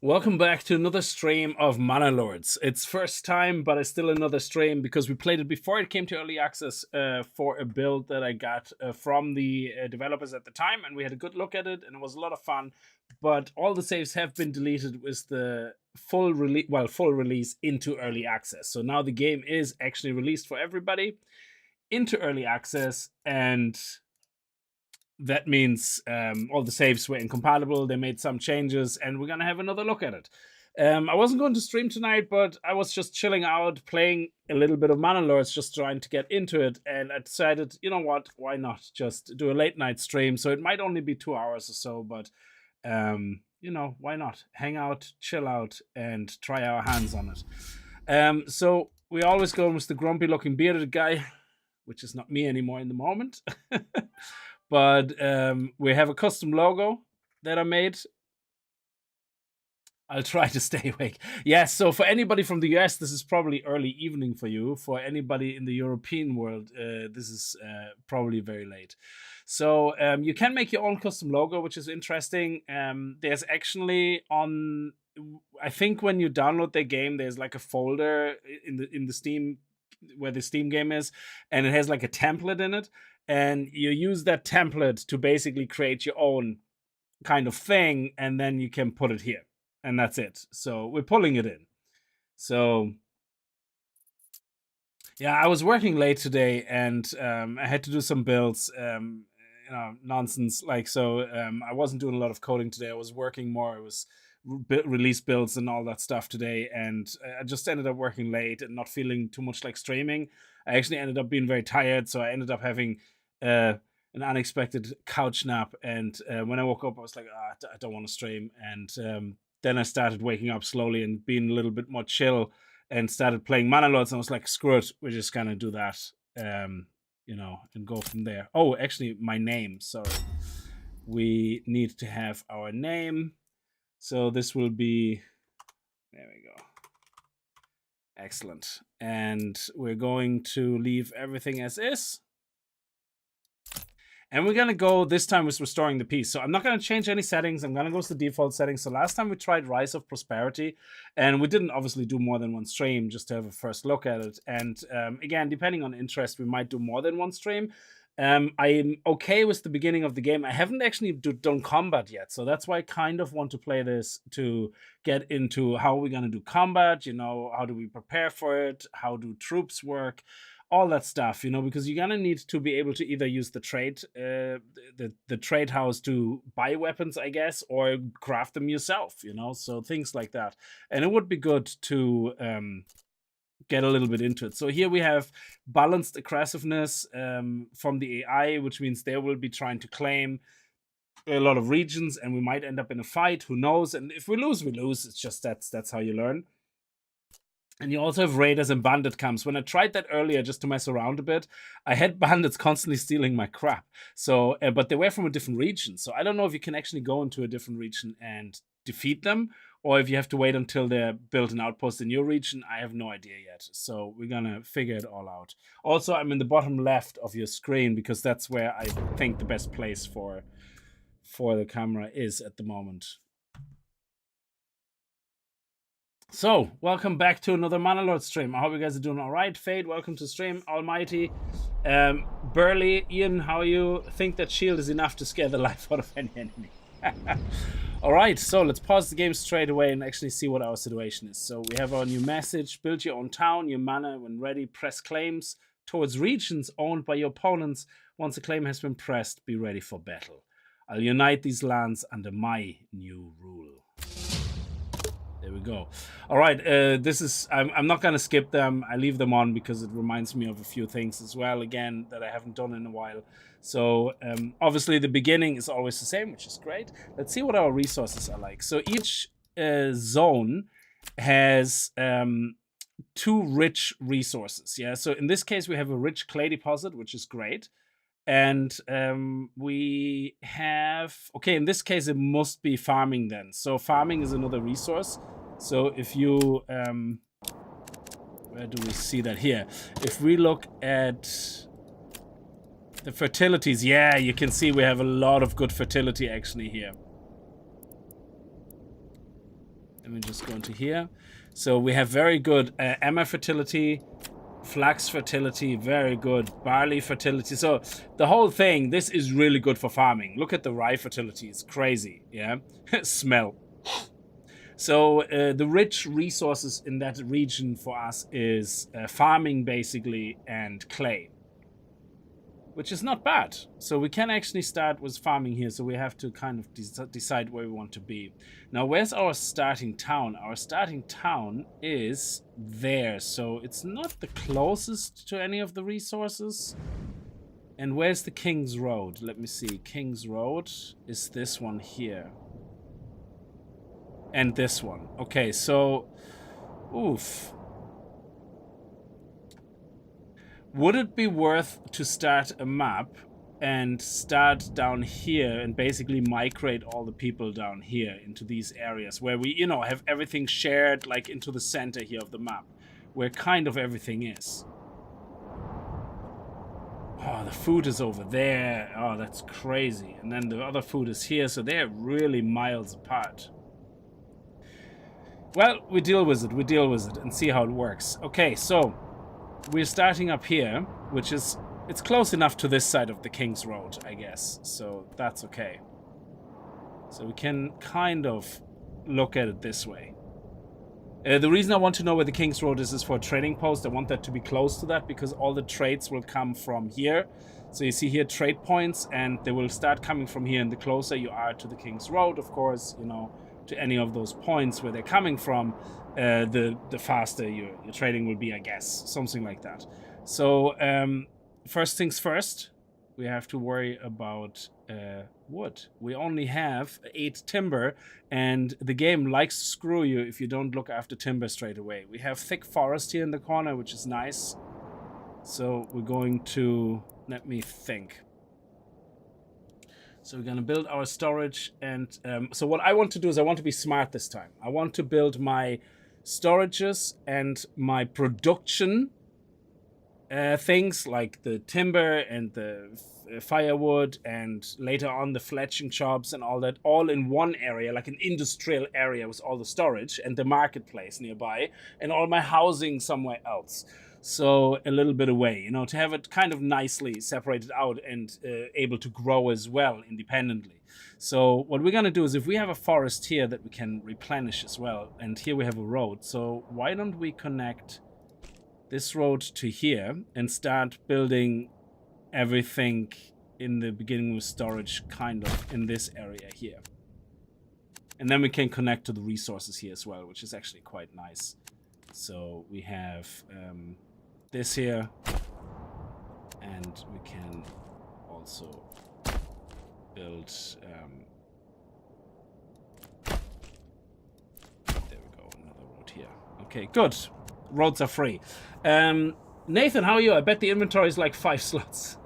Welcome back to another stream of Manor Lords. It's first time, but it's still another stream because we played it before it came to early access for a build that I got from the developers at the time, and we had a good look at it, and it was a lot of fun. But all the saves have been deleted with the full release into early access. So now the game is actually released for everybody into early access, and that means all the saves were incompatible. They made some changes, and we're gonna have another look at it. I wasn't going to stream tonight, but I was just chilling out, playing a little bit of Manor Lords, just trying to get into it. And I decided, you know what, why not just do a late night stream? So it might only be 2 hours or so, but why not? Hang out, chill out, and try our hands on it. So we always go with the grumpy looking bearded guy, which is not me anymore in the moment. But we have a custom logo that I made. I'll try to stay awake. Yes, so for anybody from the US, this is probably early evening for you. For anybody in the European world, this is probably very late. So you can make your own custom logo, which is interesting. There's actually I think when you download the game, there's like a folder in the Steam where the Steam game is, and it has like a template in it. And you use that template to basically create your own kind of thing, and then you can put it here. And that's it. So we're pulling it in. So yeah, I was working late today, and I had to do some builds, nonsense. I wasn't doing a lot of coding today. I was working more. It was release builds and all that stuff today, and I just ended up working late and not feeling too much like streaming. I actually ended up being very tired, so I ended up having an unexpected couch nap, and when I woke up I was like, I don't want to stream. And then I started waking up slowly and being a little bit more chill and started playing Manor Lords, and I was like, screw it, we're just gonna do that, and go from there. Oh, actually, my name, sorry, we need to have our name, so this will be, there we go, excellent. And we're going to leave everything as is. And we're going to go this time with restoring the peace. So I'm not going to change any settings. I'm going to go to the default settings. So last time we tried Rise of Prosperity, and we didn't obviously do more than one stream, just to have a first look at it. And again, depending on interest, we might do more than one stream. I'm okay with the beginning of the game. I haven't actually done combat yet, so that's why I kind of want to play this to get into how we're going to do combat, how do we prepare for it, how do troops work, all that stuff, because you're gonna need to be able to either use the trade, the trade house to buy weapons, I guess, or craft them yourself, so things like that. And it would be good to get a little bit into it. So here we have balanced aggressiveness from the AI, which means they will be trying to claim a lot of regions, and we might end up in a fight. Who knows? And if we lose, we lose. It's just that's how you learn. And you also have raiders and bandit camps. When I tried that earlier just to mess around a bit, I had bandits constantly stealing my crap. So, but they were from a different region. So I don't know if you can actually go into a different region and defeat them, or if you have to wait until they build an outpost in your region. I have no idea yet. So we're gonna figure it all out. Also, I'm in the bottom left of your screen because that's where I think the best place for the camera is at the moment. So, welcome back to another Manor Lord stream. I hope you guys are doing all right. Fade, welcome to stream. Almighty, Burley, Ian, how are you? Think that shield is enough to scare the life out of any enemy. All right, so let's pause the game straight away and actually see what our situation is. So we have our new message: build your own town, your manor. When ready, press claims towards regions owned by your opponents. Once a claim has been pressed, be ready for battle. I'll unite these lands under my new rule. There we go. All right, I'm not going to skip them. I leave them on because it reminds me of a few things as well, again, that I haven't done in a while. So obviously the beginning is always the same, which is great. Let's see what our resources are like. So each zone has 2 rich resources. Yeah. So in this case, we have a rich clay deposit, which is great. And we have, okay, in this case, it must be farming then. So farming is another resource. So if you, where do we see that here? If we look at the fertilities, yeah, you can see we have a lot of good fertility actually here. Let me just go into here. So we have very good emmer fertility, flax fertility, very good barley fertility. So the whole thing, this is really good for farming. Look at the rye fertility, it's crazy. Yeah, smell. So the rich resources in that region for us is farming basically and clay, which is not bad. So we can actually start with farming here. So we have to kind of decide where we want to be. Now, where's our starting town? Our starting town is there. So it's not the closest to any of the resources. And where's the King's Road? Let me see. King's Road is this one here. And this one. Okay, so... Oof. Would it be worth to start a map and start down here and basically migrate all the people down here into these areas where we, you know, have everything shared like into the center here of the map, where kind of everything is. Oh, the food is over there. Oh, that's crazy. And then the other food is here, so they're really miles apart. Well, we deal with it. We deal with it and see how it works. Okay, so we're starting up here, which is, it's close enough to this side of the King's Road, I guess. So that's okay. So we can kind of look at it this way. The reason I want to know where the King's Road is for a trading post. I want that to be close to that because all the trades will come from here. So you see here trade points, and they will start coming from here. And the closer you are to the King's Road, of course, you know, to any of those points where they're coming from, the faster your trading will be, I guess. Something like that. So first things first, we have to worry about wood. We only have 8 timber, and the game likes to screw you if you don't look after timber straight away. We have thick forest here in the corner, which is nice. So we're going to, let me think. So we're going to build our storage, and so what I want to do is I want to be smart this time. I want to build my storages and my production things like the timber and the firewood, and later on the fletching shops and all that, all in one area, like an industrial area with all the storage and the marketplace nearby, and all my housing somewhere else. So a little bit away, you know, to have it kind of nicely separated out and able to grow as well independently. So what we're going to do is, if we have a forest here that we can replenish as well, and here we have a road, so why don't we connect this road to here and start building everything in the beginning with storage kind of in this area here. And then we can connect to the resources here as well, which is actually quite nice. So we have this here, and we can also build there we go, another road here. Okay, good. Roads are free. Nathan, how are you? I bet the inventory is like 5 slots.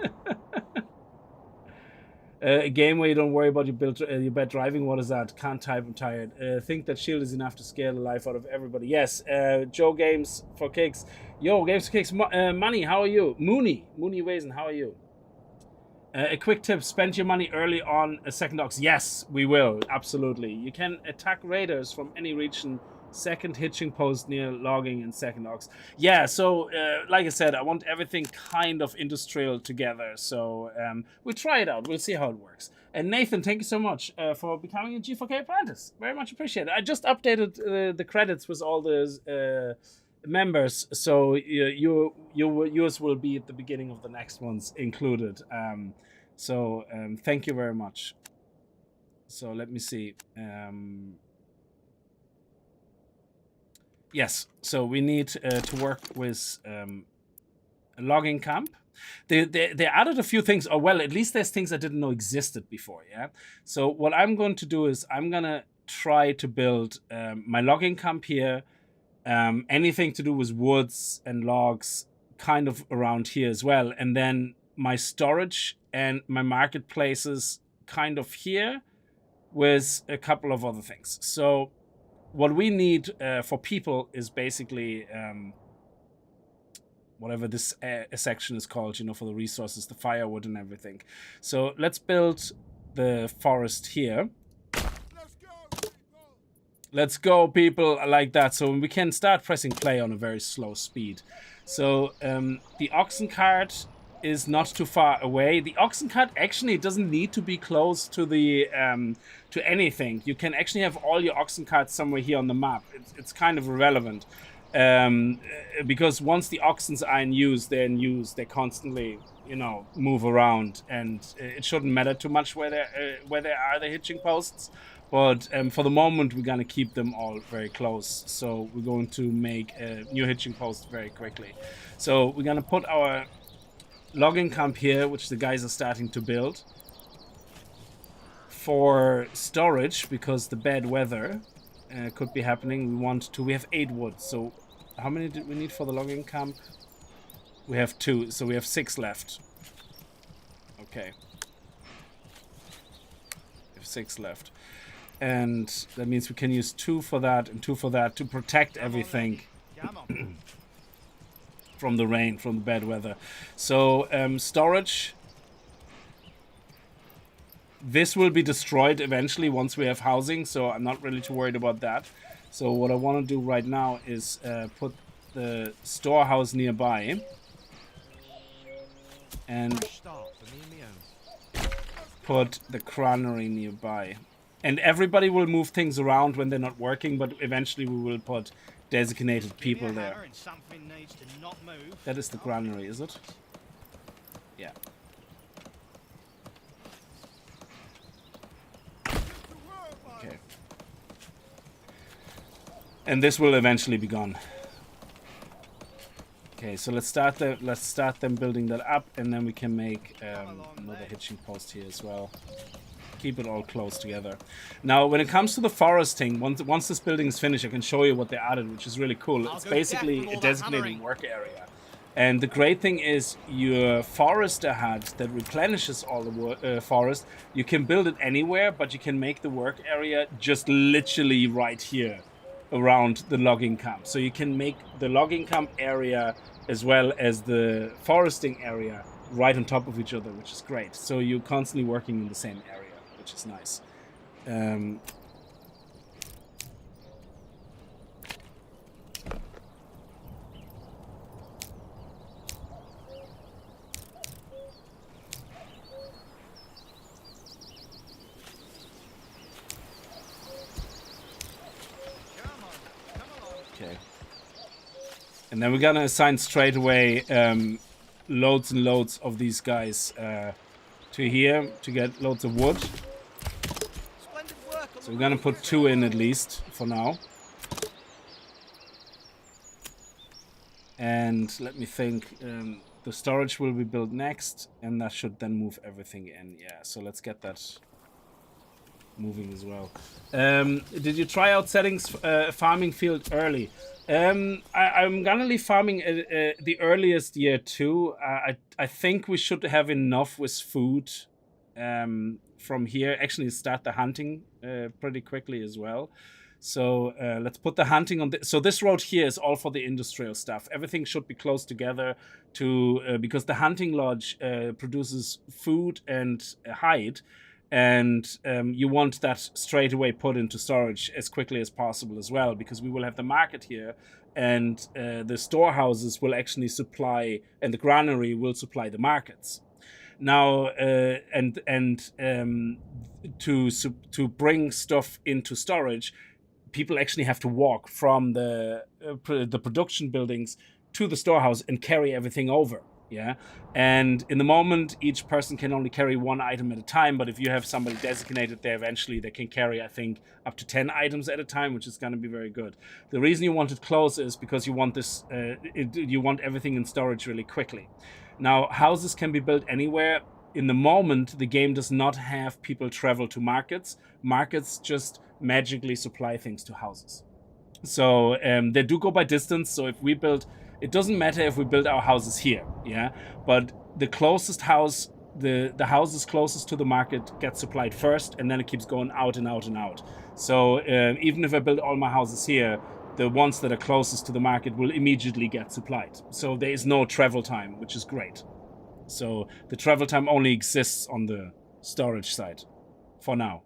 A game where you don't worry about your bad driving. What is that? Can't type, I'm tired. Think that shield is enough to scare the life out of everybody. Yes. Joe Games for Kickz. Yo, Games for Kickz. Money, how are you? Mooney Wazen, how are you? A quick tip, spend your money early on a second ox. Yes, we will. Absolutely. You can attack raiders from any region. Second hitching post near logging and second ox. Yeah, so like I said, I want everything kind of industrial together. So we'll try it out. We'll see how it works. And Nathan, thank you so much for becoming a G4K apprentice. Very much appreciated. I just updated the credits with all the members, so yours will be at the beginning of the next ones included. So thank you very much. So let me see. Yes, so we need to work with a logging camp. They added a few things, or well, at least there's things I didn't know existed before, yeah? So what I'm going to do is I'm going to try to build my logging camp here, anything to do with woods and logs kind of around here as well, and then my storage and my marketplaces kind of here with a couple of other things. So what we need for people is basically whatever this section is called, you know, for the resources, the firewood and everything. So let's build the forest here. Let's go, people, like that. So we can start pressing play on a very slow speed. So the oxen cart is not too far away. The oxen cart actually doesn't need to be close to the to anything. You can actually have all your oxen carts somewhere here on the map. It's kind of irrelevant because once the oxens are in use, they're in use. They constantly, you know, move around, and it shouldn't matter too much where they are the hitching posts. But for the moment, we're gonna keep them all very close. So we're going to make a new hitching post very quickly. So we're gonna put our logging camp here, which the guys are starting to build for storage because the bad weather could be happening. We have 8 wood. So how many did we need for the logging camp? We have 2, so we have 6 left. Okay. We have 6 left. And that means we can use 2 for that and 2 for that to protect everything from the rain, from the bad weather. So storage. This will be destroyed eventually once we have housing, so I'm not really too worried about that. So what I want to do right now is put the storehouse nearby. And put the granary nearby. And everybody will move things around when they're not working, but eventually we will put designated people there. That is the granary, is it? Yeah. Okay. And this will eventually be gone. Okay, so let's start them building that up, and then we can make another hitching post here as well. Keep it all close together. Now, when it comes to the foresting, once this building is finished, I can show you what they added, which is really cool. It's basically a designated work area. And the great thing is your forester hut that replenishes all the forest, you can build it anywhere, but you can make the work area just literally right here around the logging camp. So you can make the logging camp area as well as the foresting area right on top of each other, which is great. So you're constantly working in the same area, which is nice. Okay. And then we're gonna assign straight away loads and loads of these guys to here to get loads of wood. So we're gonna put 2 in at least for now. And let me think, the storage will be built next, and that should then move everything in. Yeah, so let's get that moving as well. Did you try out settings farming field early? I'm gonna leave farming the earliest year too. I think we should have enough with food from here. Actually, start the hunting pretty quickly as well. So let's put the hunting on. So this road here is all for the industrial stuff. Everything should be close together to because the hunting lodge produces food and hide. And you want that straight away put into storage as quickly as possible as well, because we will have the market here, and the storehouses will actually supply, and the granary will supply the markets. Now, to bring stuff into storage, people actually have to walk from the production buildings to the storehouse and carry everything over. Yeah, and in the moment, each person can only carry 1 item at a time. But if you have somebody designated there, eventually they can carry, I think, up to 10 items at a time, which is going to be very good. The reason you want it close is because you want this, you want everything in storage really quickly. Now, houses can be built anywhere. In the moment, the game does not have people travel to markets. Markets just magically supply things to houses. So they do go by distance. So if we build, it doesn't matter if we build our houses here, yeah. But the closest house, the houses closest to the market get supplied first, and then it keeps going out and out and out. So even if I build all my houses here, the ones that are closest to the market will immediately get supplied. So there is no travel time, which is great. So the travel time only exists on the storage side for now.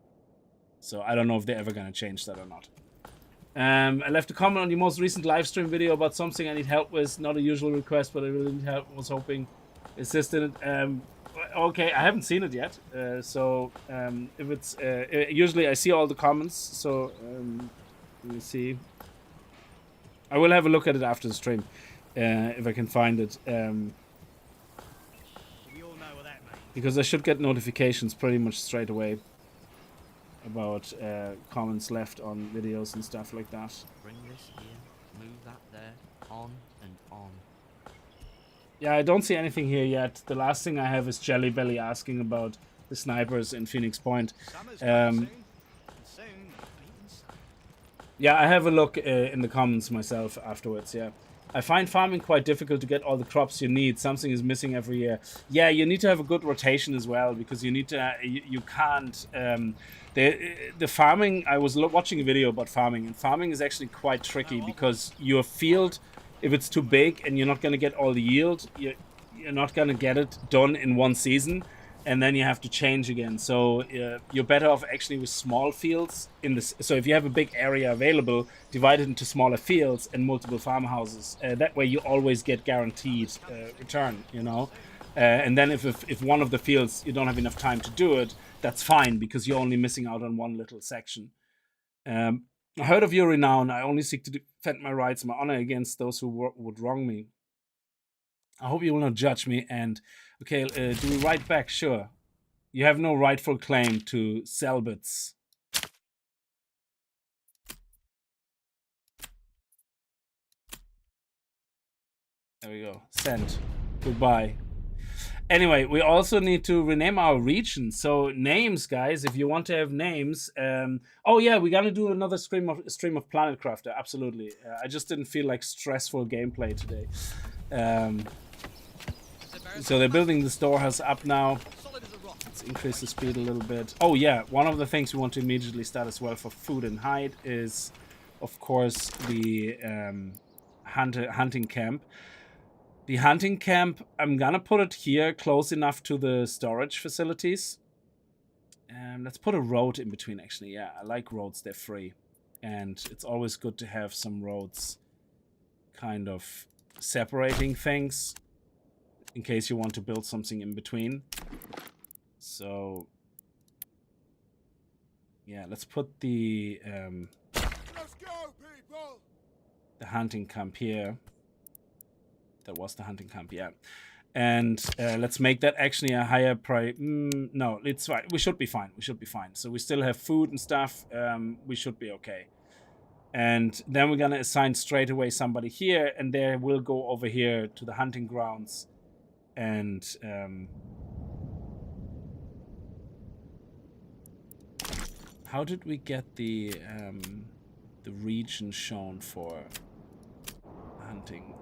So I don't know if they're ever going to change that or not. I left a comment on the most recent live stream video about something I need help with. Not a usual request, but I really need help. Was hoping assisted. Okay, I haven't seen it yet. So if it's usually I see all the comments. So let me see. I will have a look at it after the stream if I can find it. Because I should get notifications pretty much straight away about comments left on videos and stuff like that. Bring this here, move that there, on and on. Yeah, I don't see anything here yet. The last thing I have is Jelly Belly asking about the snipers in Phoenix Point. Yeah, I have a look in the comments myself afterwards, yeah. I find farming quite difficult to get all the crops you need. Something is missing every year. Yeah, you need to have a good rotation as well, because you need to. You can't. The farming. I was watching a video about farming, and farming is actually quite tricky because your field, if it's too big and you're not going to get all the yield, you're not going to get it done in one season, and then you have to change again. So you're better off actually with small fields in this. So if you have a big area available, divide it into smaller fields and multiple farmhouses. That way you always get guaranteed return, you know. And then if one of the fields you don't have enough time to do it, that's fine, because you're only missing out on one little section. I heard of your renown. I only seek to defend my rights, my honor against those who would wrong me. I hope you will not judge me. And okay, do we write back? Sure. You have no rightful claim to Selbits. There we go. Send. Goodbye. Anyway, we also need to rename our region. So names, guys, if you want to have names. Oh yeah, we're gonna do another stream of Planet Crafter. Absolutely. I just didn't feel like stressful gameplay today. So they're building the storehouse up now. Let's increase the speed a little bit. Oh yeah, one of the things we want to immediately start as well for food and hide is, of course, the hunting camp. The hunting camp, I'm gonna put it here close enough to the storage facilities. Let's put a road in between, actually. Yeah, I like roads, they're free. And it's always good to have some roads kind of separating things, in case you want to build something in between. So yeah, let's put the Let's go, people. The hunting camp here. That was the hunting camp, yeah. And let's make that actually a higher priority. No, it's fine. We should be fine. We should be fine. So we still have food and stuff. We should be okay. And then we're gonna assign straight away somebody here, and they will go over here to the hunting grounds. And how did we get the region shown for hunting?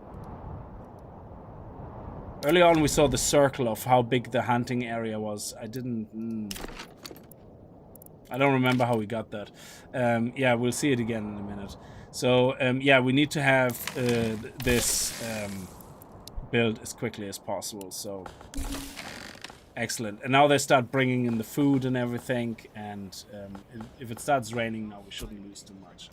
Early on we saw the circle of how big the hunting area was. I didn't... I don't remember how we got that. Yeah, we'll see it again in a minute. So yeah, we need to have this build as quickly as possible. So excellent. And now they start bringing in the food and everything. And if it starts raining now, we shouldn't lose too much.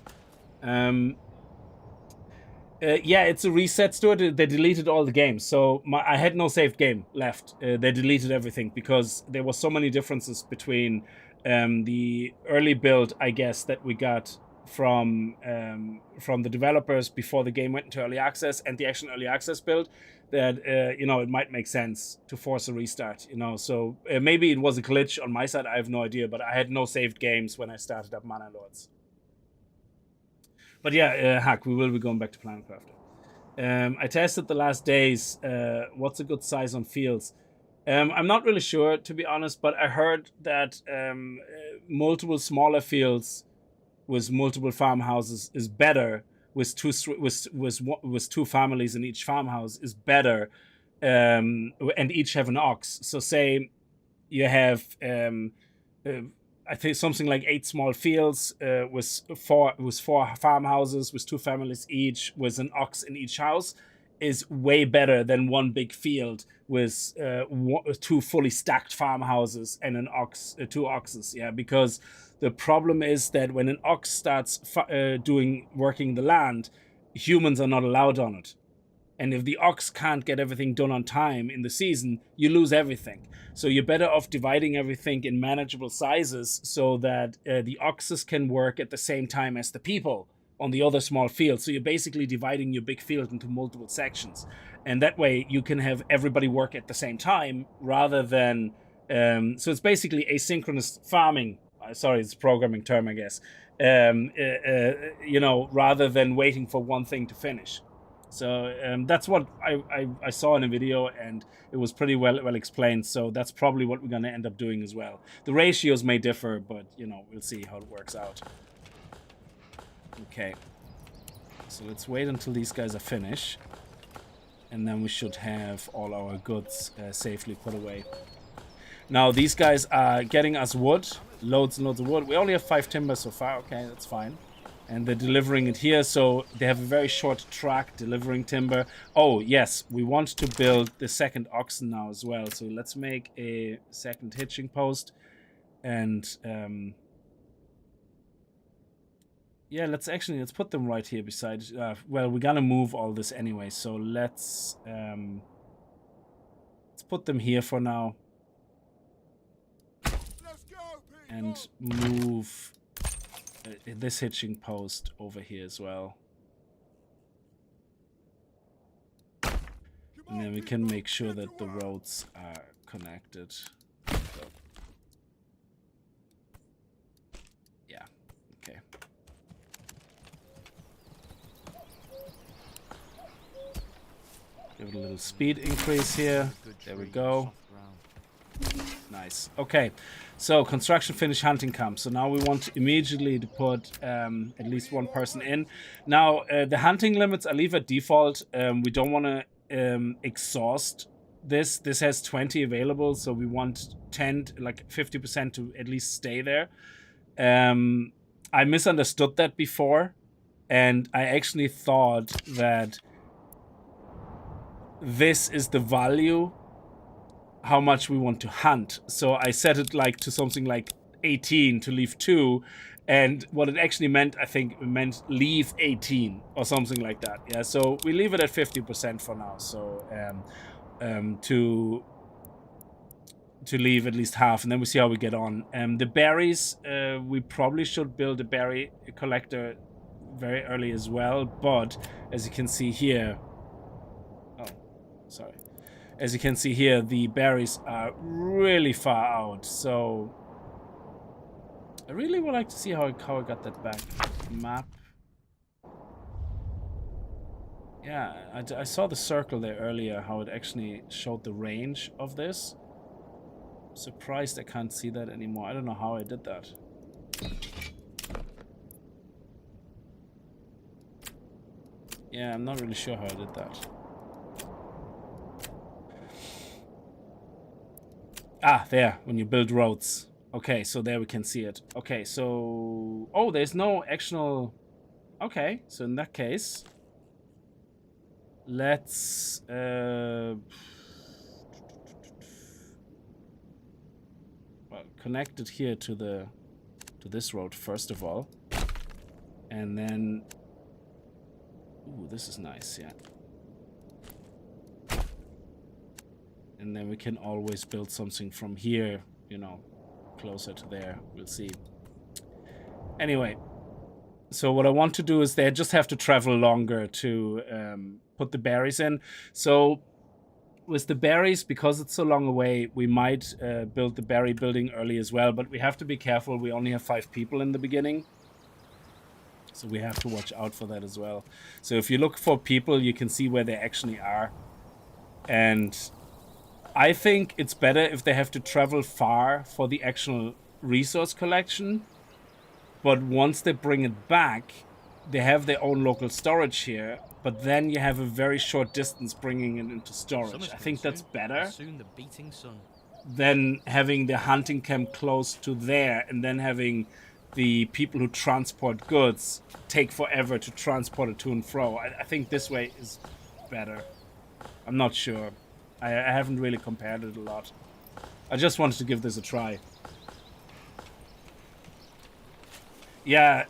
Yeah, it's a reset to it. They deleted all the games. So I had no saved game left. They deleted everything because there were so many differences between the early build, I guess, that we got from the developers before the game went into early access and the actual early access build, that you know, it might make sense to force a restart, you know. So maybe it was a glitch on my side, I have no idea, but I had no saved games when I started up Manor Lords. But yeah, Hack, we will be going back to Planet Crafter. I tested the last days. What's a good size on fields? I'm not really sure, to be honest, but I heard that multiple smaller fields with multiple farmhouses is better. With two families in each farmhouse is better, and each have an ox. So say you have I think something like 8 small fields with four farmhouses with 2 families each, with an ox in each house. is way better than one big field with 2 fully stacked farmhouses and two oxes. Yeah, because the problem is that when an ox starts working the land, humans are not allowed on it. And if the ox can't get everything done on time in the season, you lose everything. So you're better off dividing everything in manageable sizes so that the oxes can work at the same time as the people on the other small field. So you're basically dividing your big field into multiple sections. And that way you can have everybody work at the same time rather than... so it's basically asynchronous farming. Sorry, it's a programming term, I guess. Rather than waiting for one thing to finish. So that's what I saw in a video, and it was pretty well explained. So that's probably what we're going to end up doing as well. The ratios may differ, but, we'll see how it works out. Okay. So let's wait until these guys are finished. And then we should have all our goods safely put away. Now, these guys are getting us wood. Loads and loads of wood. We only have 5 timber so far. Okay, that's fine. And they're delivering it here, so they have a very short track delivering timber. Oh, yes, we want to build the second oxen now as well. So let's make a second hitching post. And, yeah, let's put them right here beside... well, we're gonna move all this anyway, so let's put them here for now. Let's go, people. And move... this hitching post over here as well. And then we can make sure that the roads are connected. So. Yeah, okay. Give it a little speed increase here. There we go. Nice. Okay, so construction finish, hunting camp. So now we want immediately to put at least one person in. Now the hunting limits I leave at default. We don't want to exhaust this. This has 20 available, so we want 50% to at least stay there. I misunderstood that before, and I actually thought that this is the value how much we want to hunt. So I set it to something like 18 to leave 2, and what it actually meant, I think it meant leave 18 or something like that. Yeah, so we leave it at 50% for now. So to leave at least half, and then we see how we get on. The berries, we probably should build a berry collector very early as well, but as you can see here, sorry. As you can see here, the berries are really far out, so I really would like to see how I got that back. Map. Yeah, I saw the circle there earlier, how it actually showed the range of this. Surprised I can't see that anymore. I don't know how I did that. Yeah, I'm not really sure how I did that. Ah, there, when you build roads. Okay, so there we can see it. Okay, so... oh, there's no actual... okay, so in that case... let's... well, connect it here to this road, first of all. And then... ooh, this is nice, yeah. And then we can always build something from here, closer to there. We'll see. Anyway, so what I want to do is they just have to travel longer to put the berries in. So with the berries, because it's so long away, we might build the berry building early as well. But we have to be careful. We only have 5 people in the beginning. So we have to watch out for that as well. So if you look for people, you can see where they actually are. And... I think it's better if they have to travel far for the actual resource collection. But once they bring it back, they have their own local storage here. But then you have a very short distance bringing it into storage. I think that's better than having the hunting camp close to there and then having the people who transport goods take forever to transport it to and fro. I think this way is better. I'm not sure. I haven't really compared it a lot. I just wanted to give this a try. Yeah,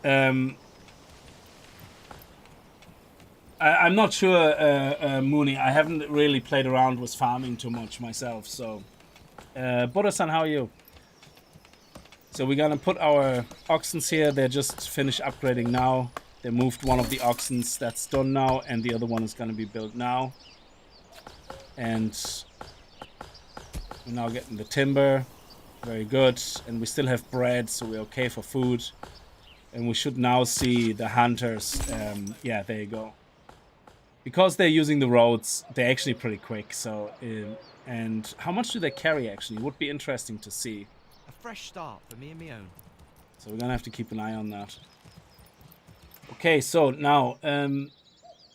I'm not sure, Mooney. I haven't really played around with farming too much myself, so... Buddha-san, how are you? So we're gonna put our oxens here. They're just finished upgrading now. They moved one of the oxens. That's done now, and the other one is gonna be built now. And we're now getting the timber. Very good. And we still have bread, so we're okay for food. And we should now see the hunters. Yeah, there you go. Because they're using the roads, they're actually pretty quick. So, and how much do they carry, actually? It would be interesting to see. A fresh start for me and me own. So we're gonna have to keep an eye on that. Okay, so now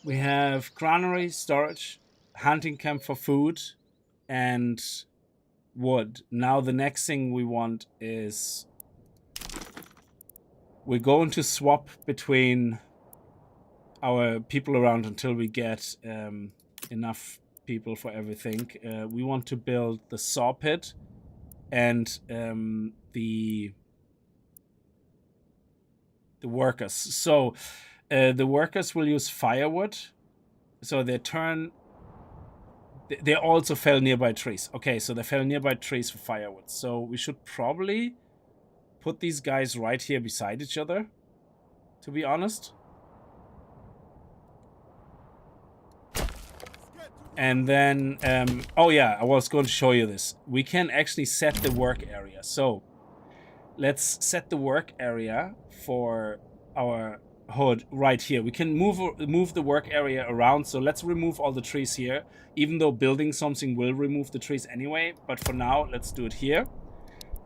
we have granary, storage, hunting camp for food, and wood. Now the next thing we want is we're going to swap between our people around until we get enough people for everything. We want to build the saw pit and the workers. So the workers will use firewood. So they also fell nearby trees. Okay, so they fell nearby trees for firewood. So we should probably put these guys right here beside each other, to be honest. And then, oh yeah, I was going to show you this. We can actually set the work area. So let's set the work area for our hood right here. We can move the work area around. So let's remove all the trees here, even though building something will remove the trees anyway. But for now, let's do it here.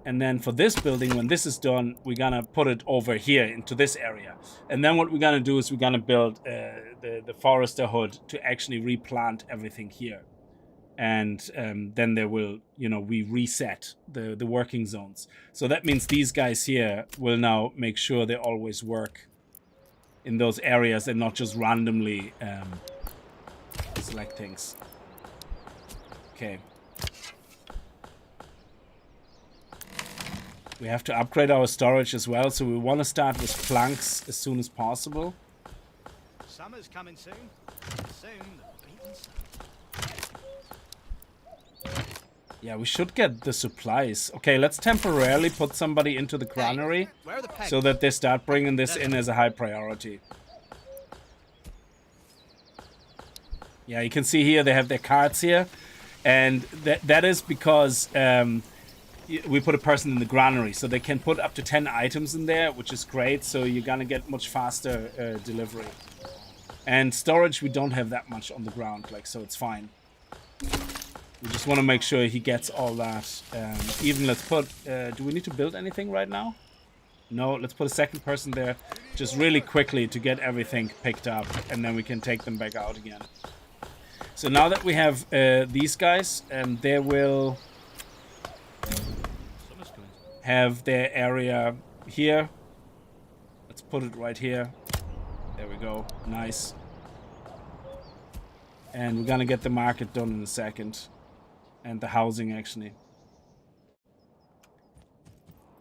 And then for this building, when this is done, we're gonna put it over here into this area. And then what we're gonna do is we're gonna build the forester hood to actually replant everything here. And then there will, you know, we reset the working zones. So that means these guys here will now make sure they always work in those areas and not just randomly select things. Okay. We have to upgrade our storage as well, so we want to start with planks as soon as possible. Summer's coming soon. Soon the beaten sun. Yeah, we should get the supplies. Okay, let's temporarily put somebody into the granary Where are the pegs? so that they start bringing this in as a high priority. Yeah, you can see here they have their carts here, and that is because we put a person in the granary, so they can put up to 10 items in there, which is great. So you're gonna get much faster delivery. And storage, we don't have that much on the ground, like, so it's fine. We just want to make sure he gets all that. Even let's put. Do we need to build anything right now? No. Let's put a second person there, just really quickly to get everything picked up, and then we can take them back out again. So now that we have these guys, they will have their area here. Let's put it right here. There we go. Nice. And we're gonna get the market done in a second. And the housing, actually.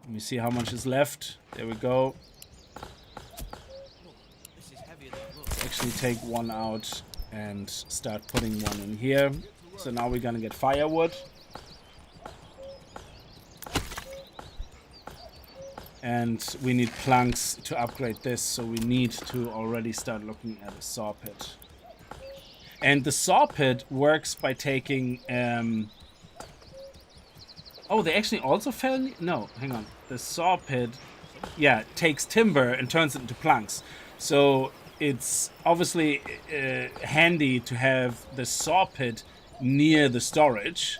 Let me see how much is left. There we go. Let's actually take one out and start putting one in here. So now we're gonna get firewood. And we need planks to upgrade this, so we need to already start looking at a saw pit. And the saw pit works by taking... Oh, they actually also fell... No, hang on. The saw pit, yeah, takes timber and turns it into planks. So it's obviously handy to have the saw pit near the storage.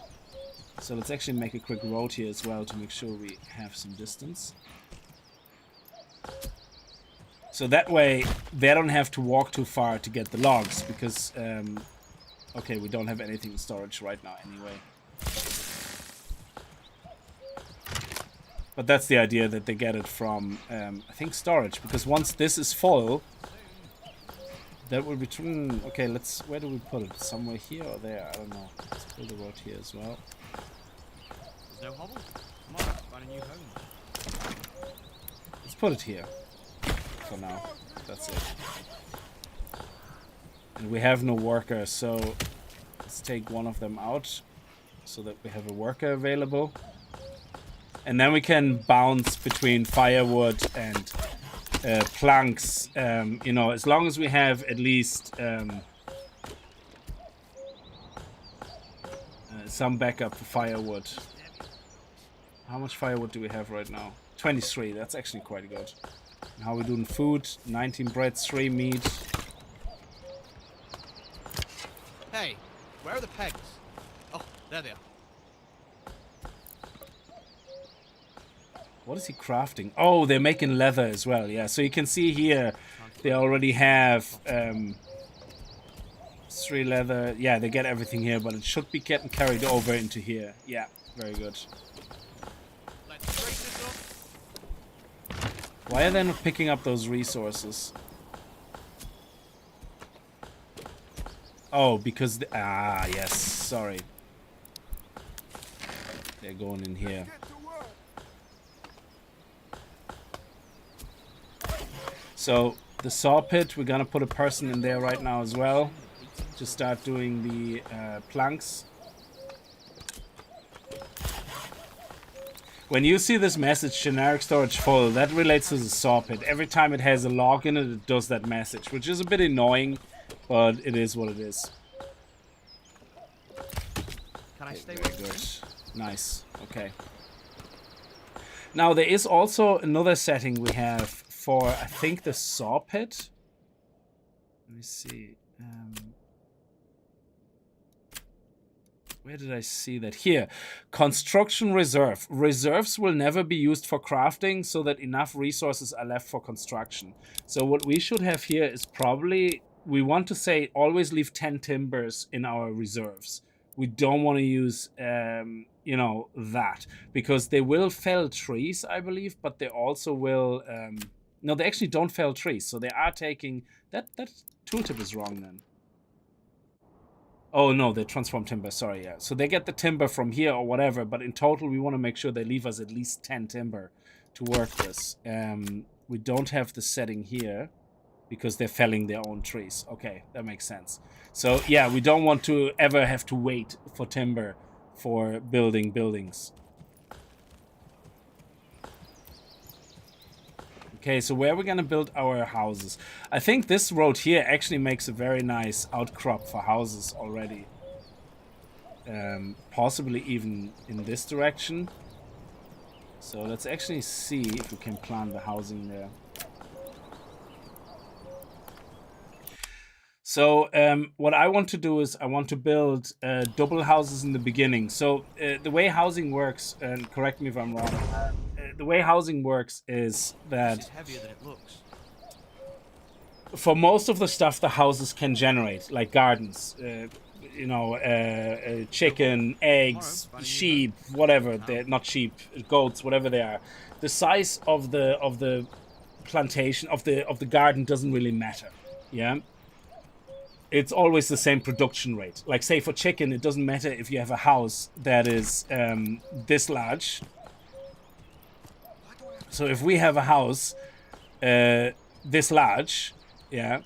So let's actually make a quick road here as well to make sure we have some distance. So that way they don't have to walk too far to get the logs, because okay, we don't have anything in storage right now anyway. But that's the idea, that they get it from I think storage, because once this is full, That would be true. Okay, let's. Where do we put it? Somewhere here or there? I don't know. Let's build a road here as well. There's no hobble. Come on, find a new home. Let's put it here for now. That's it. And we have no worker, so let's take one of them out so that we have a worker available. And then we can bounce between firewood and planks, you know, as long as we have at least some backup for firewood. How much firewood do we have right now? 23. That's actually quite good. And how are we doing food? 19 bread, 3 meat. Hey, where are the pegs? Oh, there they are. What is he crafting? Oh, they're making leather as well. Yeah, so you can see here they already have 3 leather. Yeah, they get everything here, but it should be getting carried over into here. Yeah, very good. Let's break this up. Why are they not picking up those resources? Oh, because... yes, sorry. They're going in here. Get to work. So, the saw pit, we're gonna put a person in there right now as well. To start doing the planks. When you see this message, generic storage full, that relates to the saw pit. Every time it has a log in it, it does that message, which is a bit annoying, but it is what it is. Can I stay Very with good. Nice. Okay. Now, there is also another setting we have for, I think, the saw pit. Let me see. Where did I see that? Here. Construction reserve. Reserves will never be used for crafting so that enough resources are left for construction. So what we should have here is probably... We want to say always leave 10 timbers in our reserves. We don't want to use, you know, that. Because they will fell trees, I believe, but they also will... no, they actually don't fell trees. So they are taking... That tooltip is wrong then. Oh, no, they transform timber. Sorry, yeah. So they get the timber from here or whatever, but in total, we want to make sure they leave us at least 10 timber to work this. We don't have the setting here because they're felling their own trees. Okay, that makes sense. So, yeah, we don't want to ever have to wait for timber for building buildings. Okay, so where are we going to build our houses? I think this road here actually makes a very nice outcrop for houses already. Possibly even in this direction. So let's actually see if we can plan the housing there. So what I want to do is I want to build double houses in the beginning. So the way housing works, and correct me if I'm wrong, the way housing works is that It's heavier than it looks. for most of the stuff the houses can generate, like gardens, you know, chicken, eggs, sheep, whatever, they're not sheep, goats, whatever they are, the size of the plantation of the garden doesn't really matter. Yeah. It's always the same production rate. Like, say, for chicken, it doesn't matter if you have a house that is this large. So if we have a house this large, yeah,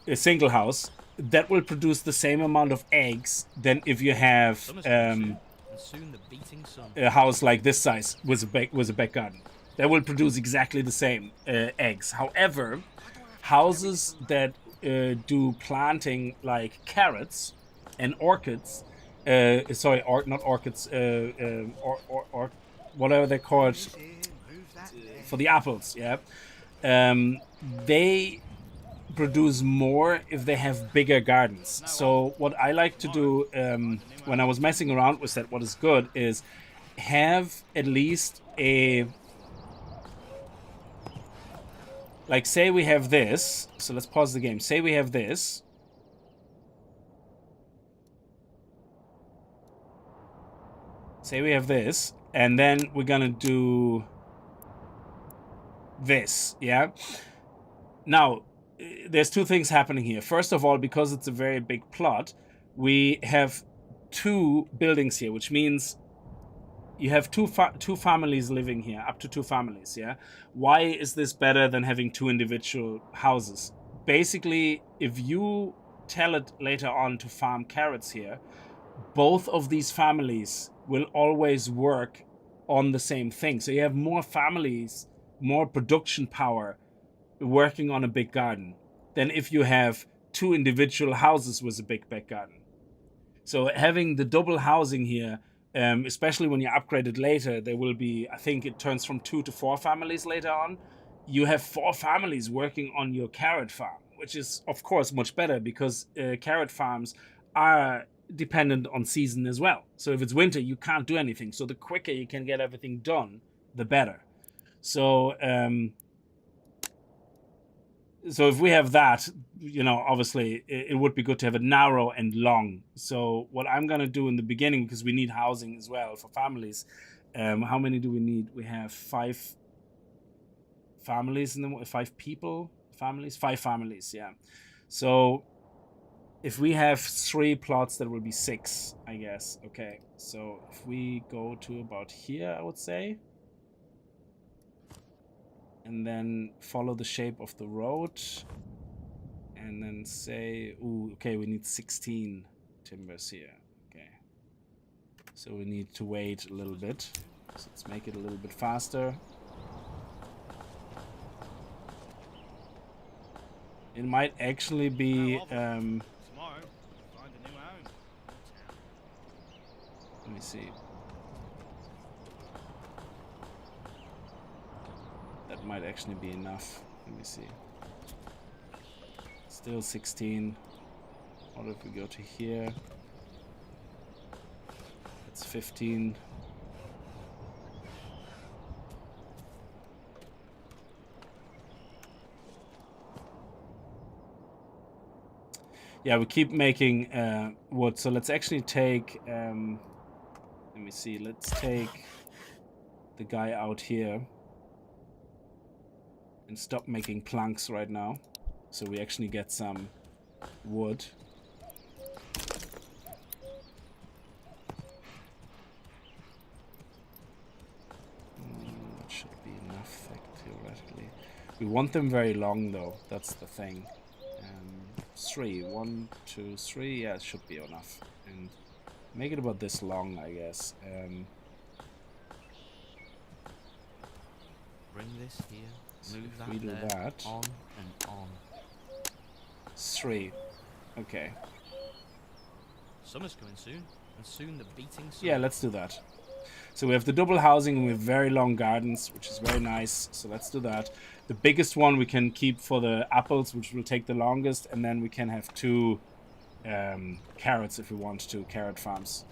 a single house, that will produce the same amount of eggs than if you have And soon the beating sun. a house like this size with a back garden. That will produce exactly the same eggs. However, houses that do planting like carrots and orchids, sorry, not orchids, or whatever they're called, for the apples, yeah, they produce more if they have bigger gardens. So what I like to do when I was messing around with that, what is good is have at least a... Like, say we have this. So let's pause the game. Say we have this. Say we have this. And then we're gonna do this, yeah? Now, there's two things happening here. First of all, because it's a very big plot, we have two buildings here, which means you have two families living here, up to two families, yeah? Why is this better than having two individual houses? Basically, if you tell it later on to farm carrots here, both of these families will always work on the same thing. So you have more families, more production power working on a big garden than if you have two individual houses with a big back garden. So having the double housing here, especially when you upgrade it later, there will be, I think it turns from 2 to 4 families later on. You have 4 families working on your carrot farm, which is, of course, much better because carrot farms are dependent on season as well. So if it's winter, you can't do anything. So the quicker you can get everything done, the better. So so if we have that, you know, obviously it would be good to have it narrow and long. So what I'm going to do in the beginning, because we need housing as well for families. How many do we need? We have 5 families in the 5 people, families, 5 families. Yeah. So if we have 3 plots, that will be 6, I guess. Okay. So if we go to about here, I would say, and then follow the shape of the road, and then say, ooh, okay, we need 16 timbers here. Okay, so we need to wait a little bit. So let's make it a little bit faster. It might actually be Tomorrow, find a new home. let me see. That might actually be enough. Let me see. Still 16. What if we go to here? It's 15. Yeah, we keep making wood. So let's actually take, let me see, let's take the guy out here and stop making planks right now, so we actually get some wood. That should be enough, theoretically. We want them very long, though. That's the thing. 3, 1, 2, 3. Yeah, it should be enough. And make it about this long, I guess. Bring this here. So Move if that we do there, that, on and on. 3. Okay. Summer's coming soon, and soon the beating sun. Yeah, let's do that. So we have the double housing and we have very long gardens, which is very nice. So let's do that. The biggest one we can keep for the apples, which will take the longest, and then we can have 2 carrots if we want to, carrot farms.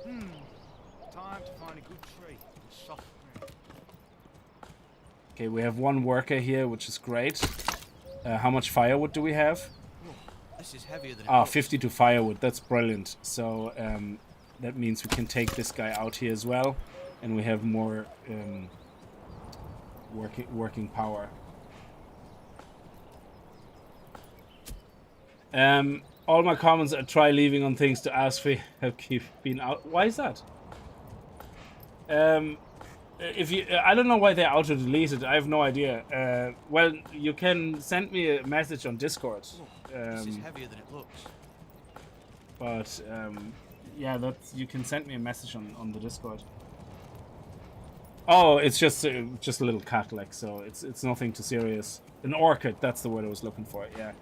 Time to find a good tree. Soft ground. Okay, we have 1 worker here, which is great. How much firewood do we have? This is heavier than it Ah, looks. 52 firewood. That's brilliant. So that means we can take this guy out here as well, and we have more working power. All my comments I try leaving on things to ask for have keep been out. Why is that? If you, I don't know why they auto deleted. I have no idea. Well, you can send me a message on Discord. This is heavier than it looks. But yeah, that's, you can send me a message on the Discord. Oh, it's just a little cat, like, so it's nothing too serious. An orchid, that's the word I was looking for. Yeah.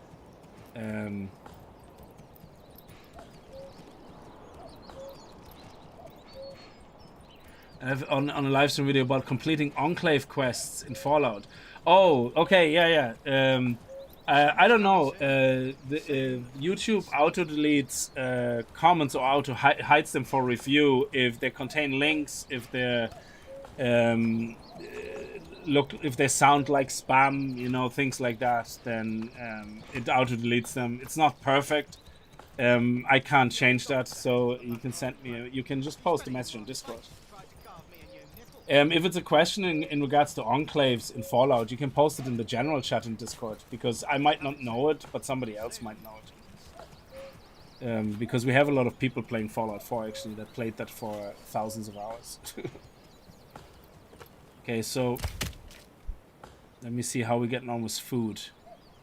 I have on a live stream video about completing enclave quests in Fallout. Oh, okay, yeah. I don't know. YouTube auto deletes comments or auto hides them for review if they contain links, if they're if they sound like spam, you know, things like that. Then it auto deletes them. It's not perfect. I can't change that, so you can send me. You can just post a message on Discord. If it's a question in regards to enclaves in Fallout, you can post it in the general chat in Discord, because I might not know it, but somebody else might know it. Because we have a lot of people playing Fallout 4 actually that played that for thousands of hours. Okay, so let me see how we're getting on with food.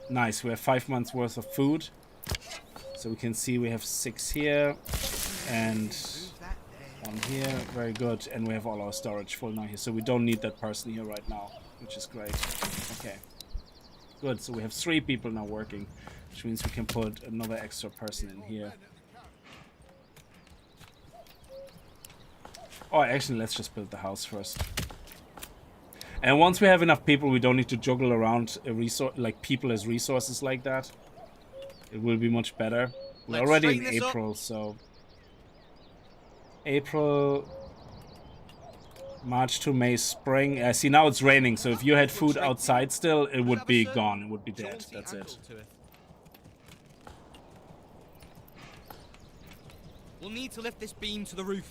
Nice, we have 5 months worth of food. So we can see we have 6 here and 1 here. Very good. And we have all our storage full now here. So we don't need that person here right now, which is great. Okay. Good. So we have 3 people now working, which means we can put another extra person in here. Oh, actually, let's just build the house first. And once we have enough people, we don't need to juggle around a resource, like people as resources like that. It will be much better. We're already in April, so April, March to May, spring. See, now it's raining, so if you had food outside still, it would be gone. It would be dead. That's it. We'll need to lift this beam to the roof.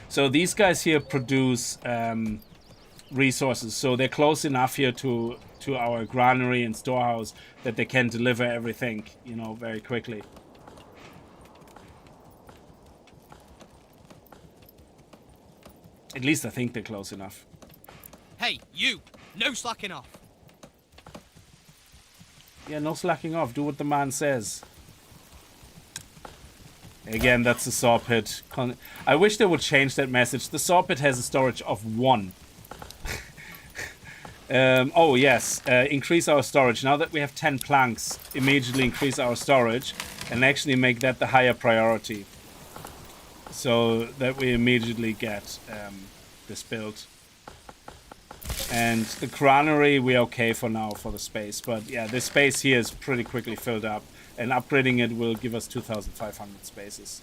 So these guys here produce resources, so they're close enough here to our granary and storehouse that they can deliver everything, you know, very quickly. At least I think they're close enough. Hey, you! No slacking off! Yeah, no slacking off. Do what the man says. Again, that's the saw pit. I wish they would change that message. The saw pit has a storage of 1. Oh, yes. Increase our storage. Now that we have 10 planks, immediately increase our storage and actually make that the higher priority. So that we immediately get this built. And the granary, we're okay for now for the space. But yeah, this space here is pretty quickly filled up. And upgrading it will give us 2,500 spaces.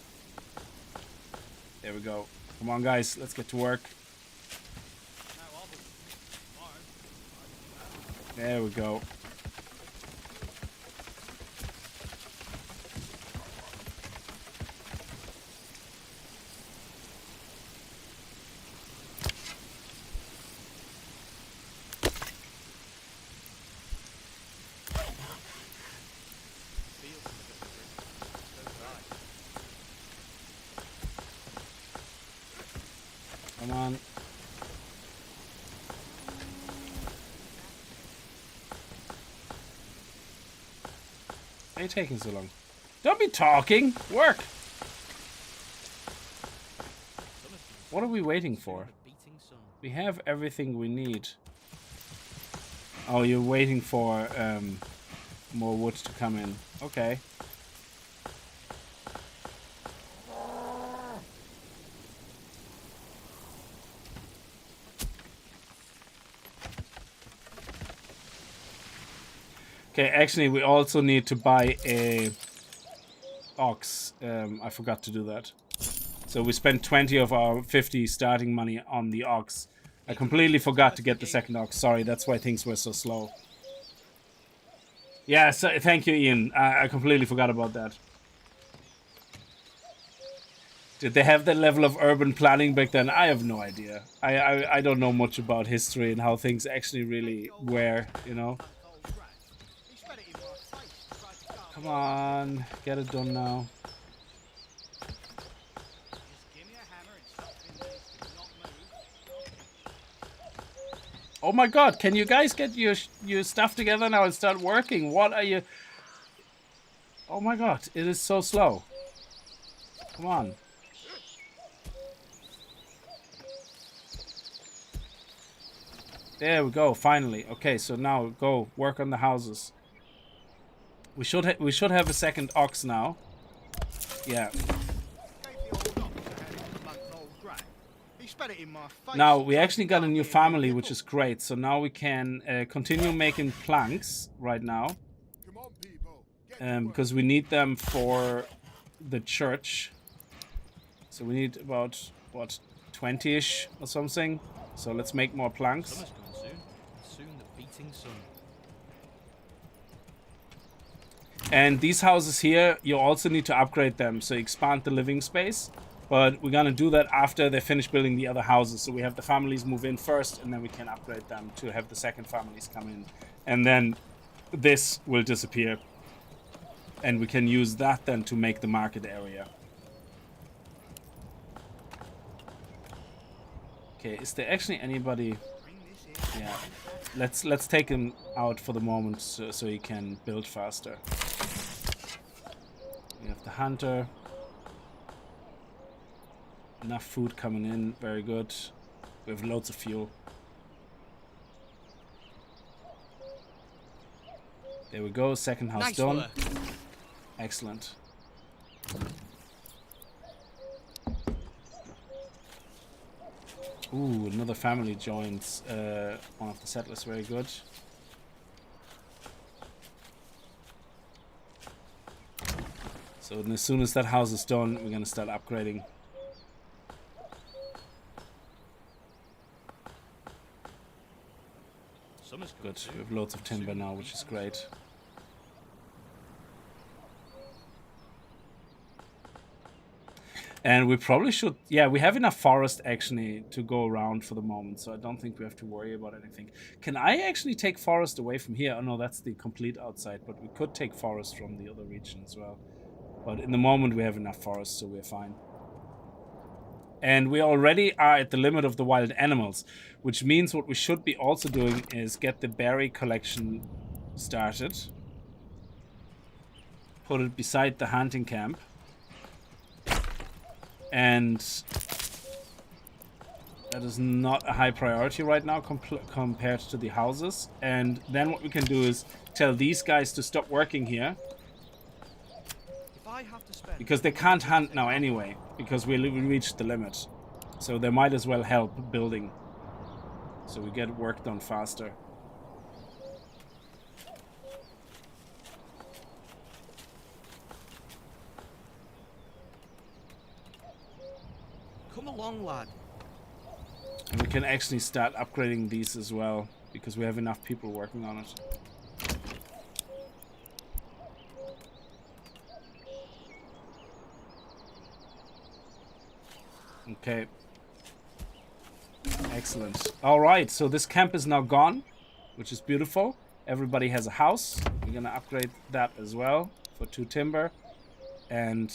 There we go. Come on, guys. Let's get to work. There we go. Come on. Why are you taking so long? Don't be talking! Work! What are we waiting for? We have everything we need. Oh, you're waiting for more wood to come in. Okay. Okay, actually, we also need to buy a ox. I forgot to do that. So we spent 20 of our 50 starting money on the ox. I completely forgot to get the second ox. Sorry, that's why things were so slow. Yeah, so, thank you, Ian. I completely forgot about that. Did they have that level of urban planning back then? I have no idea. I don't know much about history and how things actually really were, you know. Come on, get it done now. Oh my god, can you guys get your stuff together now and start working? What are you... Oh my god, it is so slow. Come on. There we go, finally. Okay, so now go work on the houses. We should have a second ox now. Yeah. Now we actually got a new family, which is great. So now we can continue making planks right now, because we need them for the church. So we need about what 20-ish or something. So let's make more planks. Summer's coming soon. Soon the beating sun. And these houses here, you also need to upgrade them. So expand the living space. But we're gonna do that after they finish building the other houses. So we have the families move in first, and then we can upgrade them to have the second families come in. And then this will disappear. And we can use that then to make the market area. Okay, is there actually anybody? Yeah, let's take him out for the moment so he can build faster. We have the hunter. Enough food coming in, very good. We have loads of fuel. There we go, second house Nice done. work. Excellent. Ooh, another family joins one of the settlers, very good. So as soon as that house is done, we're gonna start upgrading. Summer's Good, we have loads of timber now, which is great. And we probably should, yeah, we have enough forest actually to go around for the moment, so I don't think we have to worry about anything. Can I actually take forest away from here? Oh no, that's the complete outside, but we could take forest from the other region as well. But in the moment we have enough forest, so we're fine. And we already are at the limit of the wild animals, which means what we should be also doing is get the berry collection started. Put it beside the hunting camp. And that is not a high priority right now compared to the houses. And then what we can do is tell these guys to stop working here. If I have to spend Because they can't hunt now anyway, because we reached the limit. So they might as well help building. So we get work done faster. Come along, lad. And we can actually start upgrading these as well, because we have enough people working on it. Okay. Excellent. Alright, so this camp is now gone, which is beautiful. Everybody has a house. We're gonna upgrade that as well for 2 timber. And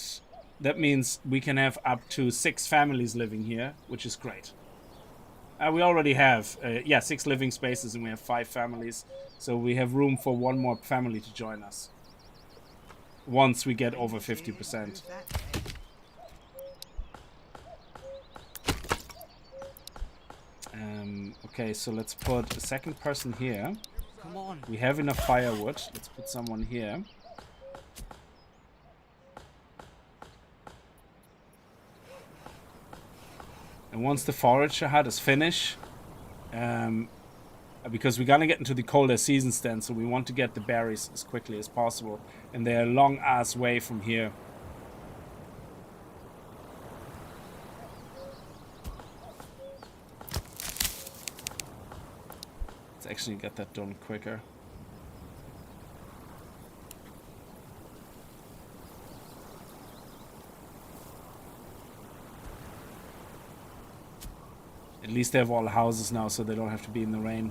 that means we can have up to 6 families living here, which is great. We already have, 6 living spaces, and we have 5 families. So we have room for 1 more family to join us. Once we get over 50%. Okay, so let's put a second person here. Come on. We have enough firewood. Let's put someone here. And once the forager hut is finished, because we're gonna get into the colder seasons then, so we want to get the berries as quickly as possible. And they're a long ass way from here. Let's actually get that done quicker. At least they have all the houses now, so they don't have to be in the rain.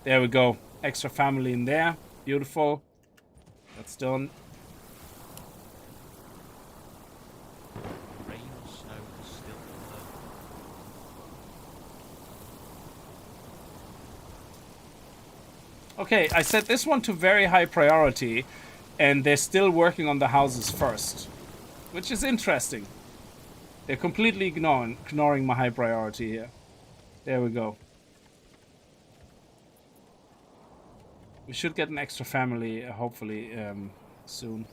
There we go. Extra family in there. Beautiful. That's done. rain or snow is still Okay, I set this one to very high priority, and they're still working on the houses first, which is interesting. They're completely ignoring my high priority here. There we go. We should get an extra family, hopefully, soon.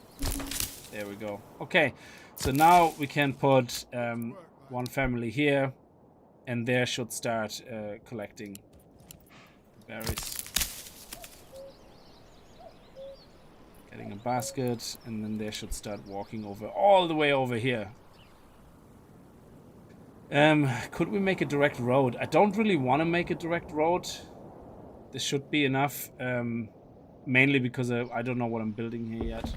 There we go. Okay, so now we can put 1 family here, and there should start collecting berries. Getting a basket, and then they should start walking over all the way over here. Could we make a direct road? I don't really want to make a direct road. This should be enough. Mainly because I don't know what I'm building here yet.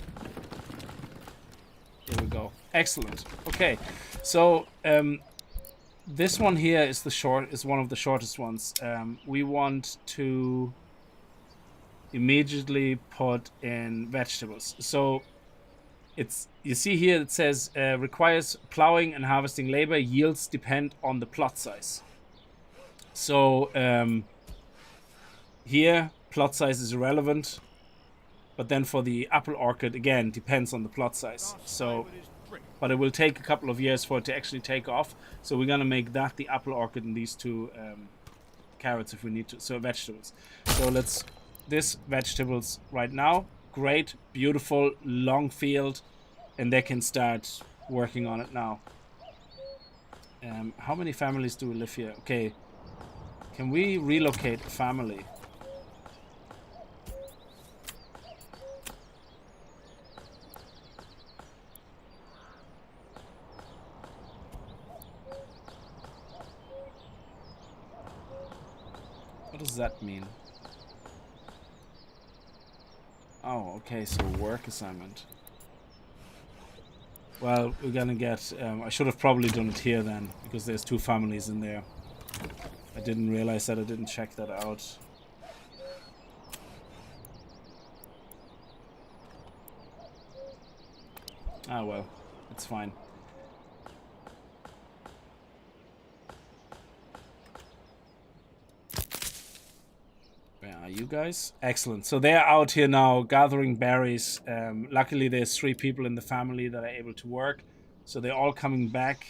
There we go. Excellent. Okay, so this one here is one of the shortest ones. We want to immediately put in vegetables. So you see here it says requires plowing and harvesting labor. Yields depend on the plot size. So here plot size is irrelevant, but then for the apple orchard again depends on the plot size. So, but it will take a couple of years for it to actually take off. So we're gonna make that the apple orchard and these two carrots if we need to. So vegetables. So let's this vegetables right now. Great, beautiful, long field, and they can start working on it now. How many families do we live here? Okay, can we relocate a family? What does that mean? Oh, okay, so work assignment. Well, we're gonna get... I should have probably done it here then, because there's two families in there. I didn't realize that. I didn't check that out. Ah, well, it's fine. Where are you guys? Excellent. So they're out here now gathering berries. Luckily, there's 3 people in the family that are able to work. So they're all coming back.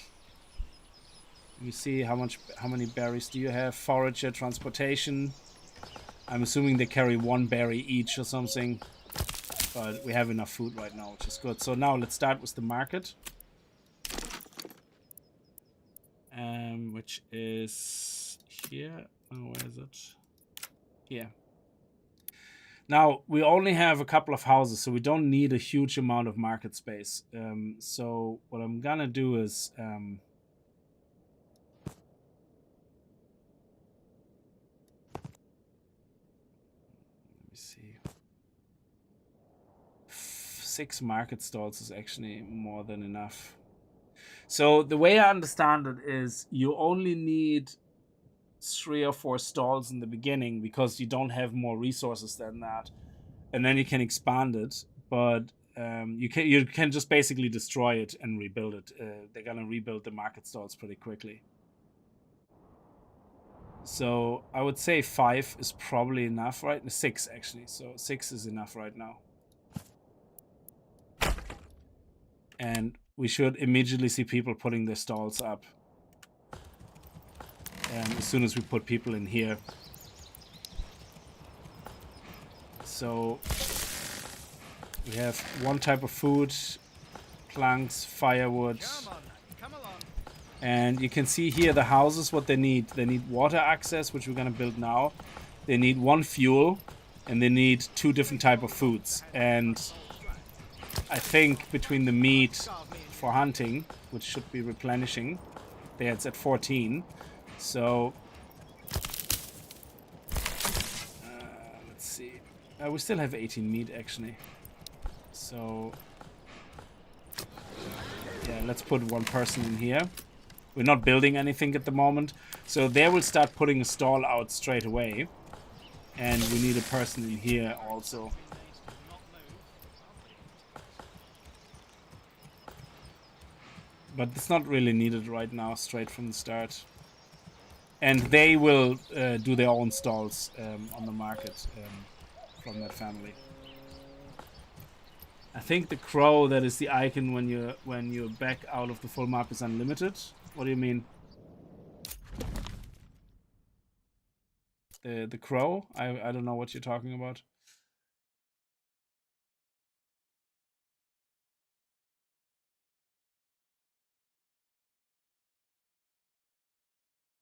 Let me see how many berries do you have? Forager, transportation. I'm assuming they carry 1 berry each or something. But we have enough food right now, which is good. So now let's start with the market. Which is here. Oh, where is it? Here. Now, we only have a couple of houses, so we don't need a huge amount of market space. So what I'm gonna do is... let me see. 6 market stalls is actually more than enough. So the way I understand it is you only need 3 or 4 stalls in the beginning because you don't have more resources than that, and then you can expand it. But you can just basically destroy it and rebuild it. They're gonna rebuild the market stalls pretty quickly. So I would say 5 is probably enough, right? 6 actually. So 6 is enough right now. And we should immediately see people putting their stalls up. As soon as we put people in here. So we have 1 type of food, planks, firewood. Come along. And you can see here the houses, what they need. They need water access, which we're gonna build now. They need 1 fuel, and they need 2 different type of foods. And I think between the meat for hunting, which should be replenishing, it's at 14. So let's see. We still have 18 meat actually. So yeah, let's put 1 person in here. We're not building anything at the moment, so they will start putting a stall out straight away. And we need a person in here also. But it's not really needed right now, straight from the start. And they will do their own stalls on the market from that family. I think the crow that is the icon when you're back out of the full map is unlimited. What do you mean? The crow? I don't know what you're talking about.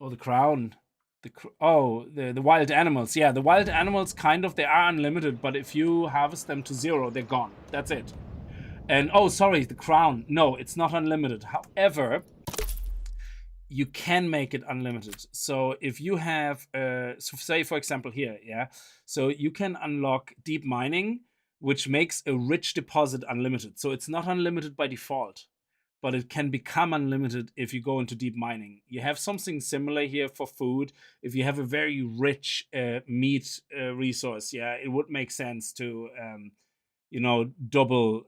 Oh, the crown. The wild animals. Yeah, the wild animals kind of, they are unlimited, but if you harvest them to 0, they're gone. That's it. And oh, sorry, the crown. No, it's not unlimited. However, you can make it unlimited. So if you have, so say for example here, yeah. So you can unlock deep mining, which makes a rich deposit unlimited. So it's not unlimited by default, but it can become unlimited if you go into deep mining. You have something similar here for food. If you have a very rich meat resource, yeah, it would make sense to, double,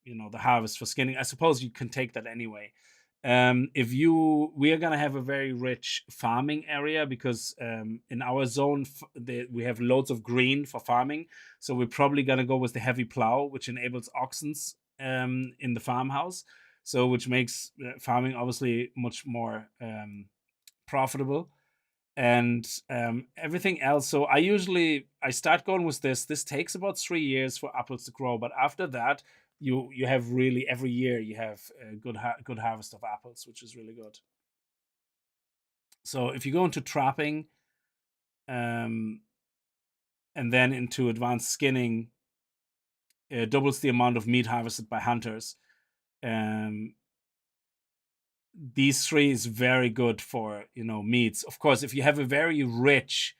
the harvest for skinning. I suppose you can take that anyway. We are gonna have a very rich farming area because in our zone we have loads of green for farming. So we're probably gonna go with the heavy plow, which enables oxens in the farmhouse. So which makes farming obviously much more profitable. And everything else. So I start going with this. This takes about 3 years for apples to grow, but after that, you have really every year you have a good harvest of apples, which is really good. So if you go into trapping, and then into advanced skinning, it doubles the amount of meat harvested by hunters. These three is very good for meats. Of course, if you have a very rich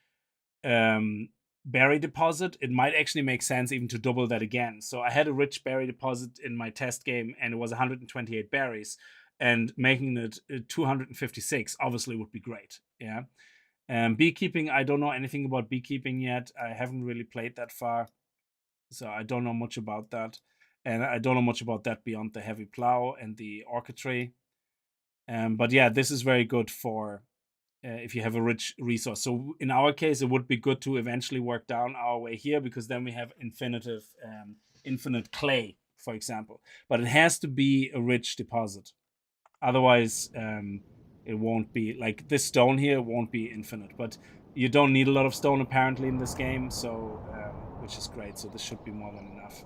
berry deposit, it might actually make sense even to double that again. So I had a rich berry deposit in my test game, and it was 128 berries, and making it 256 obviously would be great. Yeah. Beekeeping, I don't know anything about beekeeping yet. I haven't really played that far, so I don't know much about that, and I don't know much about that beyond the heavy plow and the orchid tree. But yeah, this is very good for if you have a rich resource. So in our case, it would be good to eventually work down our way here, because then we have infinite clay, for example. But it has to be a rich deposit. Otherwise, it won't be, like this stone here won't be infinite. But you don't need a lot of stone apparently in this game, so which is great. So this should be more than enough.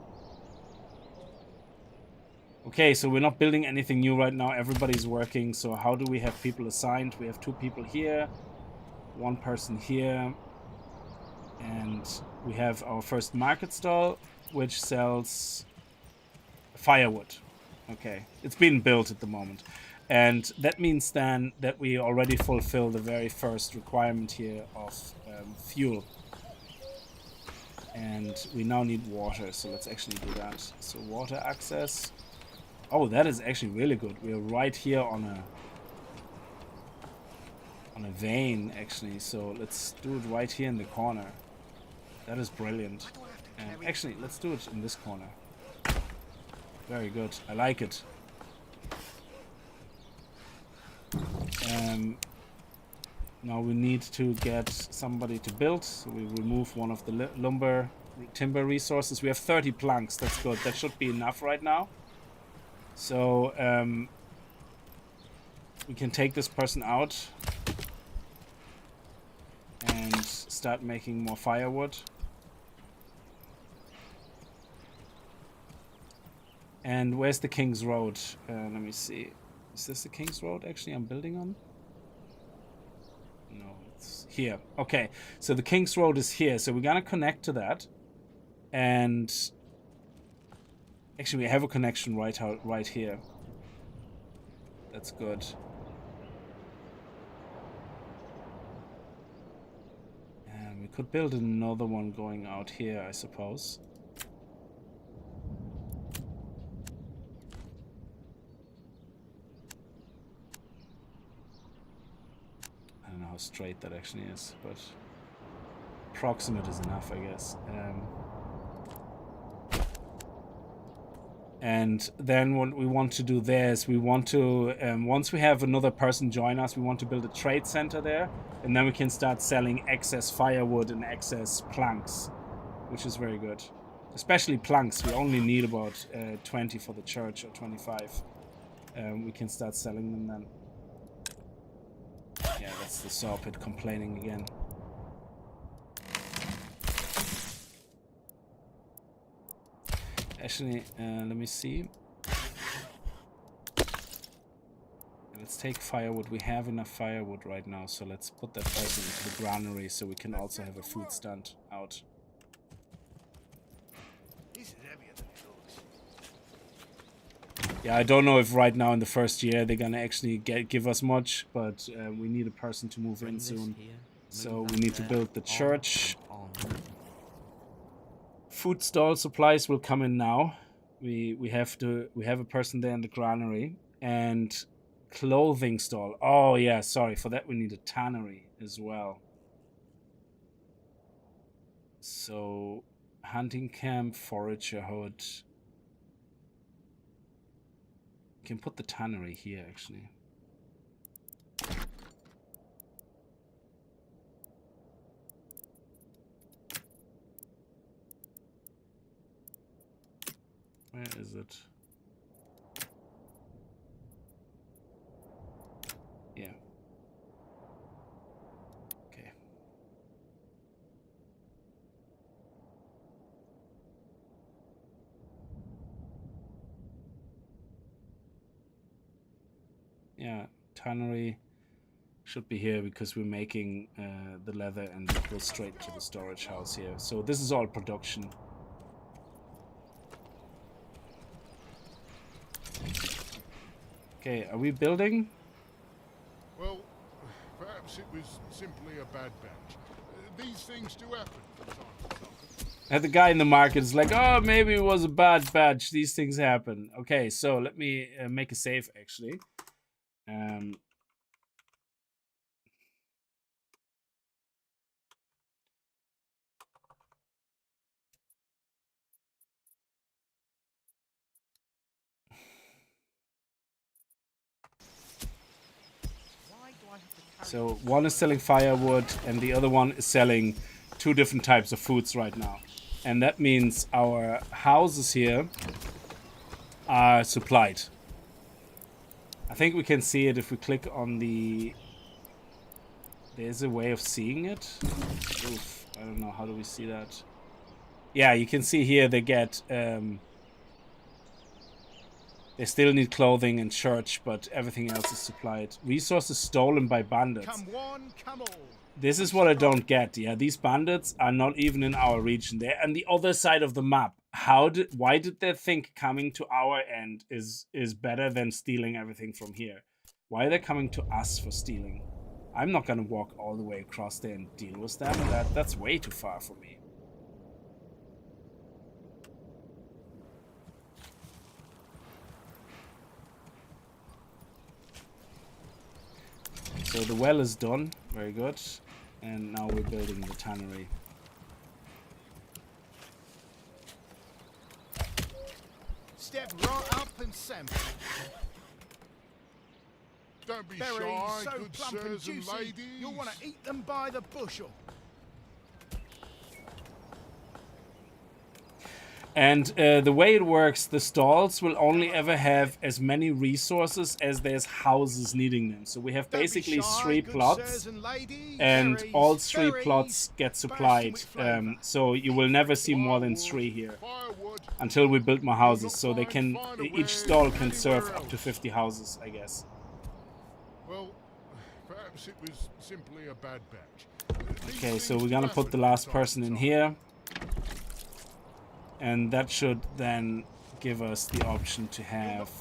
Okay, so we're not building anything new right now. Everybody's working. So how do we have people assigned? We have 2 people here, 1 person here, and we have our first market stall, which sells firewood. Okay, it's being built at the moment. And that means then that we already fulfill the very first requirement here of fuel. And we now need water, so let's actually do that. So water access. Oh, that is actually really good. We're right here on a vein, actually. So let's do it right here in the corner. That is brilliant. Actually, let's do it in this corner. Very good. I like it. Now we need to get somebody to build. So we remove one of the timber resources. We have 30 planks. That's good. That should be enough right now. So we can take this person out and start making more firewood. And where's the King's Road? Let me see. Is this the King's Road actually I'm building on? No, it's here. Okay, so the King's Road is here. So we're gonna connect to that. And actually we have a connection right here. That's good. And we could build another one going out here, I suppose. I don't know how straight that actually is, but approximate is enough, I guess. And then what we want to do there is we want to, once we have another person join us, we want to build a trade center there, and then we can start selling excess firewood and excess planks, which is very good. Especially planks, we only need about 20 for the church, or 25. We can start selling them then. Yeah, that's the saw pit complaining again. Actually, let me see. Let's take firewood. We have enough firewood right now, so let's put that person into the granary so we can also have a food stand out. This is heavier than it looks. Yeah, I don't know if right now in the first year they're gonna actually give us much, but we need a person to move in soon. So we need to build the church. Food stall supplies will come in now. We have a person there in the granary. And clothing stall. Oh yeah, sorry. For that we need a tannery as well. So hunting camp, forager hut. You can put the tannery here actually. Where is it? Yeah. Okay. Yeah, tannery should be here because we're making the leather and it goes straight to the storage house here. So this is all production. Okay, are we building? Well, perhaps it was simply a bad batch. These things do happen from time to time. And the guy in the market is like, oh, maybe it was a bad batch. These things happen. Okay, so let me make a save actually. So one is selling firewood and the other one is selling 2 different types of foods right now. And that means our houses here are supplied. I think we can see it if we click on the... There's a way of seeing it. Oof, I don't know, how do we see that? Yeah, you can see here they get... They still need clothing and church, but everything else is supplied. Resources stolen by bandits. Come one, come all. This is what I don't get. Yeah, these bandits are not even in our region. They're on the other side of the map. Why did they think coming to our end is better than stealing everything from here? Why are they coming to us for stealing? I'm not gonna walk all the way across there and deal with them. That's way too far for me. So the well is done, very good. And now we're building the tannery. Step right up and sample. Don't be Berries shy, so good plump and sirs and juicy, ladies. you'll want to eat them by the bushel. And the way it works, the stalls will only ever have as many resources as there's houses needing them. So we have basically 3 plots, and all 3 plots get supplied. So you will never see more than 3 here until we build more houses. So they can, each stall can serve up to 50 houses, I guess. Well, perhaps it was simply a bad batch. Okay, so we're gonna put the last person in here. And that should then give us the option to have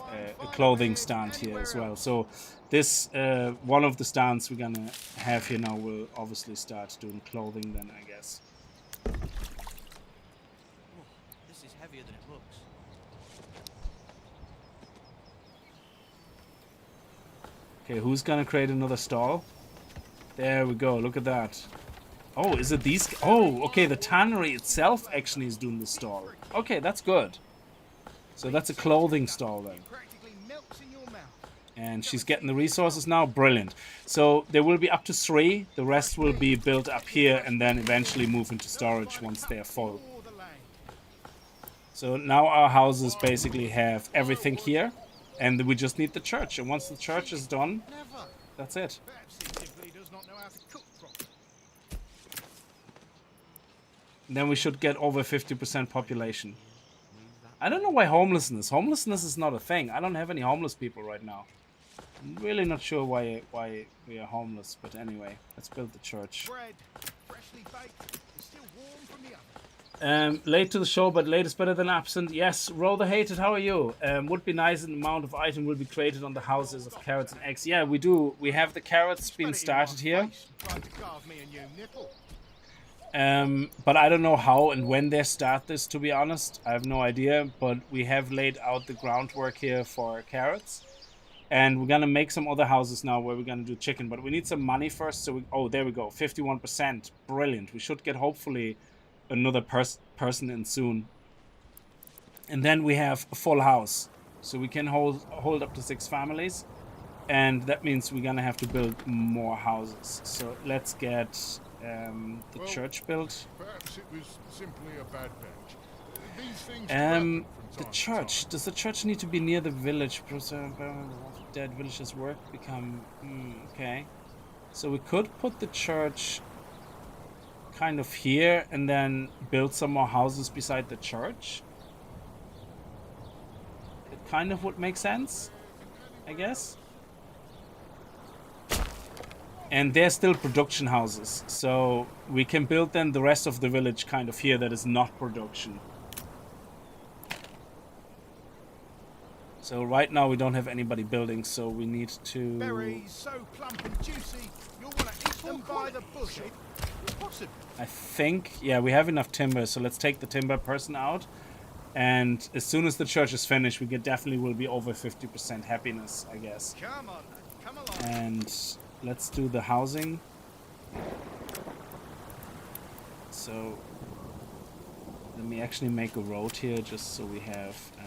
a clothing stand here as well. So this, one of the stands we're gonna have here now will obviously start doing clothing then, I guess. Oh, this is heavier than it looks. Okay, who's gonna create another stall? There we go, look at that. Oh, is it these? Oh, okay, the tannery itself actually is doing the stall. Okay, that's good. So that's a clothing stall then. And she's getting the resources now. Brilliant. So there will be up to 3. The rest will be built up here and then eventually move into storage once they're full. So now our houses basically have everything here. And we just need the church. And once the church is done, that's it. Then we should get over 50% population. I don't know why homelessness. Homelessness is not a thing. I don't have any homeless people right now. I'm really not sure why we are homeless. But anyway, let's build the church. Bread, freshly baked, is still warm from the oven. Late to the show, but late is better than absent. Yes, Rather Hated, how are you? Would be nice an amount of item will be created on the houses of carrots and eggs. Yeah, we do. We have the carrots being started here. But I don't know how and when they start this, to be honest. I have no idea, but we have laid out the groundwork here for carrots. And we're gonna make some other houses now where we're gonna do chicken, but we need some money first. So oh, there we go, 51%, brilliant. We should get hopefully another person in soon. And then we have a full house, so we can hold up to 6 families, and that means we're gonna have to build more houses. So let's get the church built. Perhaps it was simply a bad batch. These things do happen from The time church. to time. Does the church need to be near the village? Dead villagers' work become okay. So we could put the church kind of here and then build some more houses beside the church. It kind of would make sense, I guess. And they're still production houses, so we can build then the rest of the village kind of here that is not production. So right now we don't have anybody building, so we need to... Berries so plump and juicy, you'll want to eat them by the bushel. Possible. I think, yeah, we have enough timber, so let's take the timber person out. And as soon as the church is finished, we definitely will be over 50% happiness, I guess. Come on, lad, come along. And let's do the housing. So let me actually make a road here, just so we have... there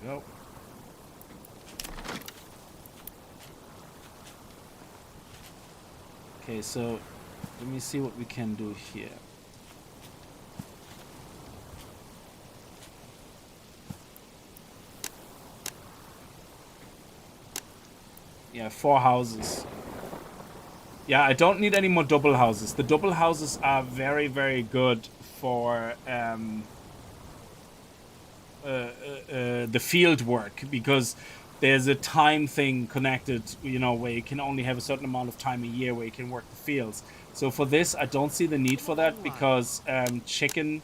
we go. Okay, so let me see what we can do here. Yeah, 4 houses. Yeah, I don't need any more double houses. The double houses are very, very good for the field work, because there's a time thing connected, you know, where you can only have a certain amount of time a year where you can work the fields. So for this, I don't see the need for that, because chicken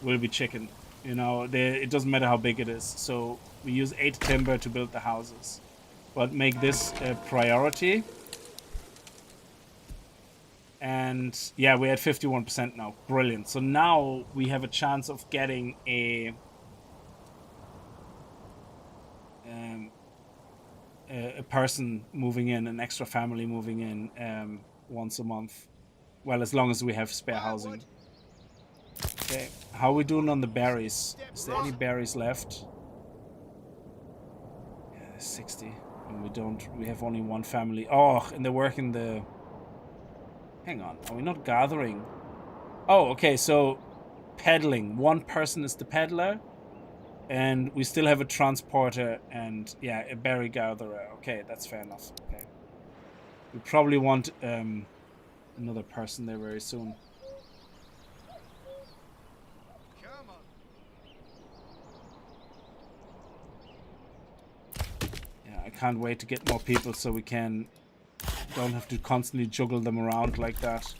will be chicken. You know, it doesn't matter how big it is. So we use 8 timber to build the houses. But make this a priority. And yeah, we're at 51% now. Brilliant. So now we have a chance of getting a person moving in, an extra family moving in once a month. Well, as long as we have spare housing. Okay, how are we doing on the berries? Is there any berries left? Yeah, there's 60. And we have only 1 family. Oh, and they're working the... Hang on, are we not gathering? Oh, okay, so peddling. 1 person is the peddler, and we still have a transporter and, yeah, a berry gatherer. Okay, that's fair enough. Okay. We probably want another person there very soon. Come on. Yeah, I can't wait to get more people so we don't have to constantly juggle them around like that.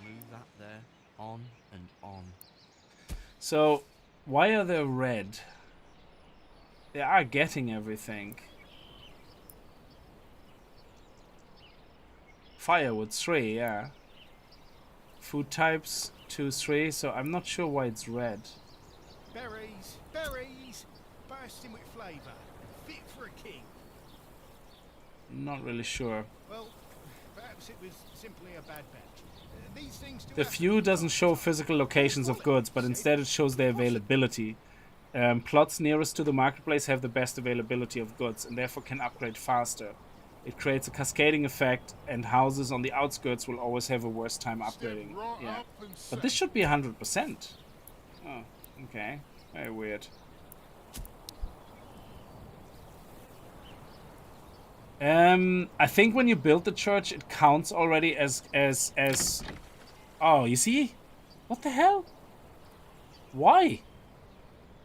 Move that there, on and on. So, why are they red? They are getting everything. Firewood 3, yeah. Food types 2, 3, so I'm not sure why it's red. Berries, berries, bursting with flavour, fit for a king. Not really sure. Well, perhaps it was simply a bad batch. These things do The happen. view doesn't show physical locations of goods, but instead it shows their availability. Plots nearest to the marketplace have the best availability of goods and therefore can upgrade faster. It creates a cascading effect, and houses on the outskirts will always have a worse time upgrading. Step right Yeah. up and But this should be 100%. Oh, okay. Very weird. I think when you build the church, it counts already as... Oh, you see? What the hell? Why?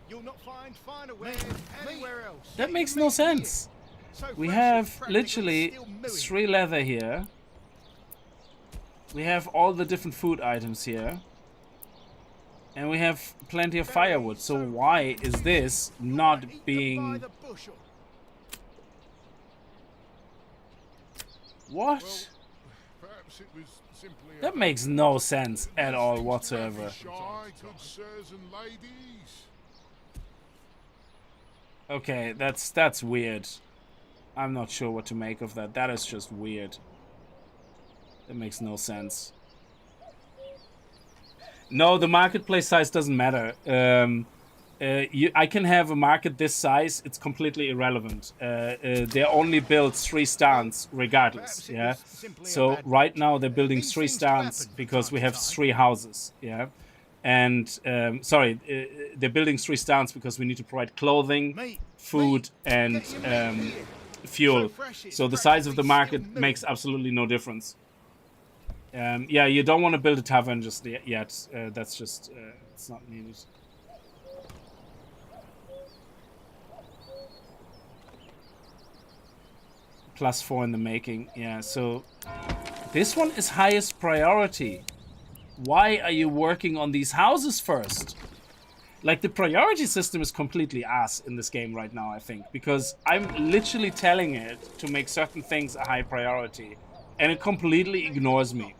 You'll not find finer wares anywhere else. That makes no sense. So We fresh have it's practically literally still mooing. 3 leather here. We have all the different food items here. And we have plenty of firewood, so why is this not Eat them by being... the bushel. What? Well, perhaps it was simply a That bad makes batch. no sense at These all things do whatsoever. happen, shy, good sirs and ladies. Okay, that's weird. I'm not sure what to make of that. That is just weird. That makes no sense. No, the marketplace size doesn't matter. I can have a market this size. It's completely irrelevant. They only build 3 stands regardless. Yeah. So right now they're building 3 stands because we have 3 houses. Yeah. And sorry, they're building 3 stands because we need to provide clothing, food, and fuel. So the size of the market makes absolutely no difference. Yeah, you don't want to build a tavern just yet. That's just it's not needed. +4 in the making. Yeah, so this one is highest priority. Why are you working on these houses first? Like, the priority system is completely ass in this game right now, I think, because I'm literally telling it to make certain things a high priority, and it completely ignores me.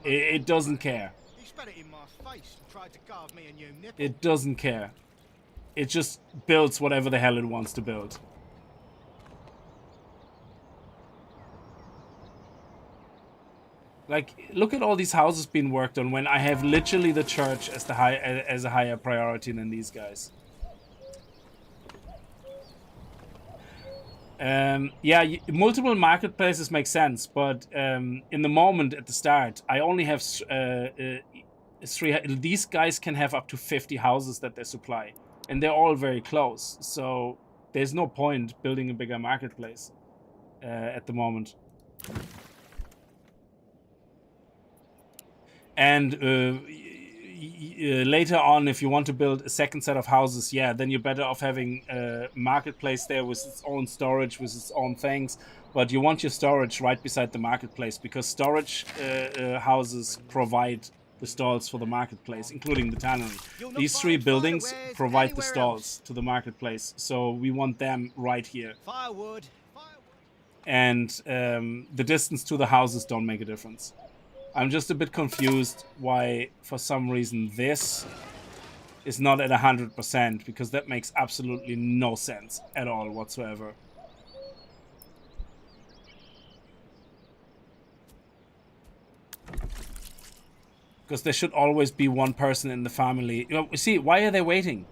It doesn't care. He spat it in my face and tried to carve me a new nipple. It doesn't care. It just builds whatever the hell it wants to build. Like, look at all these houses being worked on when I have literally the church as a higher priority than these guys. Yeah, multiple marketplaces make sense, but in the moment at the start, I only have 3. These guys can have up to 50 houses that they supply, and they're all very close. So there's no point building a bigger marketplace at the moment. And later on, if you want to build a second set of houses, yeah, then you're better off having a marketplace there with its own storage, with its own things. But you want your storage right beside the marketplace, because storage houses provide the stalls for the marketplace, including the tannery. These 3 buildings provide the stalls to the marketplace, so we want them right here. Firewood. And the distance to the houses don't make a difference. I'm just a bit confused why, for some reason, this is not at 100%, because that makes absolutely no sense at all whatsoever. Because there should always be one person in the family. You know, see, why are they waiting?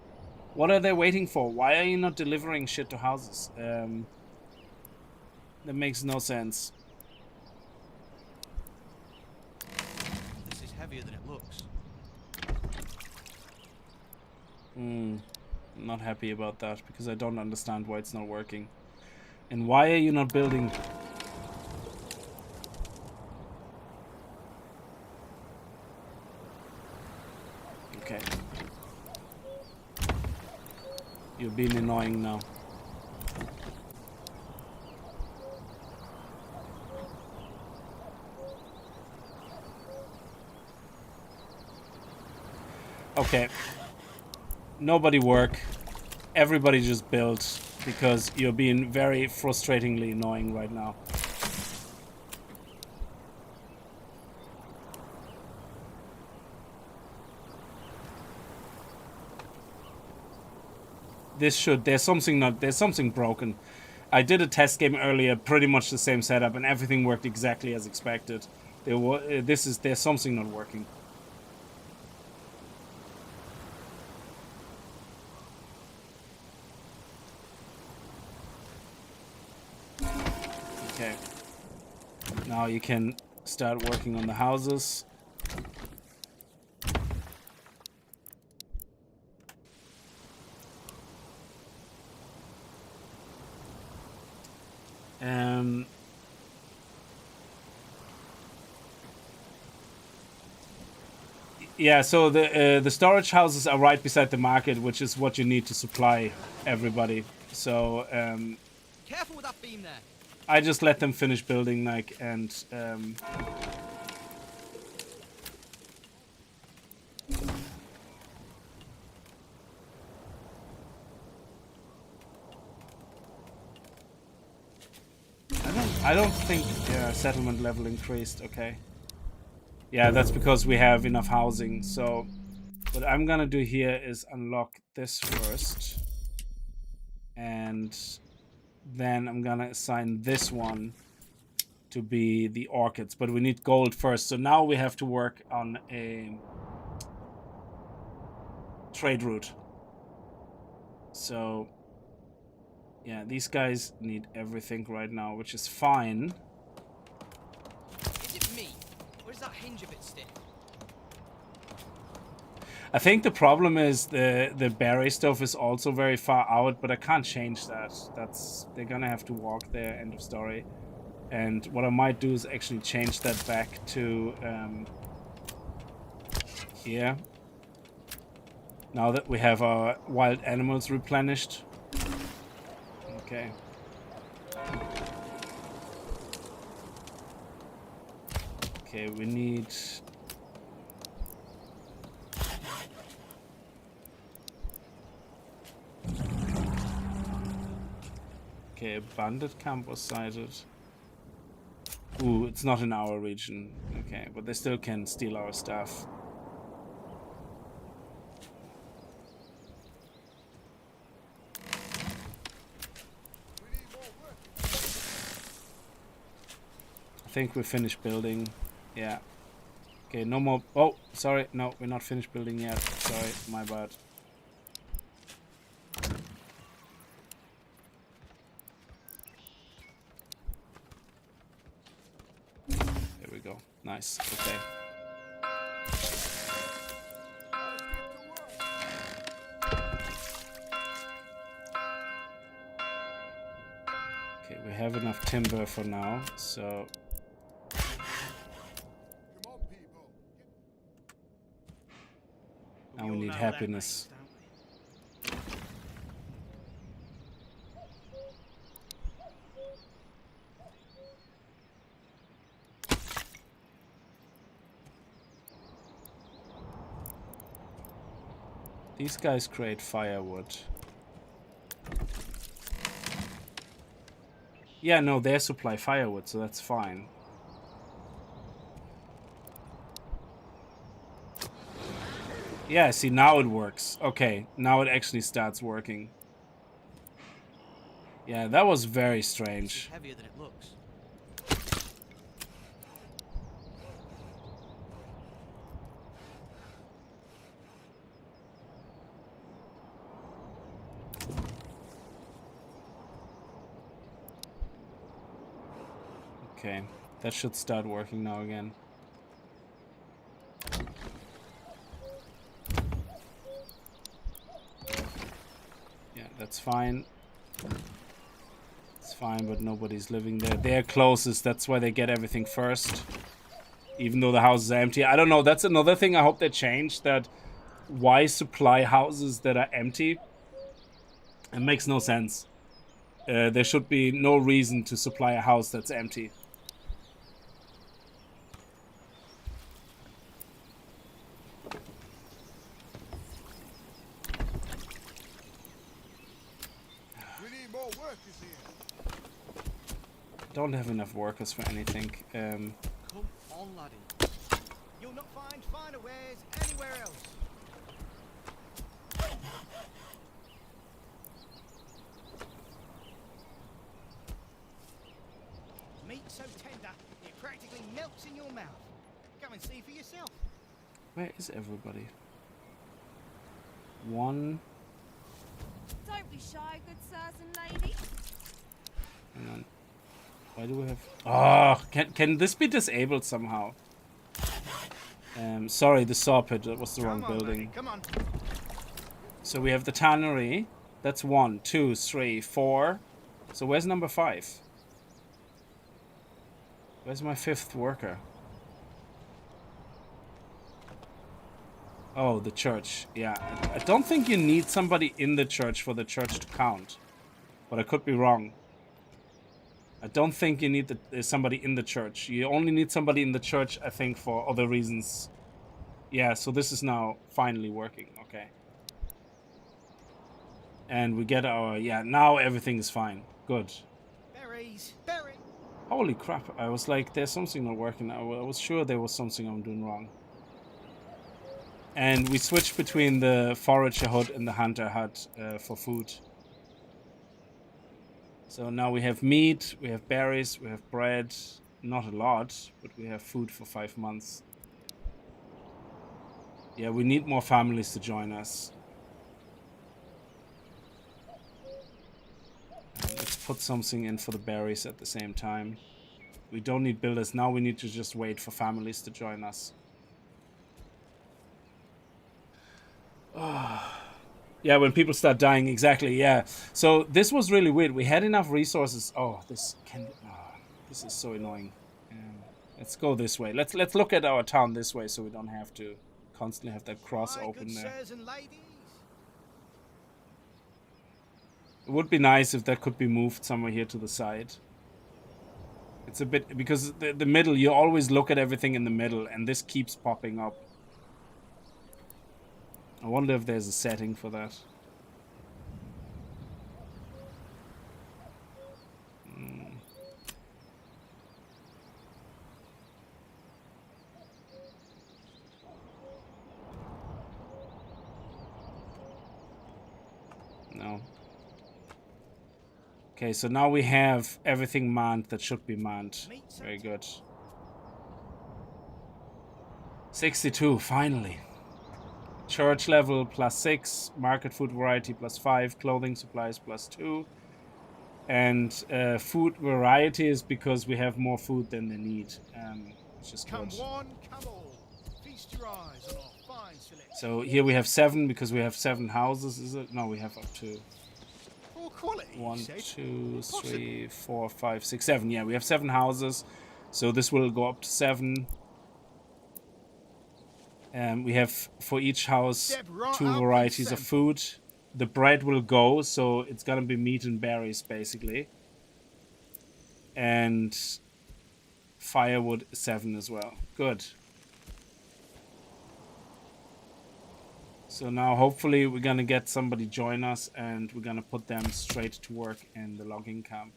What are they waiting for? Why are you not delivering shit to houses? That makes no sense. Heavier than it looks. I'm not happy about that, because I don't understand why it's not working. And why are you not building? Okay. You're being annoying now. Okay. Nobody work. Everybody just build, because you're being very frustratingly annoying right now. There's something broken. I did a test game earlier, pretty much the same setup, and everything worked exactly as expected. There's something not working. Okay. Now you can start working on the houses. Yeah, so the storage houses are right beside the market, which is what you need to supply everybody. So Careful with that beam there. I just let them finish building, like, and I don't think settlement level increased. Okay. Yeah, that's because we have enough housing. So what I'm gonna do here is unlock this first. And then I'm gonna assign this one to be the orchids. But we need gold first. So now we have to work on a trade route. So yeah, these guys need everything right now, which is fine. Is it me? Or is that hinge a bit stiff? I think the problem is the berry stuff is also very far out, but I can't change that. They're gonna have to walk there, end of story. And what I might do is actually change that back to here. Now that we have our wild animals replenished. Okay. Okay, we need... Okay, a bandit camp was sighted. Ooh, it's not in our region. Okay, but they still can steal our stuff. I think we finished building. Yeah. Okay, no more... Oh, sorry. No, we're not finished building yet. Sorry, my bad. There we go. Nice. Okay. Okay, we have enough timber for now, so... Now we need happiness. These guys create firewood. Yeah, no, they supply firewood, so that's fine. Yeah, see, now it works. Okay, now it actually starts working. Yeah, that was very strange. It's heavier than it looks. Okay, that should start working now again. Yeah, that's fine. It's fine, but nobody's living there. They're closest, that's why they get everything first. Even though the house is empty. I don't know, that's another thing I hope they change. That why supply houses that are empty? It makes no sense. There should be no reason to supply a house that's empty. Don't have enough workers for anything. Come on, laddie. You'll not find finer wares anywhere else. Meat so tender, it practically melts in your mouth. Come and see for yourself. Where is everybody? One. Don't be shy, good sirs and ladies. Hang on. Why do we have... Oh, can this be disabled somehow? Sorry, the saw pit. That was the wrong building. Laddie, come on. So we have the tannery. That's 1, 2, 3, 4. So where's number 5? Where's my 5th worker? Oh, the church. Yeah, I don't think you need somebody in the church for the church to count. But I could be wrong. I don't think you need somebody in the church. You only need somebody in the church, I think, for other reasons. Yeah, so this is now finally working. Okay. And we get our... Yeah, now everything is fine. Good. Berries, berry. Holy crap, I was like, there's something not working. I was sure there was something I'm doing wrong. And we switched between the forager hut and the hunter hut for food. So now we have meat, we have berries, we have bread. Not a lot, but we have food for 5 months. Yeah, we need more families to join us. Let's put something in for the berries at the same time. We don't need builders now, we need to just wait for families to join us. Oh. Yeah, when people start dying, exactly, yeah. So this was really weird. We had enough resources. Oh, this is so annoying. Let's go this way. Let's look at our town this way so we don't have to constantly have that cross open there. It would be nice if that could be moved somewhere here to the side. It's a bit, because the middle, you always look at everything in the middle, and this keeps popping up. I wonder if there's a setting for that. No. Okay, so now we have everything manned that should be manned. Very good. 62, finally. Church level +6, market food variety +5, clothing supplies +2. And food variety is because we have more food than they need, which is good. Come one, come all. Feast your eyes on our fine selection. So here we have 7 because we have 7 houses, is it? No, we have up to Poor quality, 1, you said. 2, 3, 4, 5, 6, 7. Yeah, we have 7 houses, so this will go up to 7. We have for each house 2 varieties of food. The bread will go, so it's gonna be meat and berries basically. And firewood 7 as well. Good. So now hopefully we're gonna get somebody join us and we're gonna put them straight to work in the logging camp.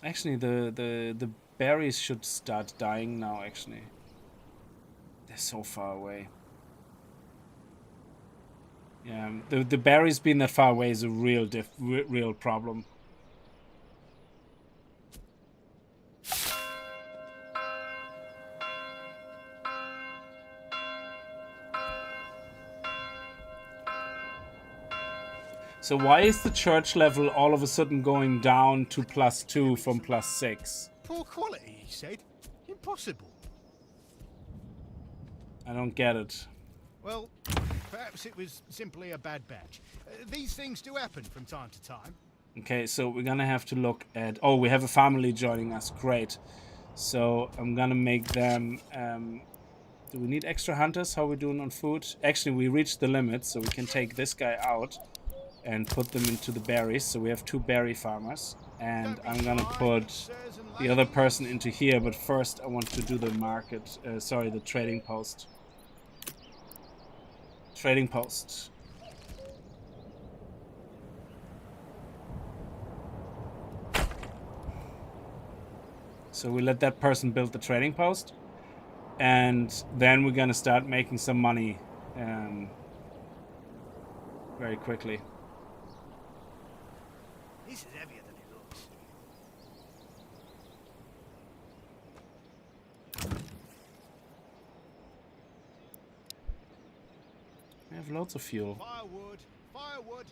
Actually, the berries should start dying now, actually. They're so far away. Yeah, the berries being that far away is a real problem. So why is the church level all of a sudden going down to +2 from +6? Poor quality, he said. Impossible. I don't get it. Well, perhaps it was simply a bad batch. These things do happen from time to time. Okay, so we're gonna have to look at... Oh, we have a family joining us. Great. So I'm gonna make them... do we need extra hunters? How are we doing on food? Actually, we reached the limit, so we can take this guy out and put them into the berries. So we have 2 berry farmers. And I'm gonna put the other person into here, but first I want to do the market... sorry, the trading post. Trading post. So we let that person build the trading post, and then we're gonna start making some money very quickly. This is heavier than it looks. We have loads of fuel. Firewood, firewood.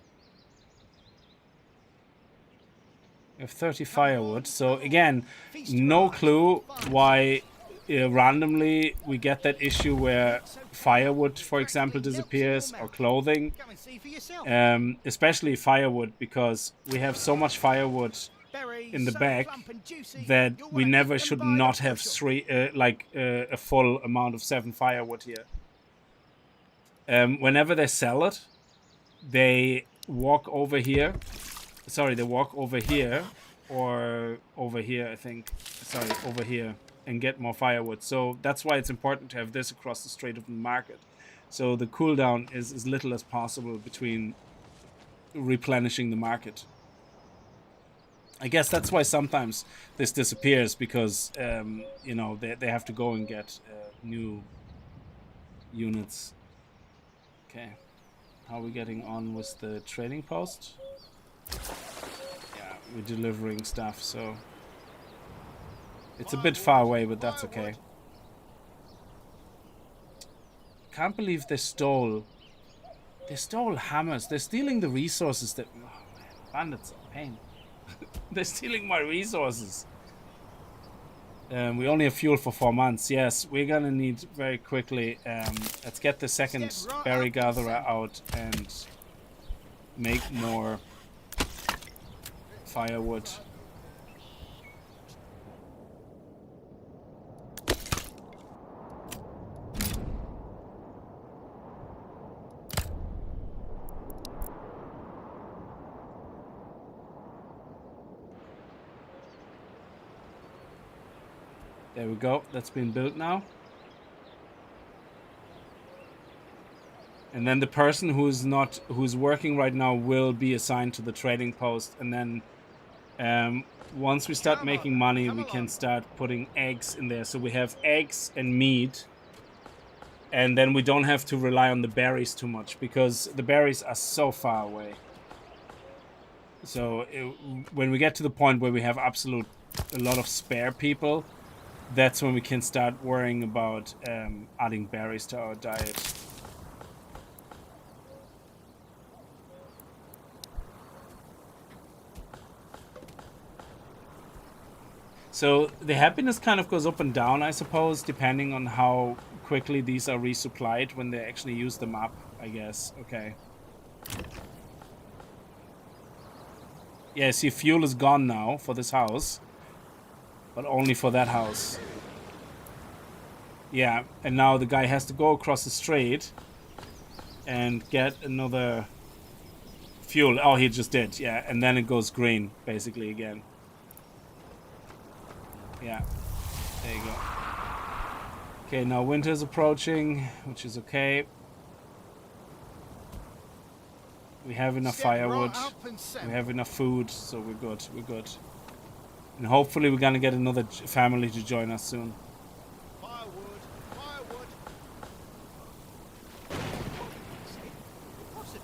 We have 30 firewood. So again, no clue why randomly we get that issue where firewood, for example, disappears, or clothing. Come and see for yourself. Especially firewood, because we have so much firewood Berries, in the so back plump and juicy, that you'll we wanna never eat them should by the not have bushel. a full amount of 7 firewood here. Whenever they sell it, they walk over here. Sorry, they walk over here, or over here, I think. Sorry, over here. and get more firewood. So that's why it's important to have this across the strait of the market. So the cooldown is as little as possible between replenishing the market. I guess that's why sometimes this disappears, because you know, they have to go and get new units. Okay, how are we getting on with the trading post? Yeah, we're delivering stuff, so it's a bit far away, but that's okay. Can't believe they stole hammers. They're stealing the resources that... Oh man, bandits are a pain. They're stealing my resources. We only have fuel for 4 months. Yes, we're gonna need very quickly. Let's get the second berry gatherer out and make more firewood. There we go. That's been built now. And then the person who's working right now will be assigned to the trading post. And then once we start making money, we can start putting eggs in there. So we have eggs and meat. And then we don't have to rely on the berries too much, because the berries are so far away. So when we get to the point where we have a lot of spare people, that's when we can start worrying about adding berries to our diet. So the happiness kind of goes up and down, I suppose, depending on how quickly these are resupplied when they actually use them up, I guess. Okay. Yeah, see, fuel is gone now for this house. But only for that house. Yeah, and now the guy has to go across the strait and get another fuel. Oh, he just did, yeah. And then it goes green, basically, again. Yeah, there you go. Okay, now winter's approaching, which is okay. We have enough firewood. We have enough food, so we're good, we're good. And hopefully we're gonna get another family to join us soon. Firewood, firewood. What's it?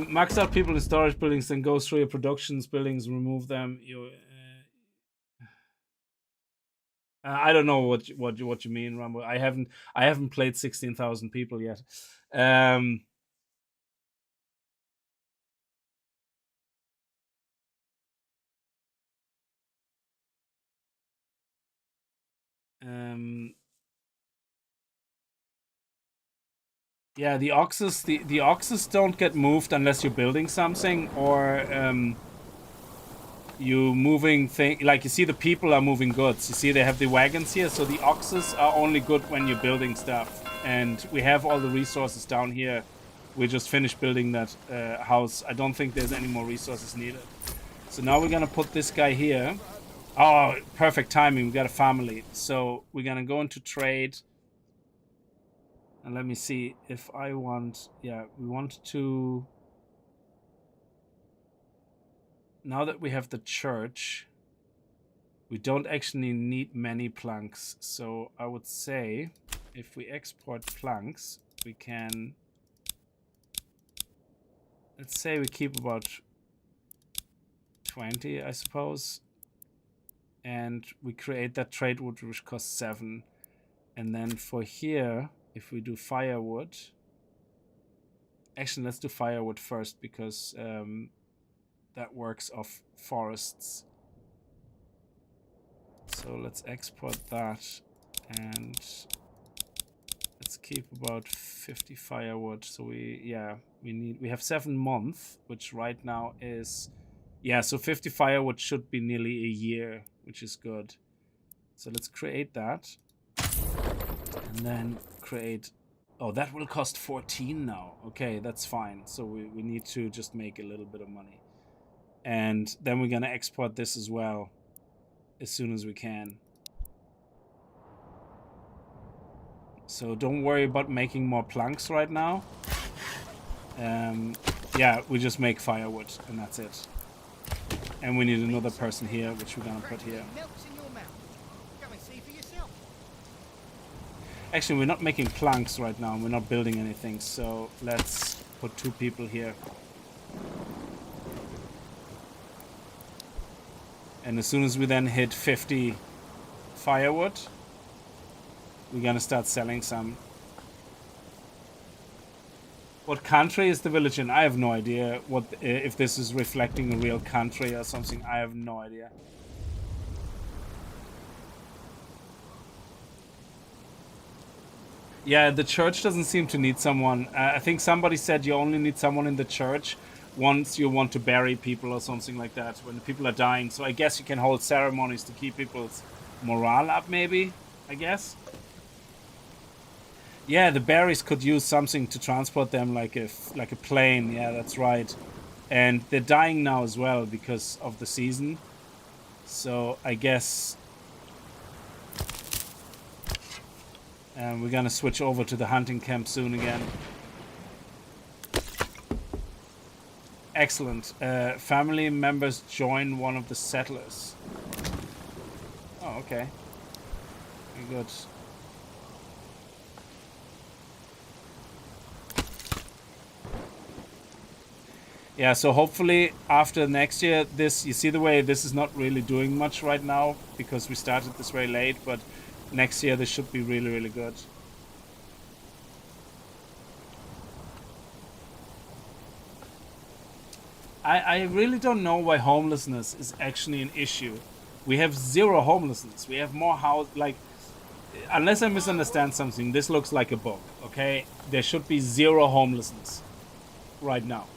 Max out people in storage buildings, then go through your productions buildings, remove them. I don't know what you mean, Rambo. I haven't played 16,000 people yet. Yeah, the oxes don't get moved unless you're building something, or you moving thing. Like, you see, the people are moving goods. You see, they have the wagons here, so the oxes are only good when you're building stuff. And we have all the resources down here. We just finished building that house. I don't think there's any more resources needed. So now we're gonna put this guy here. Oh, perfect timing. We got a family. So we're gonna go into trade. And let me see if I want... Yeah, we want to... Now that we have the church, we don't actually need many planks. So I would say if we export planks, we can... Let's say we keep about 20, I suppose. And we create that trade wood, which costs 7. And then for here, if we do firewood... Actually, let's do firewood first, because that works off forests. So let's export that, and let's keep about 50 firewood. So we have 7 months, which right now is... Yeah, so 50 firewood should be nearly a year, which is good. So let's create that. And then create Oh, that will cost 14 now. Okay, that's fine. So we need to just make a little bit of money. And then we're gonna export this as well as soon as we can. So don't worry about making more planks right now. Yeah, we just make firewood and that's it. And we need another person here, which we're gonna put here. Melts in your mouth. Come and see for yourself. Actually, we're not making planks right now. We're not building anything. So let's put 2 people here. And as soon as we then hit 50 firewood, we're gonna start selling some. What country is the village in? I have no idea. What if this is reflecting a real country or something? I have no idea. Yeah, the church doesn't seem to need someone. I think somebody said you only need someone in the church once you want to bury people or something like that, when the people are dying. So I guess you can hold ceremonies to keep people's morale up, maybe, I guess. Yeah, the berries could use something to transport them, like a plane. Yeah, that's right. And they're dying now as well because of the season. So I guess we're gonna switch over to the hunting camp soon again. Excellent. Family members join one of the settlers. Oh, okay. Very good. Yeah, so hopefully after next year, this, you see the way this is not really doing much right now because we started this very late, but next year this should be really, really good. I really don't know why homelessness is actually an issue. We have 0 homelessness. We have more house, like, unless I misunderstand something, this looks like a book, okay? There should be 0 homelessness right now.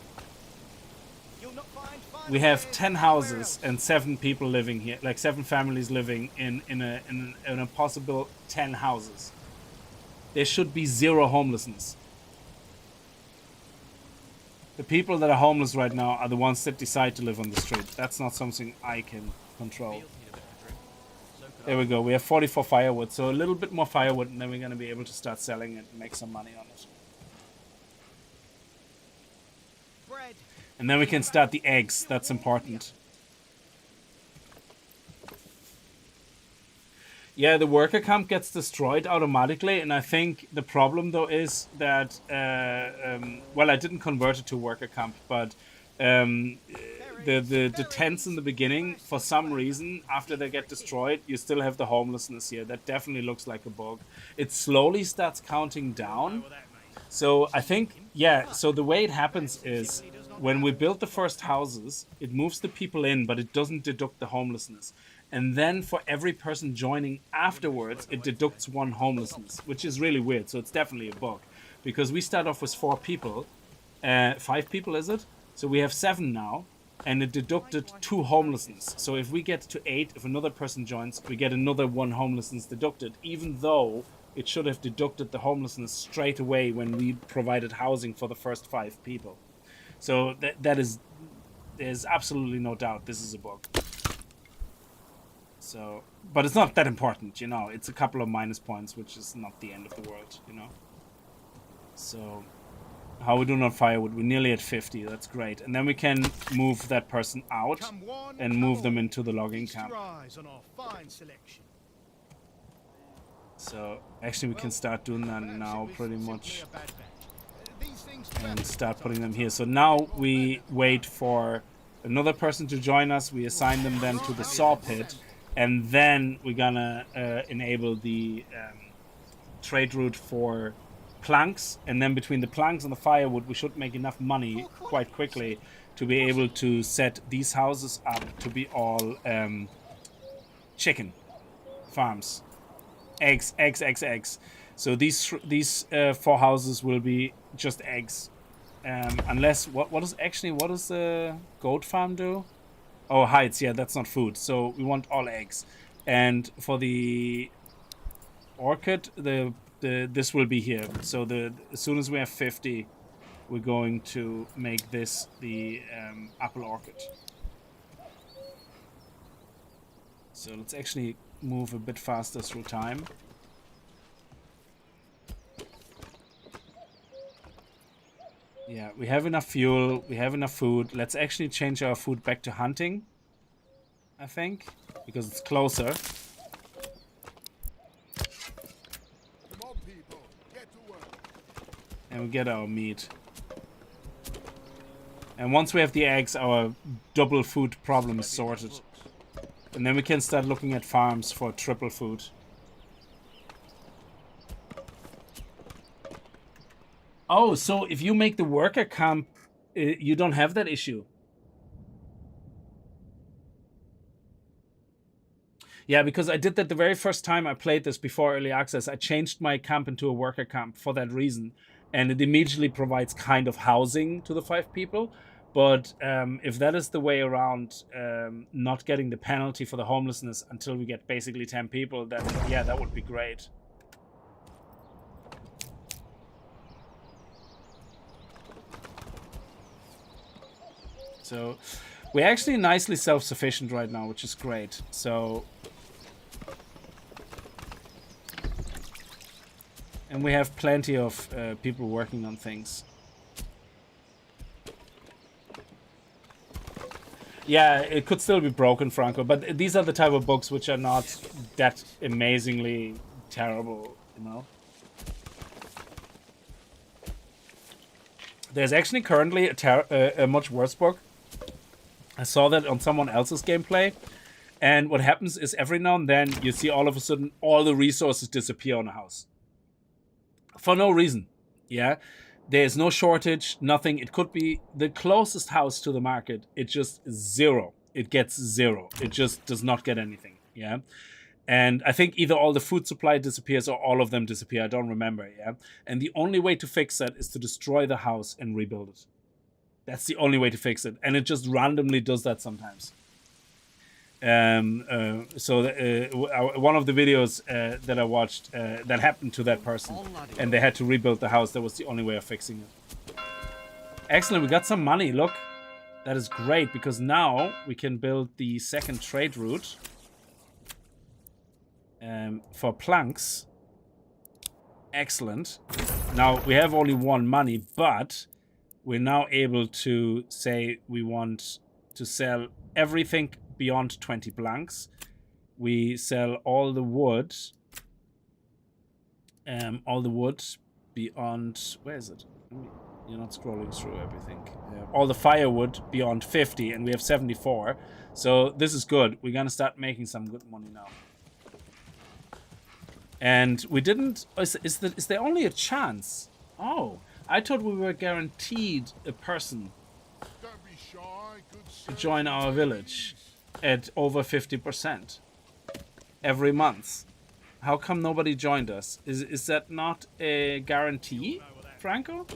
We have 10 houses and 7 people living here, like 7 families living in a possible 10 houses. There should be 0 homelessness. The people that are homeless right now are the ones that decide to live on the street. That's not something I can control. There we go. We have 44 firewood, so a little bit more firewood, and then we're going to be able to start selling it and make some money on it. And then we can start the eggs. That's important. Yeah, the worker camp gets destroyed automatically, and I think the problem though is that well, I didn't convert it to worker camp, but the tents in the beginning, for some reason, after they get destroyed, you still have the homelessness here. That definitely looks like a bug. It slowly starts counting down. So I think, yeah, so the way it happens is when we build the first houses, it moves the people in, but it doesn't deduct the homelessness. And then for every person joining afterwards, it deducts 1 homelessness, which is really weird. So it's definitely a bug, because we start off with 4 people, 5 people, is it? So we have 7 now, and it deducted 2 homelessness. So if we get to 8, if another person joins, we get another 1 homelessness deducted, even though it should have deducted the homelessness straight away when we provided housing for the first 5 people. So there's absolutely no doubt this is a bug. So, but it's not that important, you know. It's a couple of minus points, which is not the end of the world, you know. So, how we doing on firewood? We're nearly at 50. That's great. And then we can move that person out and move them into the logging camp. So, actually, we can start doing that now, pretty much. And start putting them here. So now we wait for another person to join us. We assign them then to the saw pit. And then we're gonna enable the trade route for planks. And then between the planks and the firewood, we should make enough money quite quickly to be able to set these houses up to be all chicken farms. Eggs. So these 4 houses will be just eggs. Unless, what does the goat farm do? Oh, hides, yeah, that's not food. So we want all eggs. And for the orchid, the this will be here. So as soon as we have 50, we're going to make this the apple orchard. So let's actually move a bit faster through time. Yeah, we have enough fuel, we have enough food. Let's actually change our food back to hunting, I think, because it's closer. Come on, people, get to work. And we get our meat. And once we have the eggs, our double food problem is sorted. And then we can start looking at farms for triple food. Oh, so if you make the worker camp, you don't have that issue. Yeah, because I did that the very first time I played this before early access. I changed my camp into a worker camp for that reason. And it immediately provides kind of housing to the 5 people. But if that is the way around not getting the penalty for the homelessness until we get basically 10 people, then yeah, that would be great. So we're actually nicely self-sufficient right now, which is great. So, and we have plenty of people working on things. Yeah, it could still be broken, Franco, but these are the type of bugs which are not that amazingly terrible, you know. There's actually currently a much worse bug. I saw that on someone else's gameplay, and what happens is every now and then you see all of a sudden all the resources disappear on a house. For no reason, yeah? There's no shortage, nothing. It could be the closest house to the market. It just zero. It gets zero. It just does not get anything, yeah? And I think either all the food supply disappears or all of them disappear. I don't remember, yeah? And the only way to fix that is to destroy the house and rebuild it. That's the only way to fix it. And it just randomly does that sometimes. One of the videos that I watched that happened to that person, and they had to rebuild the house. That was the only way of fixing it. Excellent, we got some money. Look, that is great, because now we can build the second trade route for planks. Excellent. Now we have only 1 money, but we're now able to say we want to sell everything beyond 20 blanks. We sell all the wood. Beyond... Where is it? You're not scrolling through everything. All the firewood beyond 50, and we have 74. So this is good. We're gonna start making some good money now. And we didn't... Is there only a chance? Oh, I thought we were guaranteed a person Don't be shy, good to join our village at over 50% every month. How come nobody joined us? Is that not a guarantee, Franco?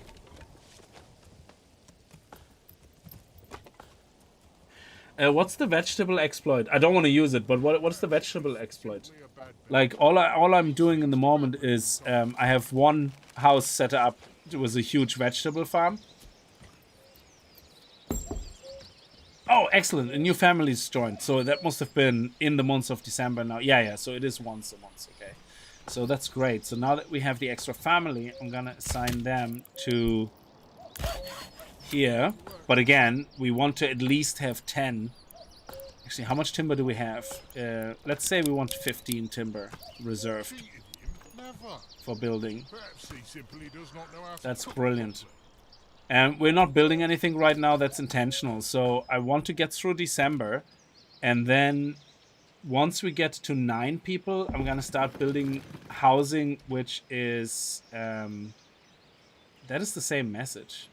What's the vegetable exploit? I don't want to use it, but what's the vegetable exploit? Like all I'm doing in the moment is I have one house set up. It was a huge vegetable farm. Oh, excellent. A new family's joined. So that must have been in the month of December now. Yeah. So it is once a month. Okay. So that's great. So now that we have the extra family, I'm going to assign them to here. But again, we want to at least have 10. Actually, how much timber do we have? Let's say we want 15 timber reserved for building. That's brilliant. And we're not building anything right now. That's intentional. So I want to get through December, and then once we get to 9 people, I'm gonna start building housing, which is that is the same message.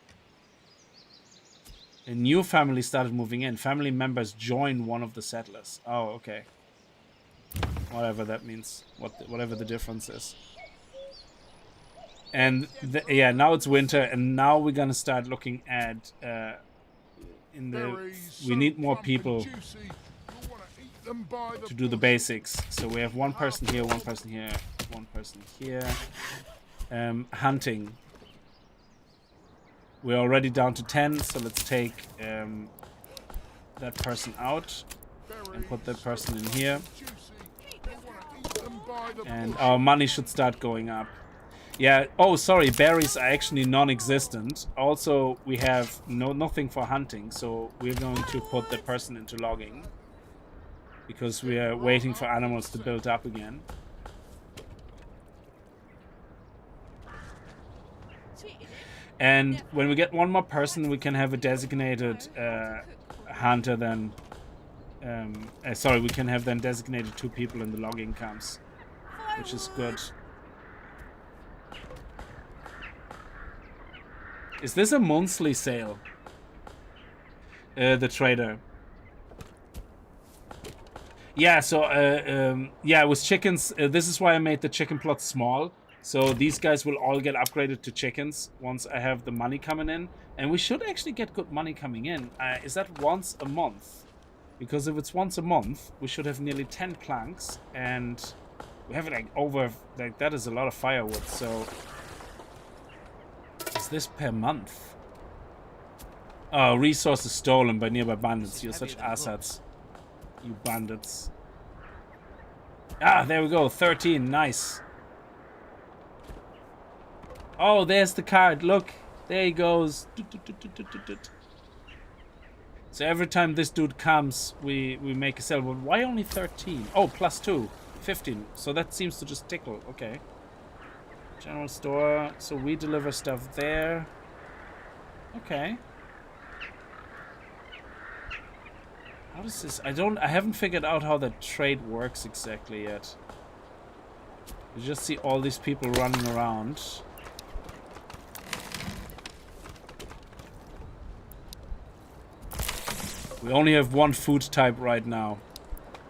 A new family started moving in. Family members join one of the settlers. Oh, okay. Whatever that means. Whatever the difference is. And yeah, now it's winter, and now we're gonna start looking at we need more people to do the basics. So we have one person here, one person here. one person here. Hunting. We're already down to 10, so let's take that person out and put that person in here. And our money should start going up. Yeah, oh sorry, berries are actually non-existent. Also, we have nothing for hunting, so we're going to put that person into logging. Because we are waiting for animals to build up again. And when we get one more person, we can have a designated hunter then. Sorry, we can have then designated 2 people in the logging camps, which is good. Is this a monthly sale? The trader. Yeah, so yeah, with chickens, this is why I made the chicken plot small. So these guys will all get upgraded to chickens once I have the money coming in. And we should actually get good money coming in. Is that once a month? Because if it's once a month, we should have nearly 10 planks. And we have like over, like that is a lot of firewood. So is this per month? Oh, resources stolen by nearby bandits. You're such assets. You bandits. Ah, there we go. 13. Nice. Oh, there's the card. Look. There he goes. So every time this dude comes, we make a sale. But why only 13? Oh, plus 2. 15. So that seems to just tickle. Okay. General store. So we deliver stuff there. Okay. How does this... I haven't figured out how the trade works exactly yet. You just see all these people running around. We only have 1 food type right now.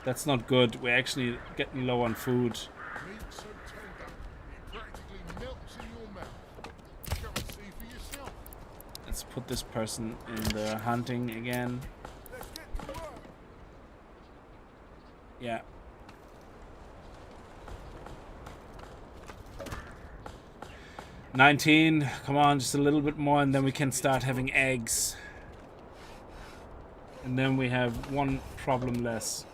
That's not good. We're actually getting low on food. Meat so tender, it practically melts in your mouth. Come and see for yourself. Let's put this person in the hunting again. Let's get to work. Yeah. $19. Come on, just a little bit more, and then we can start having eggs. And then we have 1 problem less.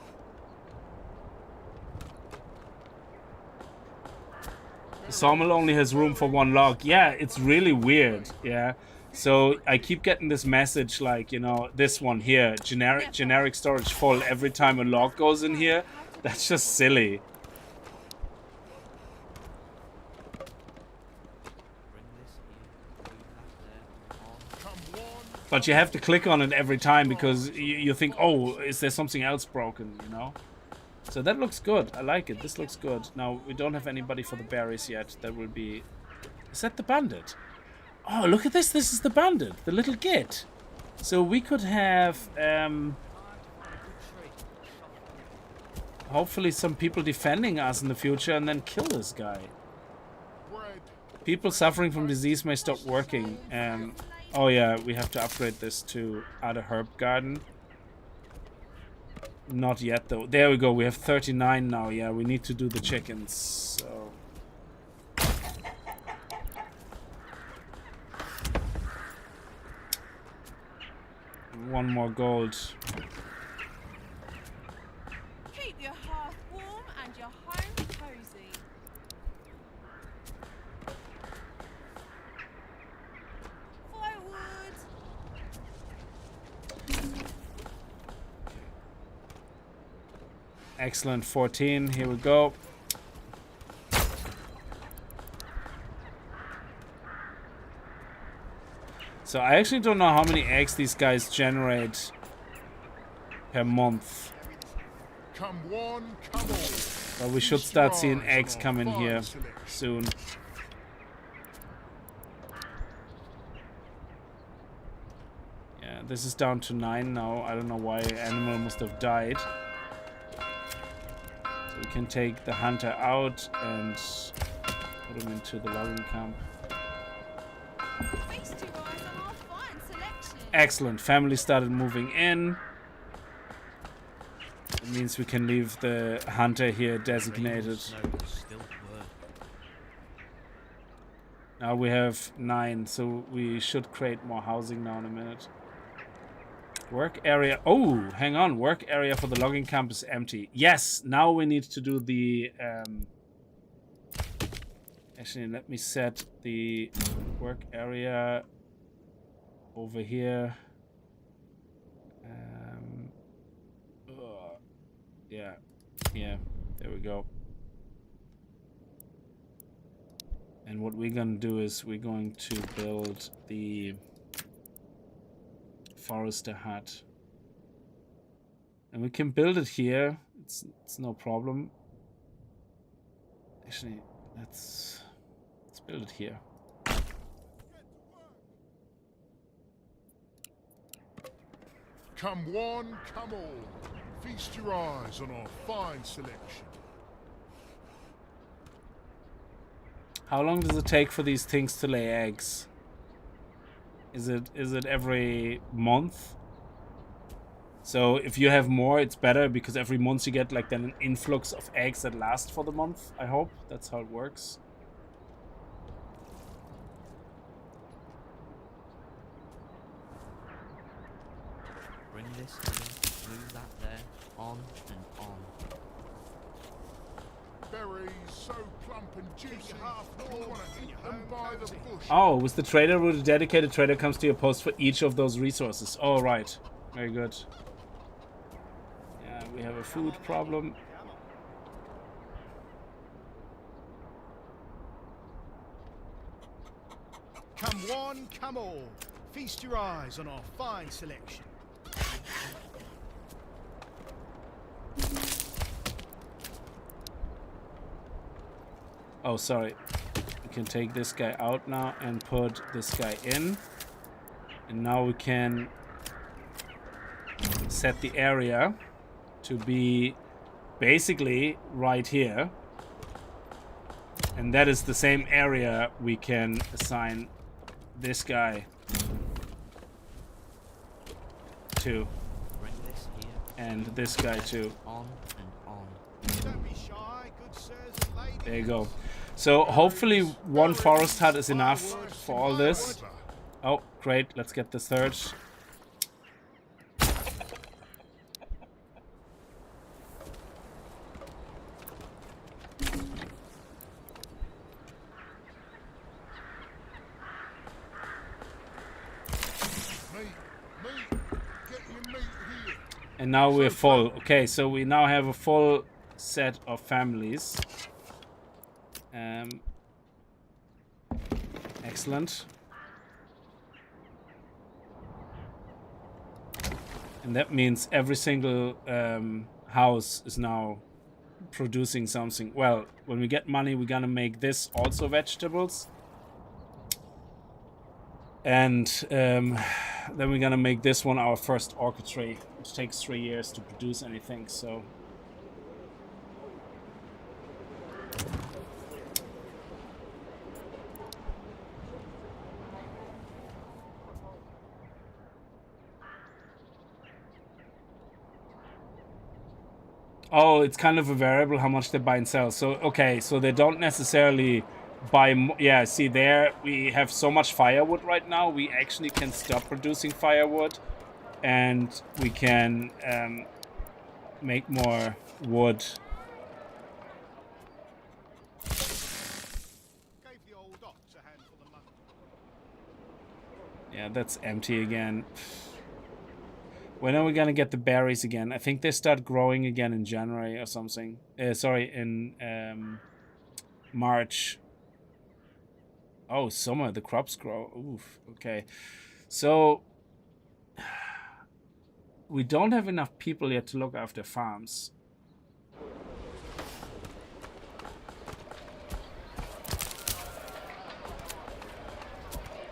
The sawmill only has room for 1 log. Yeah, it's really weird. Yeah. So I keep getting this message like, you know, this one here, generic storage full every time a log goes in here. That's just silly. But you have to click on it every time because you think, oh, is there something else broken, you know? So that looks good. I like it. This looks good. Now, we don't have anybody for the berries yet. That will be... Is that the bandit? Oh, look at this. This is the bandit. The little git. So we could have... hopefully some people defending us in the future and then kill this guy. People suffering from disease may stop working. Oh yeah, we have to upgrade this to add a herb garden. Not yet though. There we go. We have 39 now. Yeah, we need to do the chickens. So 1 more gold. Keep your hearth warm and your home cozy. Firewood. Excellent. 14. Here we go. So I actually don't know how many eggs these guys generate per month. Come one, come all. But we should start seeing eggs come in here soon. Yeah, this is down to 9 now. I don't know why animal must have died. So we can take the hunter out and put him into the logging camp. Feast you guys on our fine selection. Excellent. Family started moving in. It means we can leave the hunter here designated. Still work. Now we have 9, so we should create more housing now in a minute. Work area. Oh, hang on. Work area for the logging camp is empty. Yes, now we need to do the... Actually, let me set the work area over here. Yeah, there we go. And what we're gonna do is we're going to build the forester hut. And we can build it here. It's no problem. Actually, let's build it here. Come one, come all. Feast your eyes on our fine selection. How long does it take for these things to lay eggs? Is it every month? So if you have more, it's better because every month you get like then an influx of eggs that last for the month. I hope that's how it works. Bring this here, move that there, on and on. Berries so plump and juicy, you want to eat them by the bush. Oh, with the trader route, a dedicated trader comes to your post for each of those resources. Oh, right. Very good. Yeah, we have a food problem. Come one, come all. Feast your eyes on our fine selection. Oh, sorry. We can take this guy out now and put this guy in. And now we can set the area to be basically right here. And that is the same area we can assign this guy to. Bring this here. And this guy too. On and on. Don't be shy, good sirs and ladies. There you go. So hopefully one forest hut is enough for all this. Oh, great. Let's get the third. And now we're full. Okay, so we now have a full set of families. Excellent. And that means every single house is now producing something. Well, when we get money, we're gonna make this also vegetables. And then we're gonna make this one our first orchid tree, which takes 3 years to produce anything, so... Oh, it's kind of a variable how much they buy and sell. So, okay, so they don't necessarily buy... Yeah, see there, we have so much firewood right now, we actually can stop producing firewood. And we can make more wood. Gave the old ox a handful of money. Yeah, that's empty again. When are we gonna get the berries again? I think they start growing again in January or something. Sorry, in March. Oh, summer, the crops grow. Oof, okay. So, we don't have enough people yet to look after farms.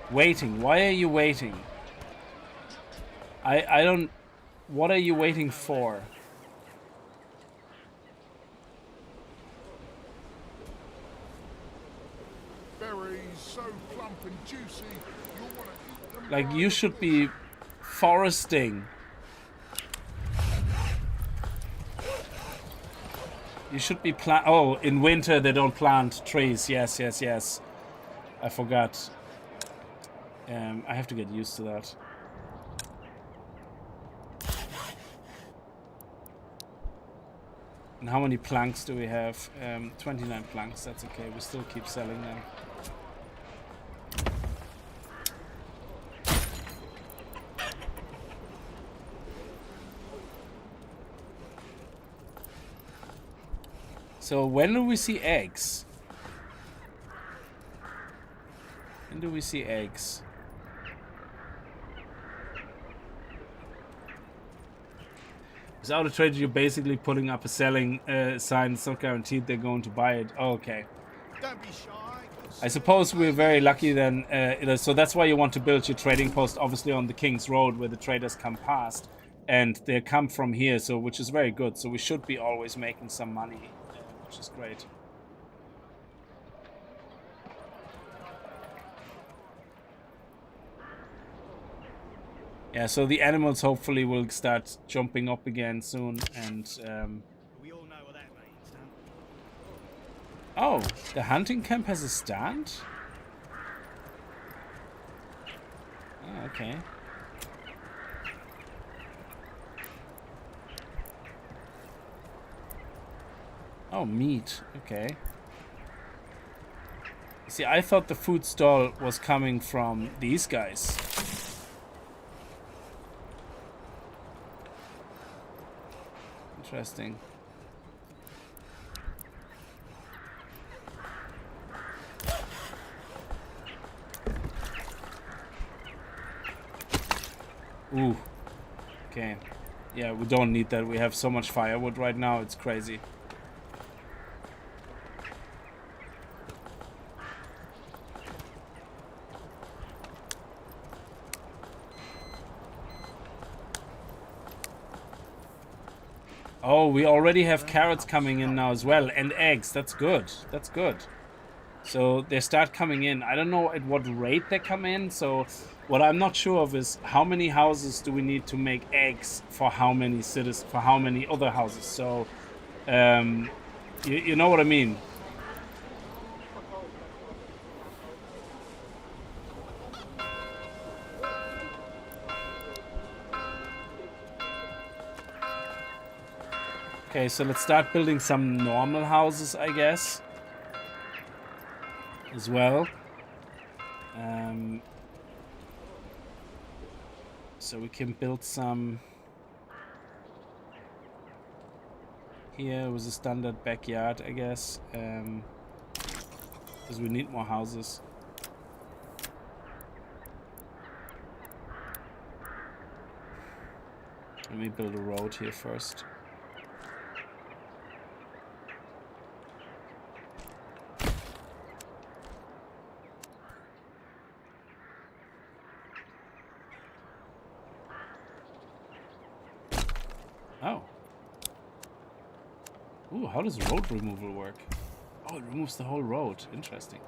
Waiting. Why are you waiting? I don't... What are you waiting for? Berries so plump and juicy, you'll want to eat them. Like, you should be foresting. You should be plant... Oh, in winter they don't plant trees. Yes, yes, yes. I forgot. I have to get used to that. And how many planks do we have? 29 planks, that's okay. We still keep selling them. So when do we see eggs? When do we see eggs? Without a trader, you're basically putting up a selling sign. It's not guaranteed they're going to buy it. Oh, okay. Don't be shy. I suppose we're very lucky then. So that's why you want to build your trading post, obviously, on the King's Road where the traders come past. And they come from here, so which is very good. So we should be always making some money, which is great. Yeah, so the animals hopefully will start jumping up again soon, and We all know what that means, don't we? oh, the hunting camp has a stand? Oh, okay. Oh, meat. Okay. See, I thought the food stall was coming from these guys. Interesting. Ooh. Okay. Yeah, we don't need that. We have so much firewood right now. It's crazy. Oh, we already have carrots coming in now as well, and eggs. That's good. That's good. So they start coming in. I don't know at what rate they come in. So what I'm not sure of is how many houses do we need to make eggs for how many cities, for how many other houses. So you know what I mean. Okay, so let's start building some normal houses, I guess, as well. So we can build some here with a standard backyard, I guess, because we need more houses. Let me build a road here first. Oh. Ooh, how does road removal work? Oh, it removes the whole road. Interesting.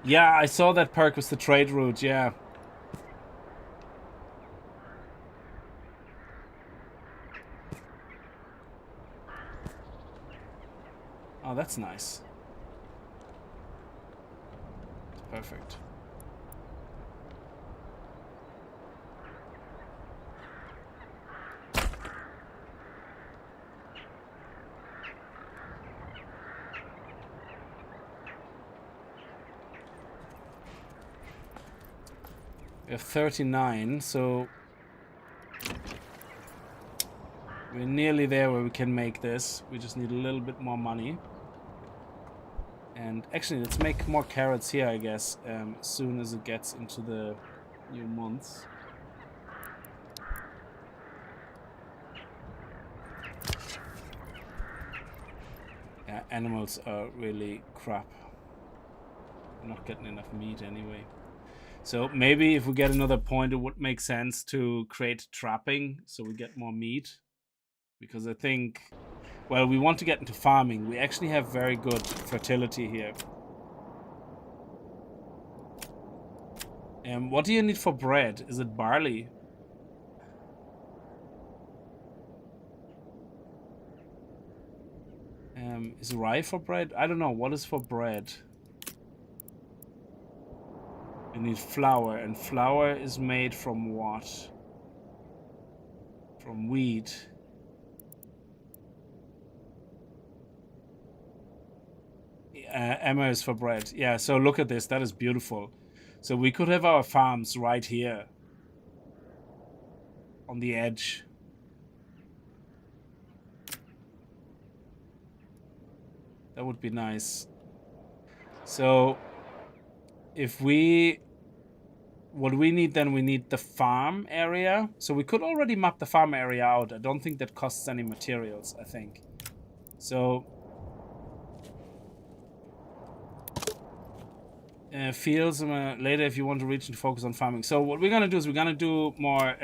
Yeah, I saw that perk with the trade route, yeah. Oh, that's nice. Perfect. We have 39, so we're nearly there where we can make this. We just need a little bit more money. And actually, let's make more carrots here, I guess, as soon as it gets into the new months. Yeah, animals are really crap. We're not getting enough meat anyway. So maybe if we get another point, it would make sense to create trapping so we get more meat. Because I think... well, we want to get into farming. We actually have very good fertility here. What do you need for bread? Is it barley? Is rye for bread? I don't know. What is for bread? We need flour, and flour is made from what? From wheat. Emma is for bread. Yeah, so look at this. That is beautiful. So we could have our farms right here. On the edge. That would be nice. So if we... What we need then, we need the farm area. So we could already map the farm area out. I don't think that costs any materials, I think. So... fields later if you want to reach and focus on farming. So what we're going to do is we're going to do more...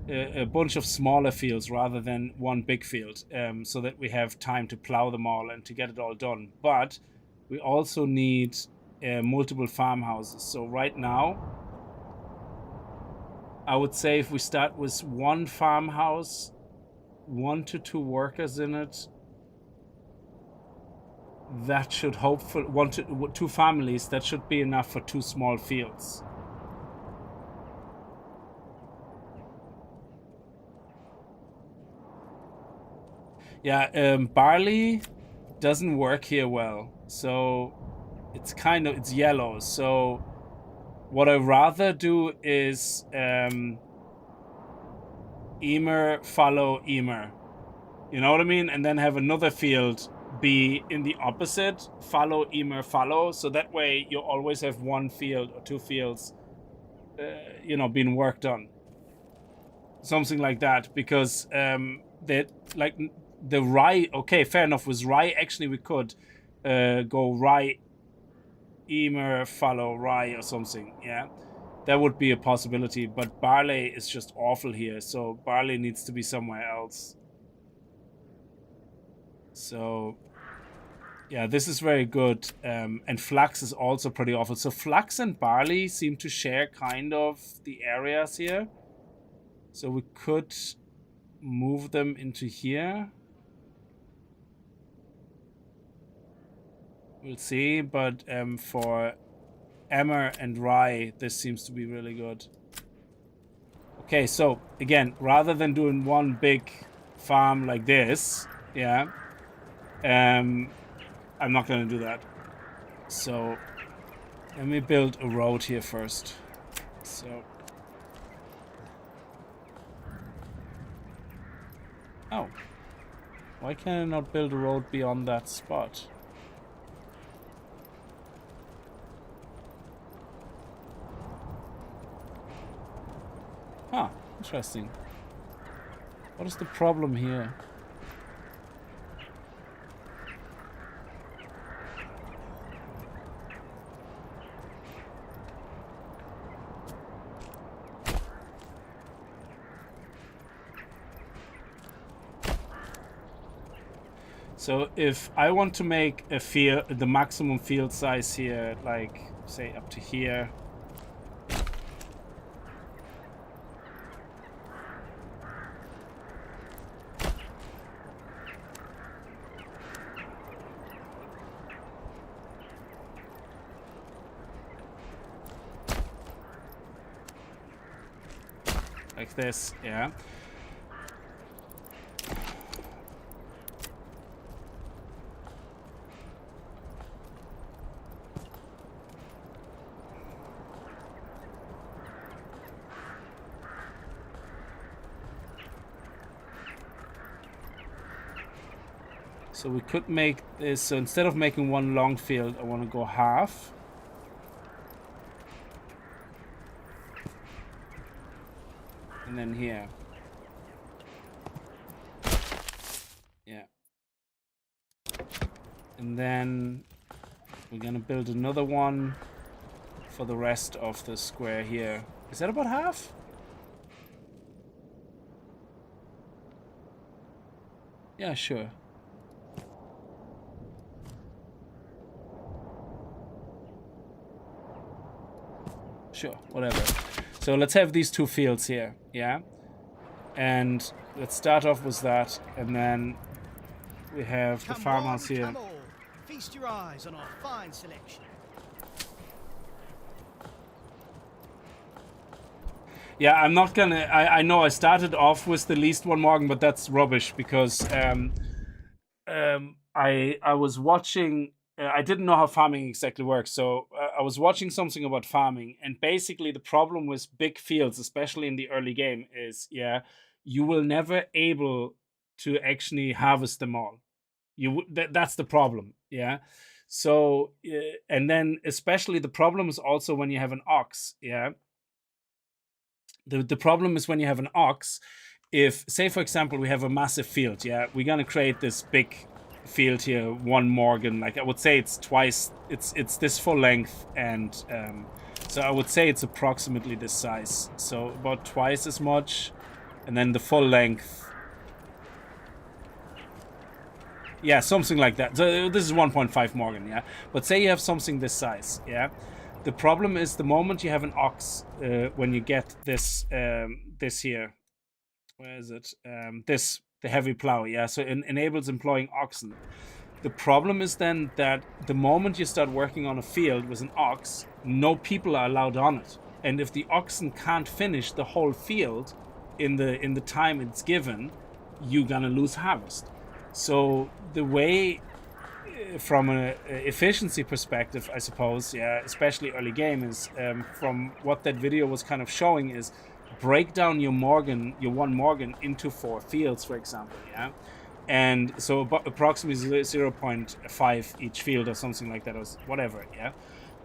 a bunch of smaller fields rather than one big field, so that we have time to plow them all and to get it all done. But we also need multiple farmhouses. So right now, I would say if we start with one farmhouse, 1 to 2 workers in it, that should hopefully 1 to 2 families. That should be enough for 2 small fields. Yeah, barley doesn't work here well, so it's yellow. So what I rather do is Emer follow Emer, you know what I mean, and then have another field be in the opposite, follow Emer follow, so that way you always have 1 field or 2 fields, you know, being worked on, something like that, because that like. The rye, okay, fair enough. With rye, actually, we could go rye, Emer, follow rye or something. Yeah, that would be a possibility. But barley is just awful here, so barley needs to be somewhere else. So, yeah, this is very good. And flax is also pretty awful. So flax and barley seem to share kind of the areas here. So we could move them into here. We'll see, but for emmer and rye, this seems to be really good. Okay, so again, rather than doing one big farm like this, yeah, I'm not gonna do that. So let me build a road here first. So, oh, why can I not build a road beyond that spot? Huh, interesting. What is the problem here? So if I want to make a field, the maximum field size here, like say up to here. Like this, yeah. So we could make this, so instead of making one long field, I want to go half. And then here. Yeah. And then we're gonna build another one for the rest of the square here. Is that about half? Yeah, sure. Sure, whatever. So let's have these 2 fields here, yeah? And let's start off with that, and then We have the Come farmhouse on, here. come all. Feast your eyes on our fine selection. Yeah, I'm not gonna. I know I started off with the least one Morgan, but that's rubbish because I was watching. I didn't know how farming exactly works, so I was watching something about farming, and basically the problem with big fields, especially in the early game, is you will never able to actually harvest them all. That's the problem. Yeah. So and then especially the problem is also when you have an ox. Yeah. The problem is when you have an ox, if, say, for example, we have a massive field, yeah, we're going to create this big field here, 1 Morgan, like I would say it's twice, it's this full length, and so I would say it's approximately this size, so about twice as much, and then the full length, yeah, something like that. So this is 1.5 Morgan, yeah, but say you have something this size, yeah. The problem is the moment you have an ox, when you get this this here, where is it? The heavy plow, yeah. So it enables employing oxen. The problem is then that the moment you start working on a field with an ox, no people are allowed on it. And if the oxen can't finish the whole field in the time it's given, you're gonna lose harvest. So the way, from an efficiency perspective, I suppose, yeah, especially early game, is from what that video was kind of showing is break down your 1 Morgan into 4 fields, for example, yeah, and so approximately 0.5 each field or something like that, or whatever, yeah,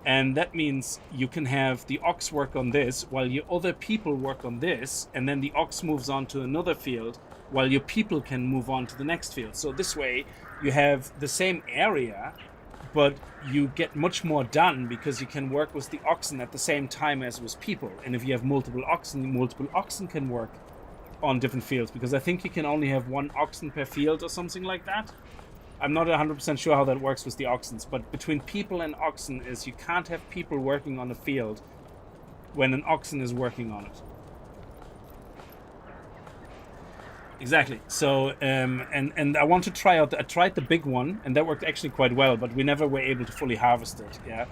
and that means you can have the ox work on this while your other people work on this, and then the ox moves on to another field while your people can move on to the next field. So this way you have the same area, but you get much more done because you can work with the oxen at the same time as with people. And if you have multiple oxen can work on different fields, because I think you can only have 1 oxen per field or something like that. I'm not 100% sure how that works with the oxens, but between people and oxen is you can't have people working on a field when an oxen is working on it. Exactly. So, and I want to try out. I tried the big one, and that worked actually quite well. But we never were able to fully harvest it. Yeah,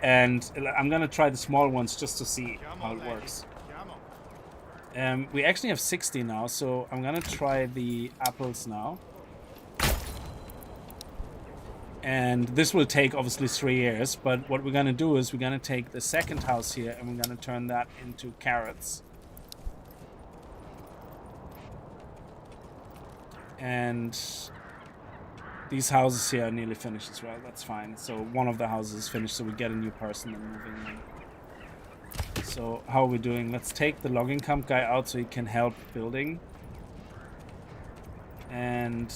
and I'm gonna try the small ones just to see how it works. We actually have 60 now, so I'm gonna try the apples now. And this will take obviously 3 years. But what we're gonna do is we're gonna take the second house here, and we're gonna turn that into carrots. And these houses here are nearly finished as well. That's fine. So one of the houses is finished, so we get a new person and moving in. So how are we doing? Let's take the logging camp guy out so he can help building. And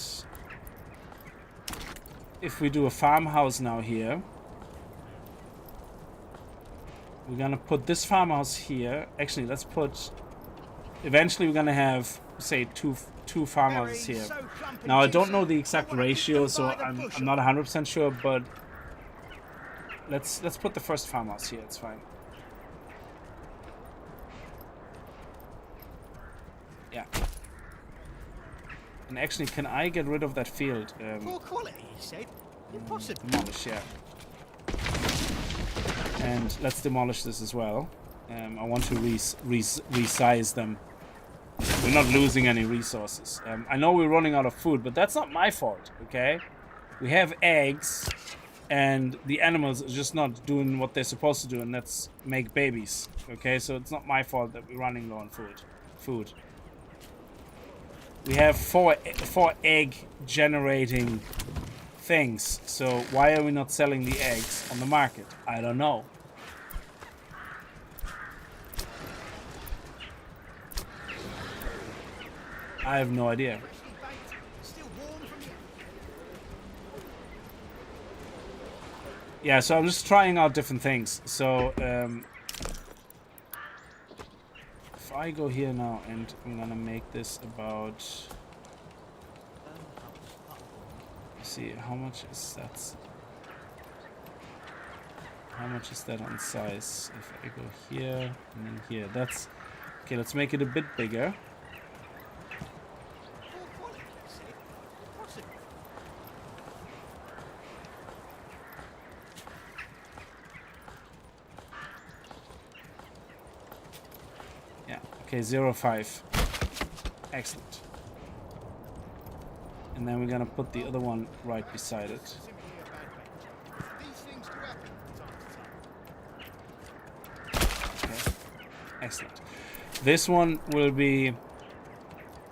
if we do a farmhouse now here, we're gonna put this farmhouse here. Actually, let's put, eventually we're gonna have, say, two farmhouses here. Now I don't know the exact ratio, so I'm not 100% sure, but let's put the first farmhouse here. It's fine. Yeah. And actually, can I get rid of that field? Poor quality, he said. Impossible. Demolish, yeah. And let's demolish this as well. I want to resize them. We're not losing any resources. I know we're running out of food, but that's not my fault, okay? We have eggs, and the animals are just not doing what they're supposed to do, and that's make babies, okay? So it's not my fault that we're running low on food. We have four egg generating things, so why are we not selling the eggs on the market? I don't know. I have no idea. Yeah, so I'm just trying out different things. So if I go here now and I'm gonna make this about, let's see, how much is that? How much is that on size? If I go here and then here, that's okay. Let's make it a bit bigger. Okay, 0.5. Excellent. And then we're gonna put the other one right beside it. Simply a bad bench. These things do happen from time to time. Okay. Excellent. This one will be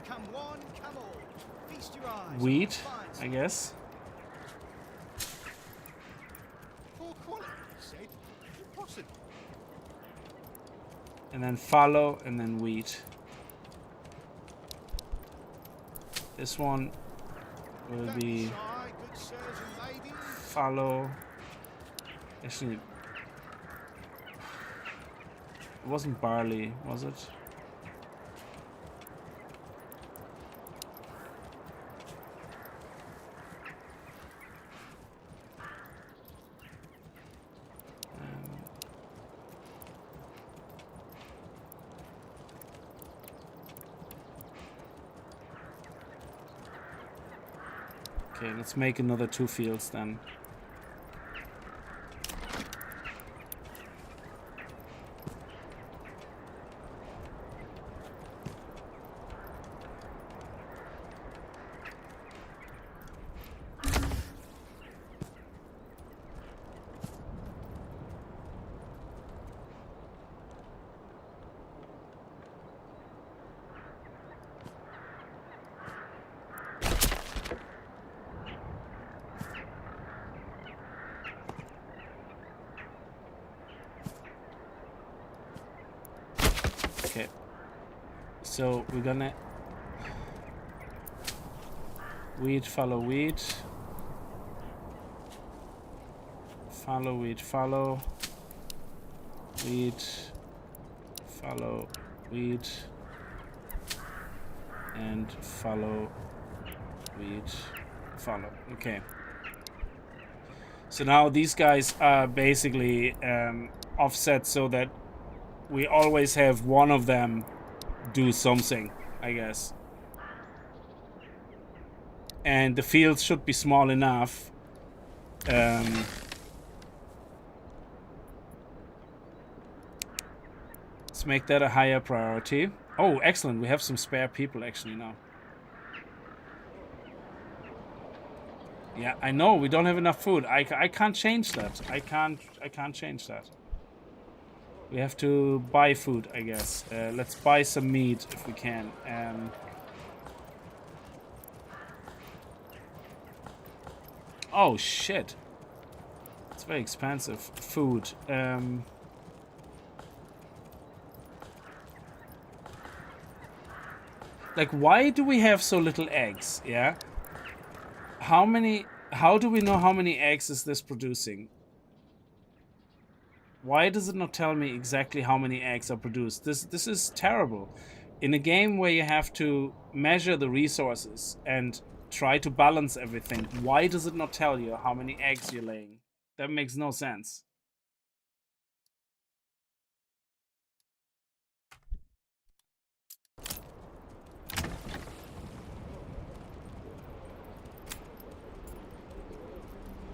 Come one, come all. Feast your eyes. wheat, Find I some guess. poor quality, you said. Impossible. And then fallow, and then wheat. This one will Don't be shy, good sirs and ladies. fallow. Actually, it wasn't barley, was it? Okay, let's make another 2 fields then. Okay, so we're gonna wheat, follow wheat, follow wheat, follow wheat, follow wheat, and follow wheat, follow. Okay. So now these guys are basically offset so that we always have one of them do something, I guess. And the fields should be small enough. Let's make that a higher priority. Oh, excellent. We have some spare people actually now. Yeah, I know we don't have enough food. I can't change that. I can't change that. We have to buy food, I guess. Let's buy some meat if we can. Oh shit! It's very expensive. Food. Like, why do we have so little eggs? Yeah. How do we know how many eggs is this producing? Why does it not tell me exactly how many eggs are produced? This is terrible. In a game where you have to measure the resources and try to balance everything, why does it not tell you how many eggs you're laying? That makes no sense.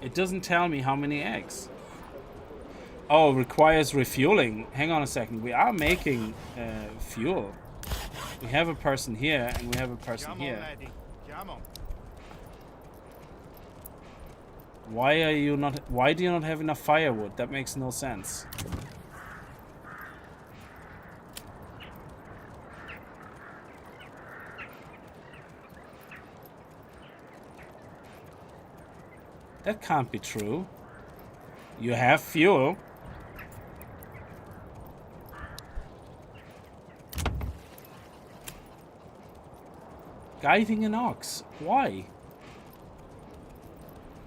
It doesn't tell me how many eggs. Oh, requires refueling. Hang on a second. We are making fuel. We have a person here and we have a person Come here. on, laddie. Come on. Why do you not have enough firewood? That makes no sense. That can't be true. You have fuel. Guiding an ox. Why?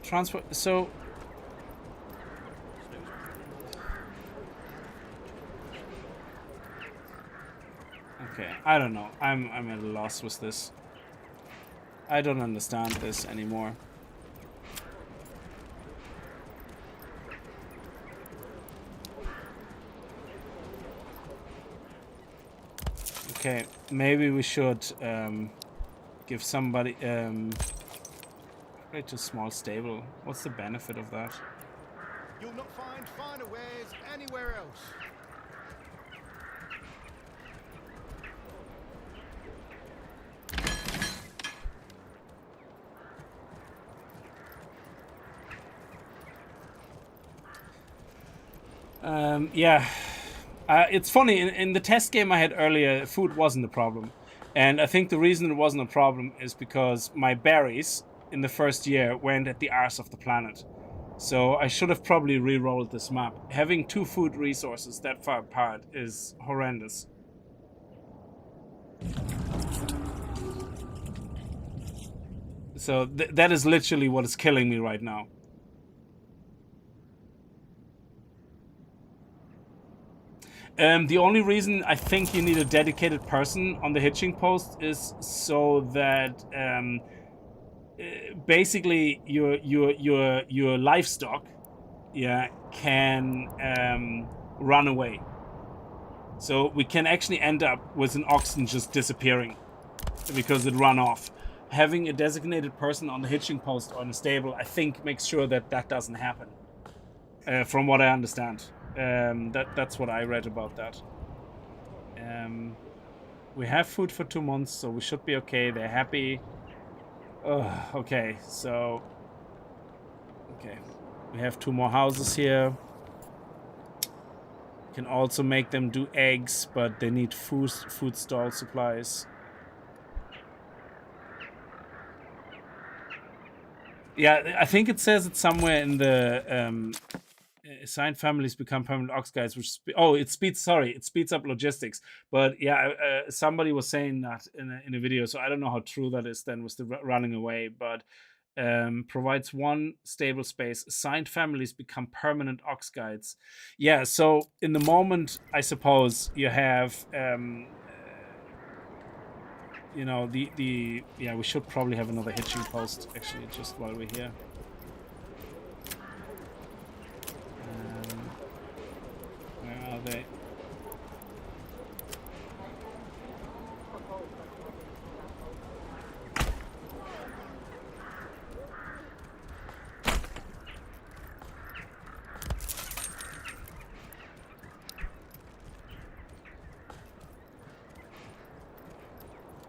Transfer. So. Okay, I don't know. I'm at a loss with this. I don't understand this anymore. Okay, maybe we should give somebody create a small stable. What's the benefit of that? You'll not find finer wares anywhere else. Yeah. It's funny, in the test game I had earlier, food wasn't a problem. And I think the reason it wasn't a problem is because my berries in the first year weren't at the arse of the planet. So I should have probably re-rolled this map. Having 2 food resources that far apart is horrendous. So that is literally what is killing me right now. The only reason I think you need a dedicated person on the hitching post is so that basically your livestock, yeah, can run away. So we can actually end up with an oxen just disappearing because it ran off. Having a designated person on the hitching post or in a stable, I think, makes sure that that doesn't happen. From what I understand. That's what I read about that. We have food for 2 months, so we should be okay. They're happy. Okay, so... Okay. We have 2 more houses here. Can also make them do eggs, but they need food stall supplies. Yeah, I think it says it somewhere in the assigned families become permanent ox guides, which it speeds up logistics. But yeah, somebody was saying that in a video, so I don't know how true that is then with the running away, but provides 1 stable space. Assigned families become permanent ox guides. Yeah, so in the moment, I suppose you have you know, yeah, we should probably have another hitching post actually just while we're here. Where are they?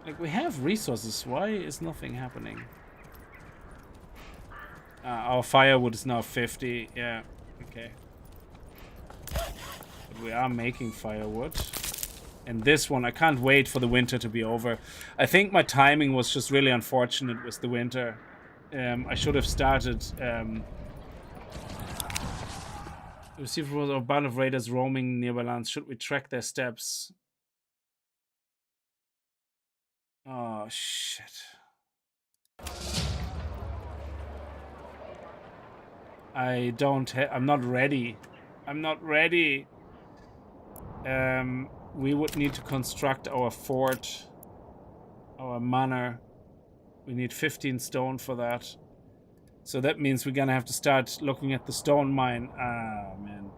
Like, we have resources. Why is nothing happening? Our firewood is now 50. Yeah, okay. But we are making firewood. And this one, I can't wait for the winter to be over. I think my timing was just really unfortunate with the winter. I should have started... Received a band of raiders roaming nearby lands. Should we track their steps? Oh, shit. I don't have... I'm not ready. I'm not ready. We would need to construct our fort. Our manor. We need 15 stone for that. So that means we're gonna have to start looking at the stone mine. Ah, man.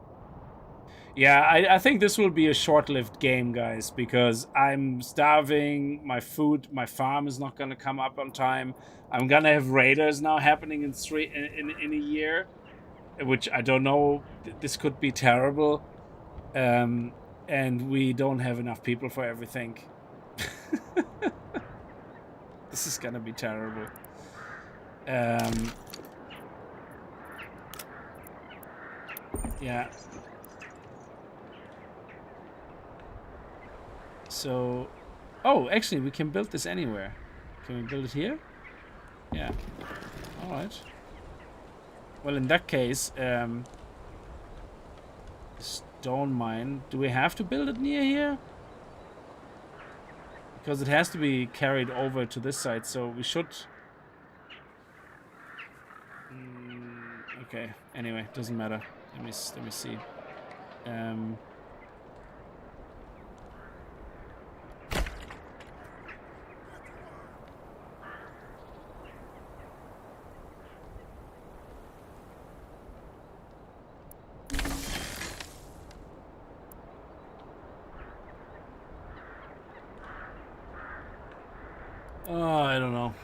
Yeah, I think this will be a short-lived game, guys, because I'm starving. My farm is not gonna come up on time. I'm gonna have raiders now happening in a year, which I don't know. This could be terrible, and we don't have enough people for everything. This is gonna be terrible. Yeah. So, oh, actually, we can build this anywhere. Can we build it here? Yeah. All right. Well, in that case, stone mine. Do we have to build it near here? Because it has to be carried over to this side, so we should... okay, anyway, doesn't matter. Let me see. Oh, I don't know.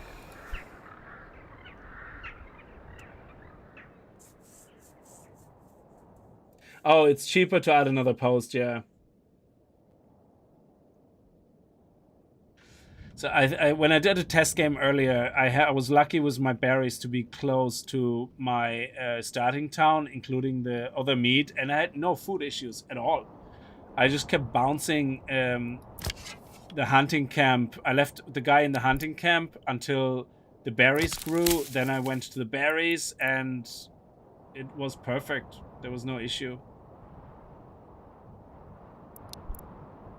Oh, it's cheaper to add another post, yeah. So I when I did a test game earlier, I was lucky with my berries to be close to my starting town, including the other meat, and I had no food issues at all. I just kept bouncing the hunting camp. I left the guy in the hunting camp until the berries grew. Then I went to the berries, and it was perfect. There was no issue.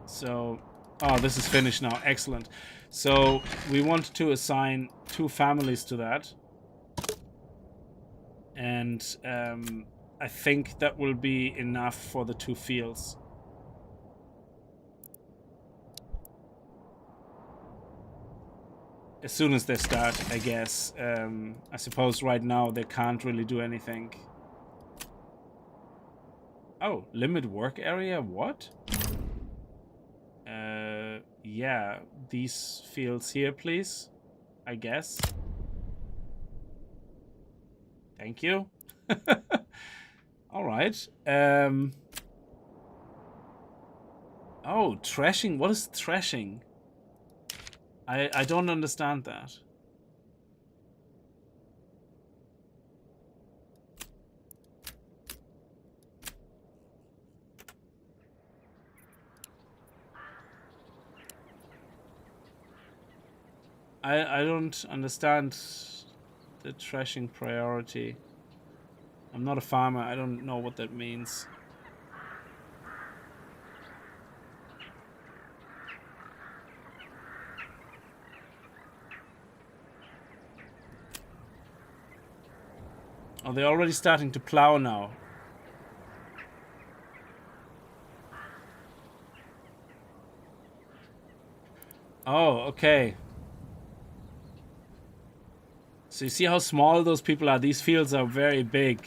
So, oh, this is finished now. Excellent. So we want to assign 2 families to that. And I think that will be enough for the 2 fields. As soon as they start, I guess. I suppose right now they can't really do anything. Oh, limit work area? What? Yeah, these fields here, please. I guess. Thank you. All right. Oh, threshing. What is threshing? I don't understand that. I don't understand the threshing priority. I'm not a farmer. I don't know what that means. Oh, they're already starting to plow now. Oh, okay. So you see how small those people are? These fields are very big.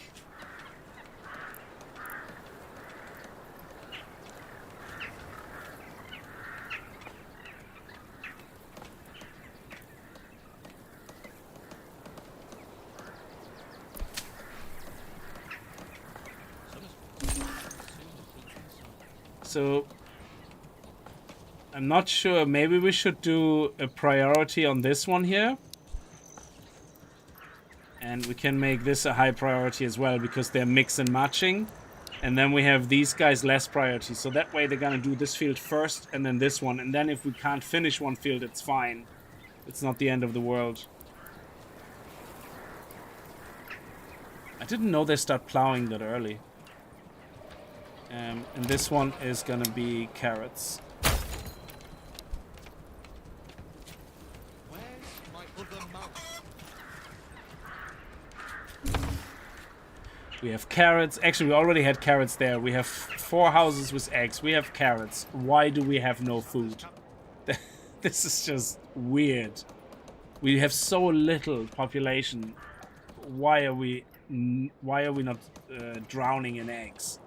So I'm not sure. Maybe we should do a priority on this one here. And we can make this a high priority as well because they're mix and matching. And then we have these guys less priority. So that way they're going to do this field first and then this one. And then if we can't finish one field, it's fine. It's not the end of the world. I didn't know they start plowing that early. And this one is going to be carrots. Where's my other mouth? We have carrots. Actually, we already had carrots there. We have 4 houses with eggs. We have carrots. Why do we have no food? This is just weird. We have so little population. Why are we not drowning in eggs?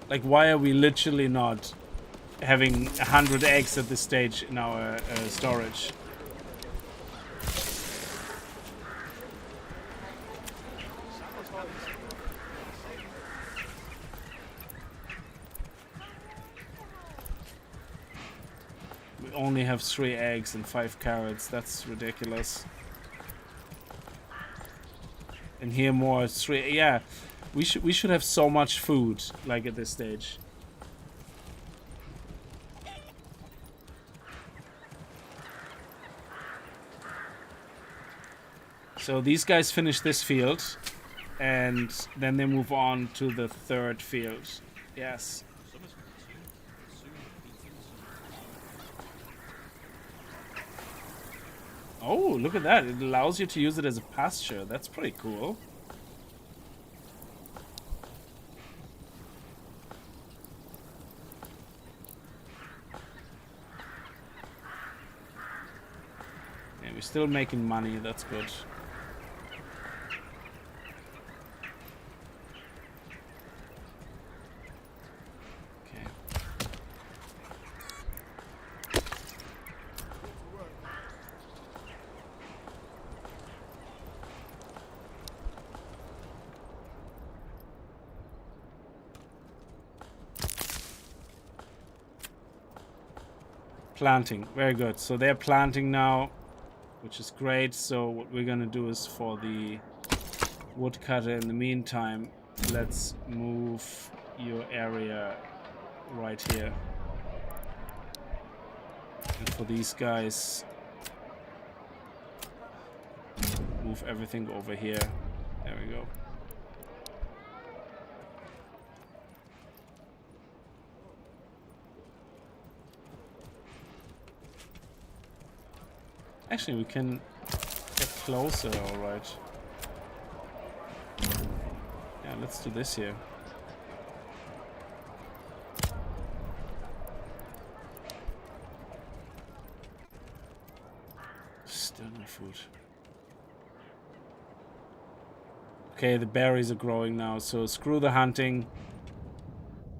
Like, why are we literally not having 100 eggs at this stage in our storage? We only have 3 eggs and 5 carrots. That's ridiculous. And here more 3. Yeah. We should have so much food, like at this stage. So these guys finish this field, and then they move on to the 3rd field. Yes. Oh, look at that. It allows you to use it as a pasture. That's pretty cool. We're still making money, that's good. Okay. Planting. Very good. So they're planting now, which is great. So what we're gonna do is for the woodcutter in the meantime, let's move your area right here. And for these guys, move everything over here. There we go. Actually, we can get closer, alright. Yeah, let's do this here. Still no food. Okay, the berries are growing now, so screw the hunting.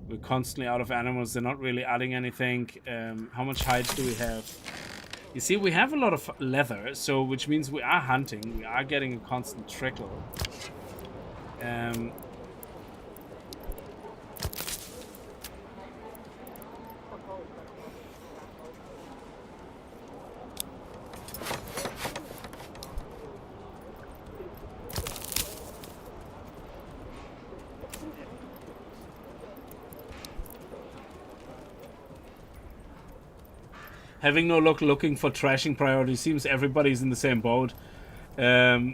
We're constantly out of animals. They're not really adding anything. How much hides do we have? You see, we have a lot of leather, so which means we are hunting. We are getting a constant trickle. Having no luck looking for trashing priority. Seems everybody's in the same boat. Yeah,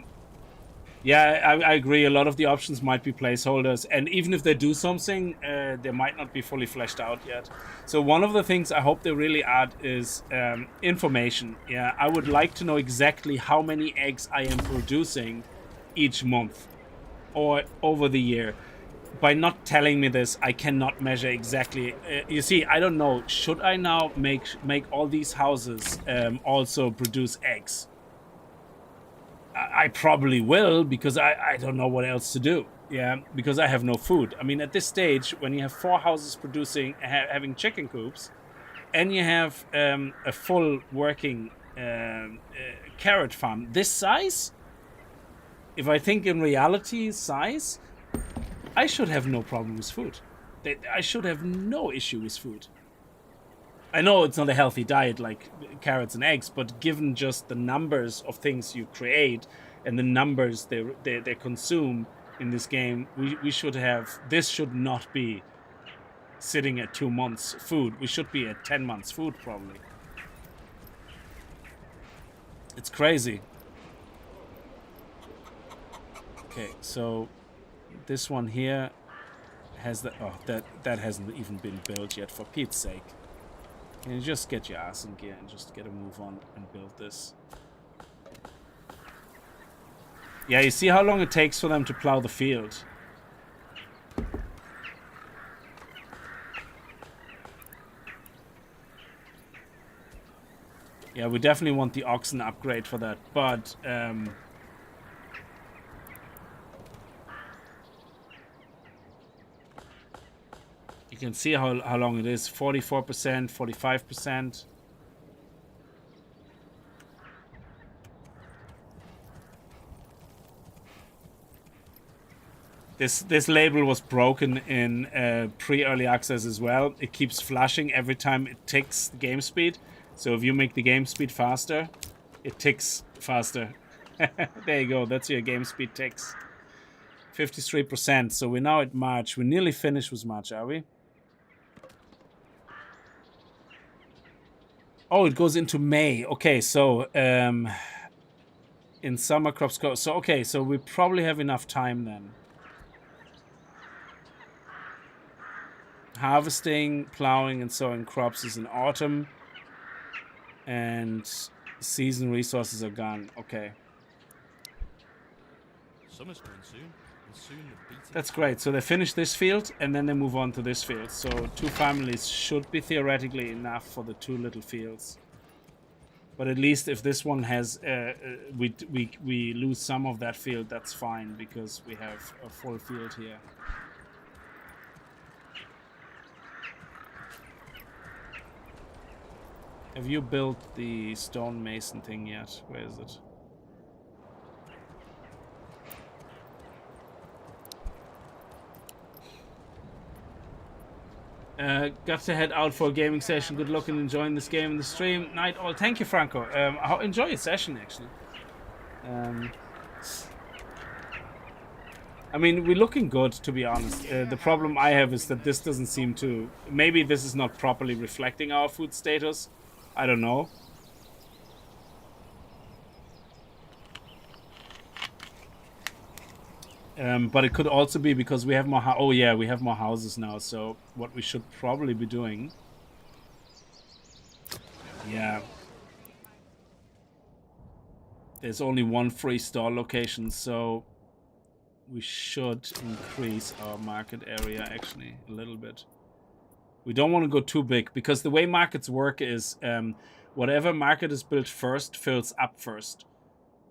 I agree. A lot of the options might be placeholders. And even if they do something, they might not be fully fleshed out yet. So one of the things I hope they really add is information. Yeah, I would like to know exactly how many eggs I am producing each month or over the year. By not telling me this, I cannot measure exactly. You see, I don't know. Should I now make all these houses also produce eggs? I probably will, because I don't know what else to do. Yeah, because I have no food. I mean, at this stage, when you have 4 houses producing, having chicken coops, and you have a full working carrot farm this size, if I think in reality size, I should have no problem with food. I should have no issue with food. I know it's not a healthy diet like carrots and eggs, but given just the numbers of things you create and the numbers they consume in this game, we should have... This should not be sitting at 2 months food. We should be at 10 months food, probably. It's crazy. Okay, so... This one here has the... Oh, that hasn't even been built yet, for Pete's sake. Can you just get your ass in gear and just get a move on and build this? Yeah, you see how long it takes for them to plow the field? Yeah, we definitely want the oxen upgrade for that, but... you can see how long it is. 44%, 45%. This label was broken in pre-early access as well. It keeps flashing every time it ticks the game speed. So if you make the game speed faster, it ticks faster. There you go. That's your game speed ticks. 53%. So we're now at March. We're nearly finished with March, are we? Oh, it goes into May. Okay, so in summer crops go. So okay, so we probably have enough time then. Harvesting, plowing, and sowing crops is in autumn, and season resources are gone. Okay, Summer's coming soon, and soon the beating... that's great. So they finish this field, and then they move on to this field. So 2 families should be theoretically enough for the 2 little fields. But at least if this one has, we lose some of that field, that's fine, because we have a full field here. Have you built the stone mason thing yet? Where is it? Got to head out for a gaming session. Good luck in enjoying this game in the stream. Night all. Thank you, Franco. Enjoy your session, actually. I mean, we're looking good, to be honest. The problem I have is that this doesn't seem to... Maybe this is not properly reflecting our food status. I don't know. But it could also be because we have more... Oh, yeah, we have more houses now. So what we should probably be doing... Yeah. There's only one free store location, so... We should increase our market area actually a little bit. We don't want to go too big because the way markets work is whatever market is built first fills up first.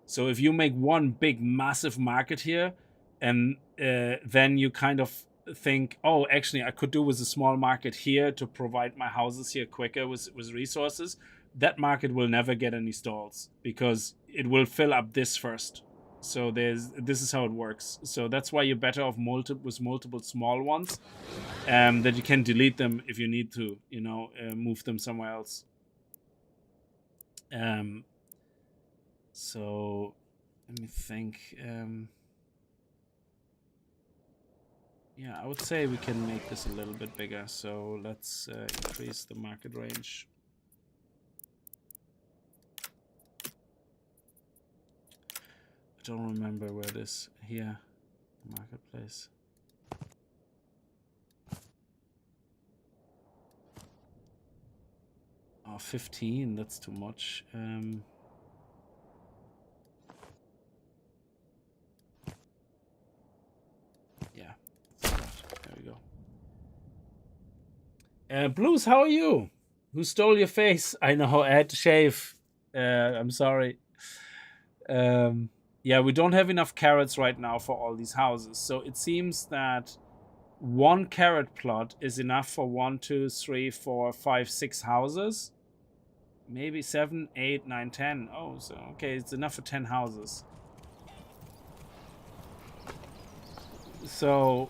So if you make one big massive market here and then you kind of think, oh, actually I could do with a small market here to provide my houses here quicker with resources, that market will never get any stalls because it will fill up this first. So this is how it works. So that's why you're better off with multiple small ones, that you can delete them if you need to, you know, move them somewhere else. So let me think. Yeah, I would say we can make this a little bit bigger. So let's increase the market range. I don't remember where it is. Here, marketplace. Oh, 15, that's too much. Yeah, that's that. There we go. Blues, how are you? Who stole your face? I know, I had to shave. I'm sorry. Yeah, we don't have enough carrots right now for all these houses. So it seems that 1 carrot plot is enough for 1, 2, 3, 4, 5, 6 houses. Maybe 7, 8, 9, 10. Oh, so okay, it's enough for 10 houses. So,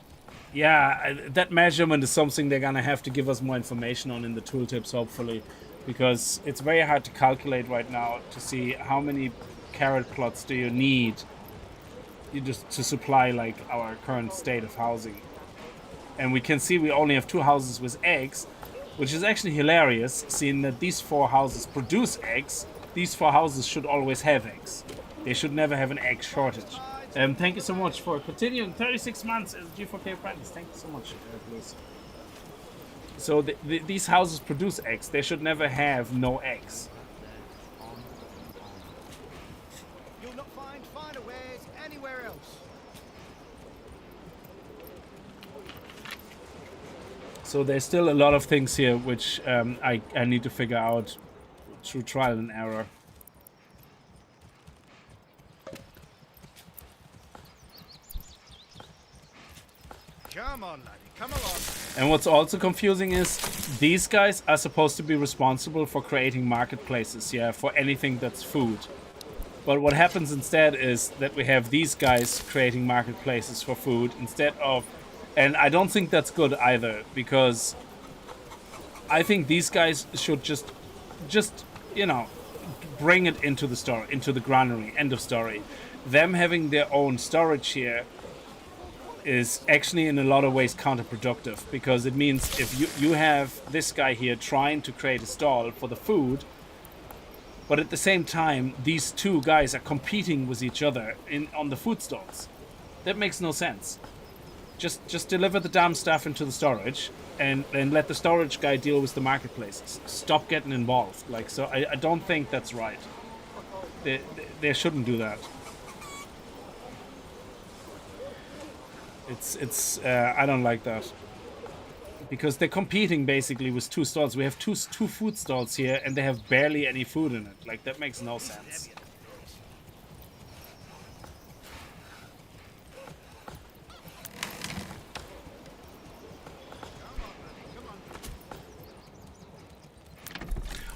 yeah, that measurement is something they're gonna have to give us more information on in the tooltips, hopefully. Because it's very hard to calculate right now to see how many carrot plots do you need to supply like our current state of housing. And we can see we only have 2 houses with eggs, which is actually hilarious, seeing that these 4 houses produce eggs. These 4 houses should always have eggs. They should never have an egg shortage. Thank you so much for continuing 36 months as a G4K apprentice. Thank you so much, please. So these houses produce eggs. They should never have no eggs. You'll not find finer wares anywhere else. So there's still a lot of things here which I need to figure out through trial and error. Come on, laddie, come along. And what's also confusing is these guys are supposed to be responsible for creating marketplaces, yeah, for anything that's food. But what happens instead is that we have these guys creating marketplaces for food instead of... And I don't think that's good either, because I think these guys should just you know, bring it into the store, into the granary, end of story. Them having their own storage here is actually in a lot of ways counterproductive, because it means if you have this guy here trying to create a stall for the food, but at the same time these 2 guys are competing with each other on the food stalls. That makes no sense. Just deliver the damn stuff into the storage and let the storage guy deal with the marketplaces. Stop getting involved. Like, so I don't think that's right. They shouldn't do that. It's I don't like that, because they're competing basically with 2 stalls. We have two food stalls here, and they have barely any food in it. Like, that makes no sense.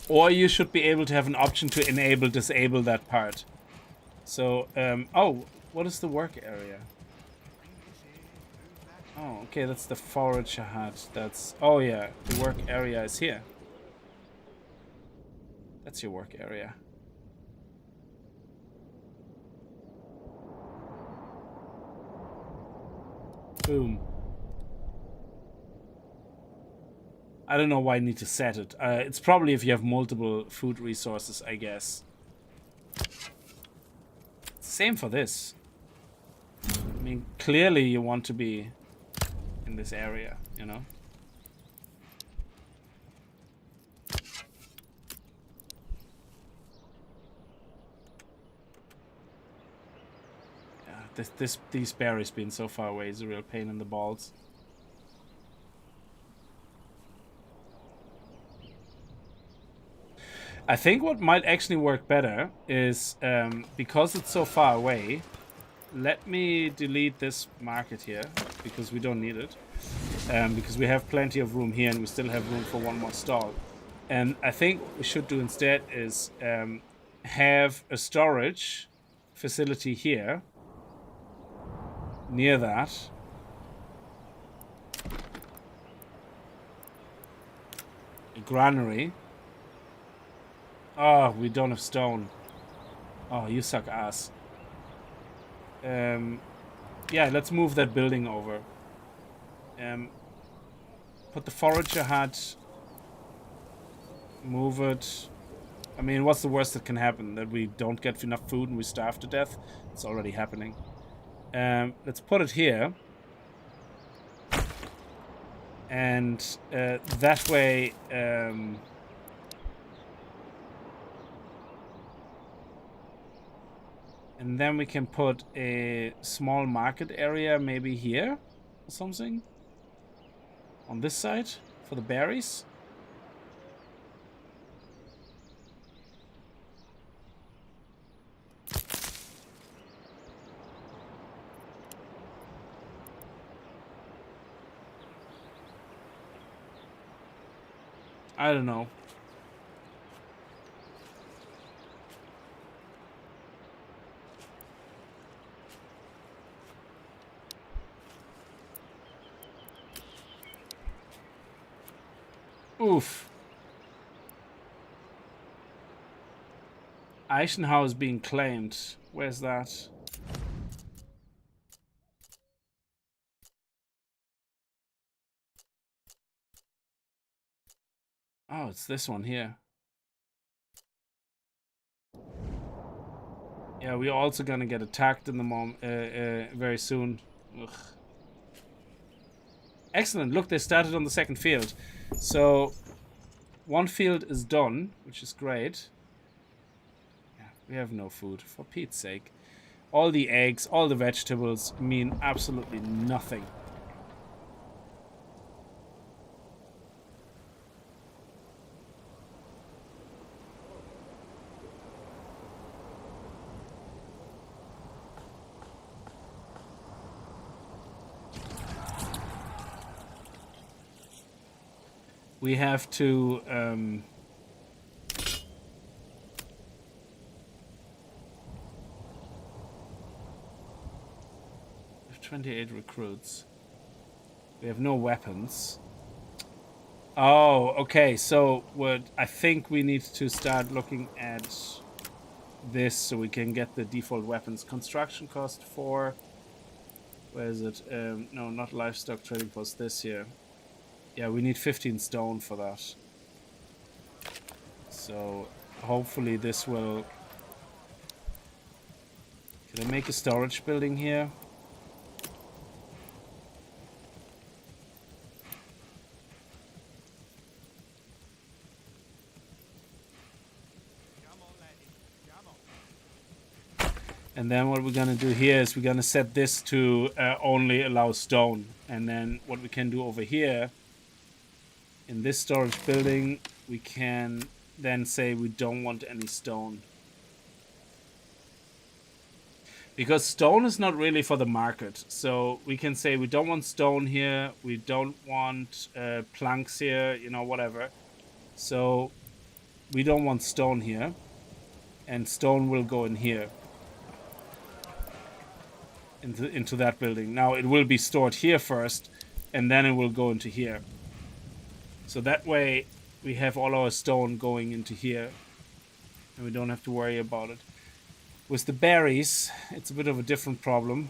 Or you should be able to have an option to disable that part. So, oh, what is the work area? Oh, okay, that's the forage I had. That's... Oh, yeah, the work area is here. That's your work area. Boom. I don't know why I need to set it. It's probably if you have multiple food resources, I guess. Same for this. I mean, clearly you want to be in this area, you know? Yeah, these berries being so far away is a real pain in the balls. I think what might actually work better is, because it's so far away, let me delete this market here, because we don't need it. Because we have plenty of room here, and we still have room for one more stall. And I think what we should do instead is have a storage facility here, near that. A granary. Oh, we don't have stone. Oh, you suck ass. Yeah, let's move that building over. Put the forager hat. Move it. I mean, what's the worst that can happen? That we don't get enough food and we starve to death? It's already happening. Let's put it here. And that way... and then we can put a small market area maybe here or something. On this side for the berries. I don't know. Oof. Eisenhower is being claimed. Where's that? Oh, it's this one here. Yeah, we're also gonna get attacked in the very soon. Ugh. Excellent. Look, they started on the second field. So, one field is done, which is great. Yeah, we have no food, for Pete's sake. All the eggs, all the vegetables mean absolutely nothing. We have to we have 28 recruits. We have no weapons. Oh, okay. So what I think we need to start looking at this so we can get the default weapons. Construction cost 4. Where is it? No, not livestock trading post. This here. Yeah, we need 15 stone for that. So, hopefully this will... Can I make a storage building here? And then what we're gonna do here is we're gonna set this to only allow stone. And then what we can do over here... In this storage building, we can then say we don't want any stone. Because stone is not really for the market. So we can say we don't want stone here. We don't want planks here, you know, whatever. So we don't want stone here. And stone will go in here. into that building. Now it will be stored here first, and then it will go into here. So that way we have all our stone going into here, and we don't have to worry about it. With the berries, it's a bit of a different problem.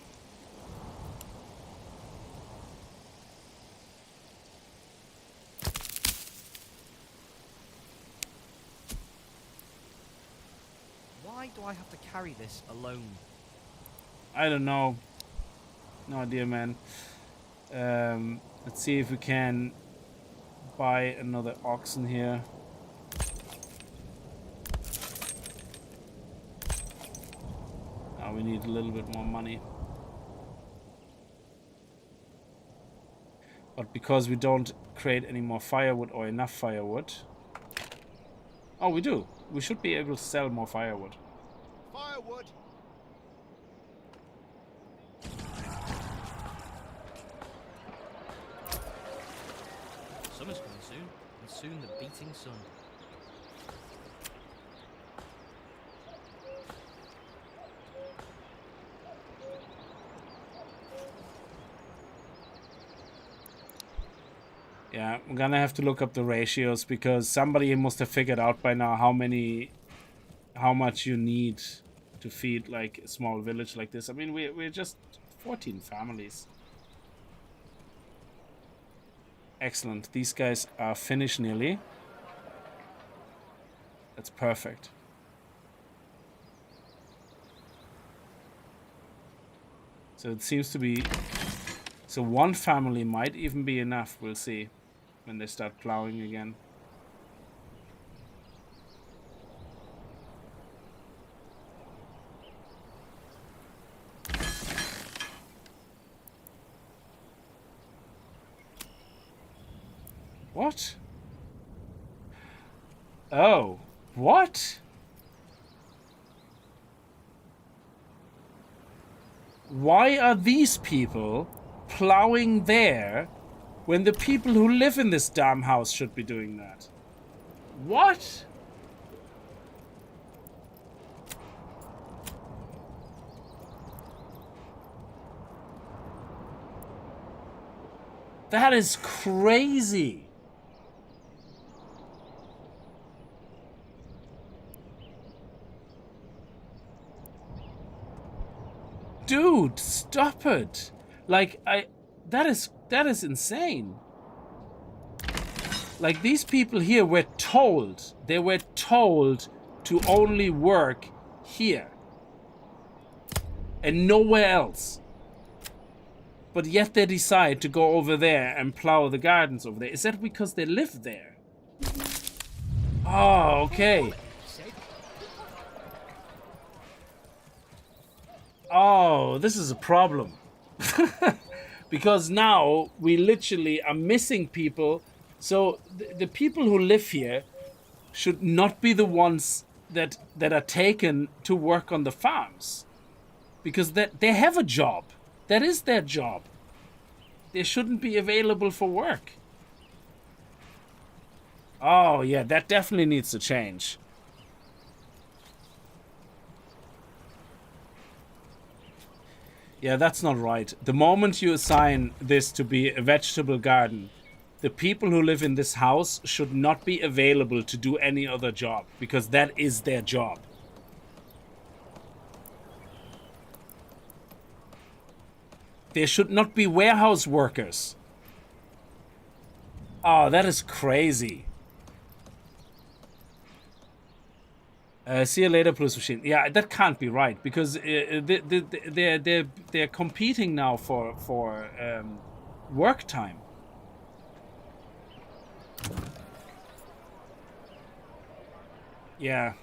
Why do I have to carry this alone? I don't know. No idea, man. Let's see if we can buy another oxen here. Now we need a little bit more money. But because we don't create any more firewood or enough firewood... Oh, we do. We should be able to sell more firewood. Firewood. Summer's coming soon, and soon the beating sun. Yeah, I'm gonna have to look up the ratios because somebody must have figured out by now how much you need to feed like a small village like this. I mean, we're just 14 families. Excellent. These guys are finished nearly. That's perfect. So it seems to be... So one family might even be enough. We'll see when they start plowing again. What? Oh, what? Why are these people plowing there when the people who live in this damn house should be doing that? What? That is crazy. Dude, stop it. Like, that is insane. Like, these people here were told, they were told to only work here and nowhere else. But yet they decide to go over there and plow the gardens over there. Is that because they live there? Oh, okay. Oh, this is a problem. Because now we literally are missing people. So the people who live here should not be the ones that are taken to work on the farms. Because they have a job. That is their job. They shouldn't be available for work. Oh, yeah, that definitely needs to change. Yeah, that's not right. The moment you assign this to be a vegetable garden, the people who live in this house should not be available to do any other job, because that is their job. They should not be warehouse workers. Oh, that is crazy. See you later, Plus Machine. Yeah, that can't be right, because they're competing now for work time. Yeah.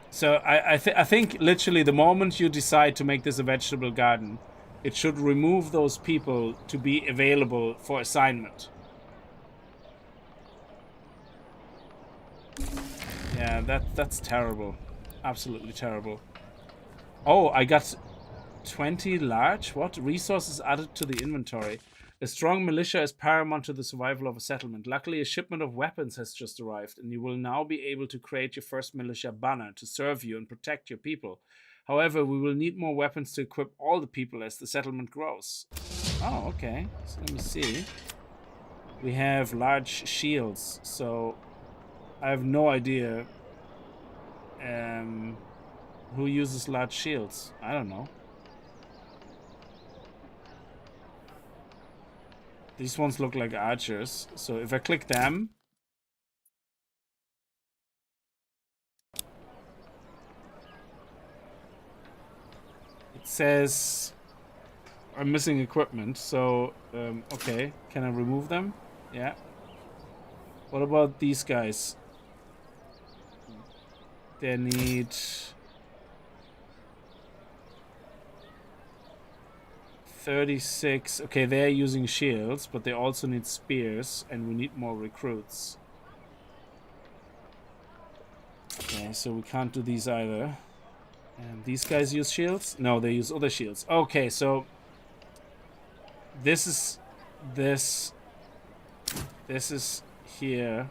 So I think literally the moment you decide to make this a vegetable garden, it should remove those people to be available for assignment. Yeah, that's terrible. Absolutely terrible. Oh, I got 20 large? What? Resources added to the inventory. A strong militia is paramount to the survival of a settlement. Luckily, a shipment of weapons has just arrived, and you will now be able to create your first militia banner to serve you and protect your people. However, we will need more weapons to equip all the people as the settlement grows. Oh, okay. So let me see. We have large shields, so I have no idea who uses large shields. I don't know. These ones look like archers, so if I click them, it says I'm missing equipment, so okay, can I remove them? Yeah. What about these guys? They need 36. Okay, they're using shields, but they also need spears, and we need more recruits. Okay, so we can't do these either. And these guys use shields? No, they use other shields. Okay, so this is here.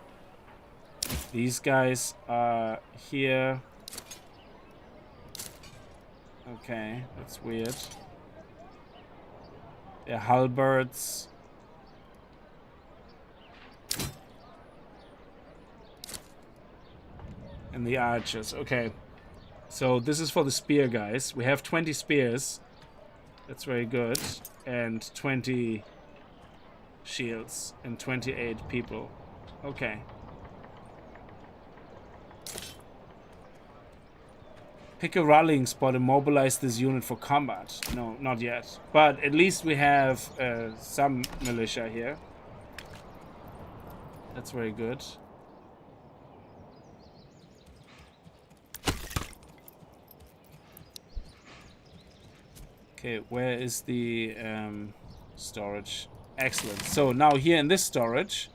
These guys are here. Okay, that's weird. They're halberds. And the archers. Okay. So this is for the spear guys. We have 20 spears. That's very good. And 20 shields. And 28 people. Okay. Pick a rallying spot and mobilize this unit for combat. No, not yet. But at least we have some militia here. That's very good. Okay, where is the storage? Excellent. So now here in this storage,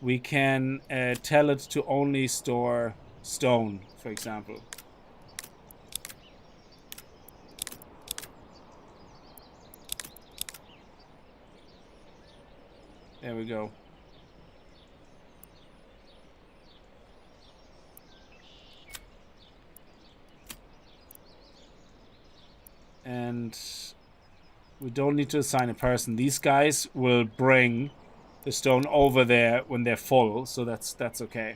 we can tell it to only store stone, for example. There we go. And we don't need to assign a person. These guys will bring the stone over there when they're full, so that's okay.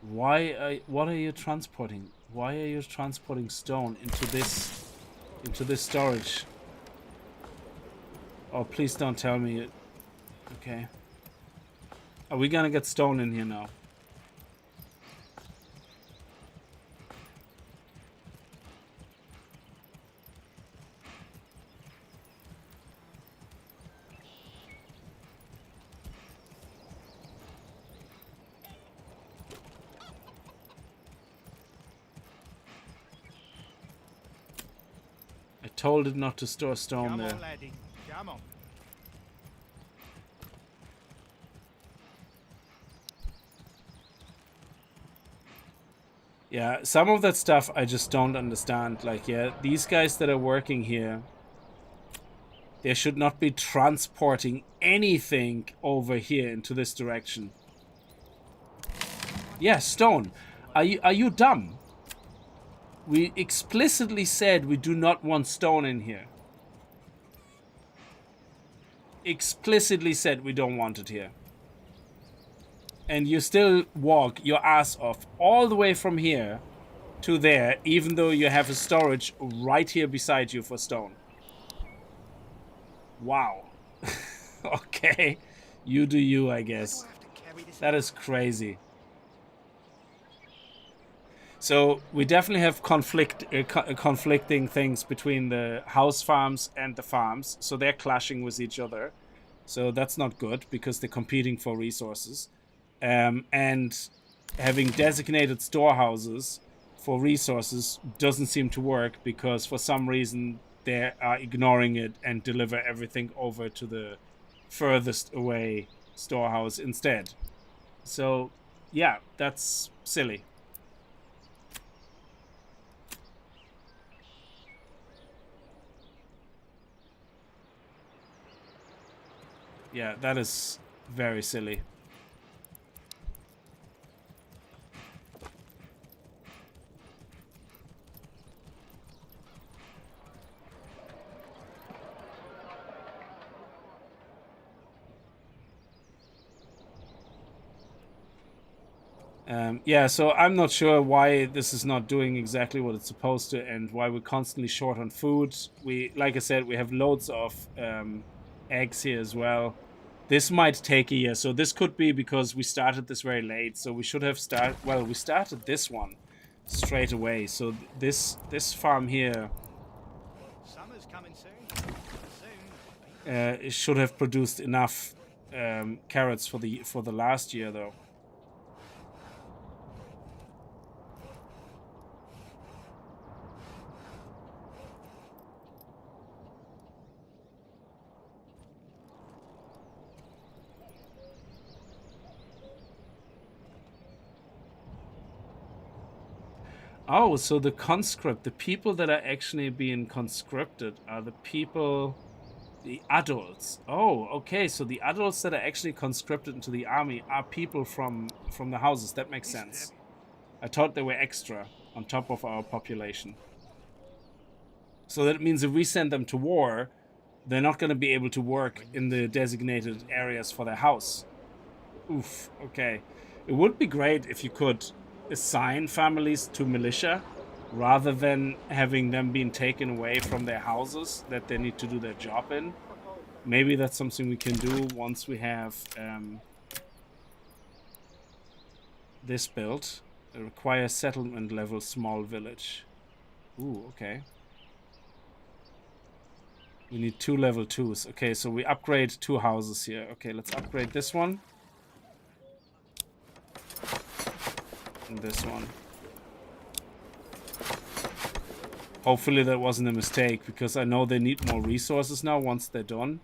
What are you transporting? Why are you transporting stone into this storage? Oh, please don't tell me it. Okay. Are we gonna get stone in here now? I told it not to store stone Come there. on, laddie. Come on. Yeah, some of that stuff I just don't understand. Like, yeah, these guys that are working here, they should not be transporting anything over here into this direction. Yeah, stone. Are you dumb? We explicitly said we do not want stone in here. Explicitly said we don't want it here. And you still walk your ass off all the way from here to there, even though you have a storage right here beside you for stone. Wow. Okay. You do you, I guess. That is crazy. So we definitely have conflicting things between the house farms and the farms. So they're clashing with each other. So that's not good because they're competing for resources. And having designated storehouses for resources doesn't seem to work because for some reason they are ignoring it and deliver everything over to the furthest away storehouse instead. So yeah, that's silly. Yeah, that is very silly. Yeah, so I'm not sure why this is not doing exactly what it's supposed to, and why we're constantly short on food. Like I said, we have loads of eggs here as well. This might take a year, so this could be because we started this very late. So we should have we started this one straight away. So this farm here Summer's coming soon. it should have produced enough carrots for the last year, though. Oh, so the conscript, the people that are actually being conscripted are the people, the adults. Oh, okay, so the adults that are actually conscripted into the army are people from the houses. That makes sense. I thought they were extra on top of our population. So that means if we send them to war, they're not going to be able to work in the designated areas for their house. Oof, okay. It would be great if you could assign families to militia rather than having them being taken away from their houses that they need to do their job in. Maybe that's something we can do once we have this built. It requires settlement level small village. Ooh, okay. We need 2 level 2s. Okay, so we upgrade 2 houses here. Okay, let's upgrade this one. And this one. Hopefully that wasn't a mistake, because I know they need more resources now once they're done.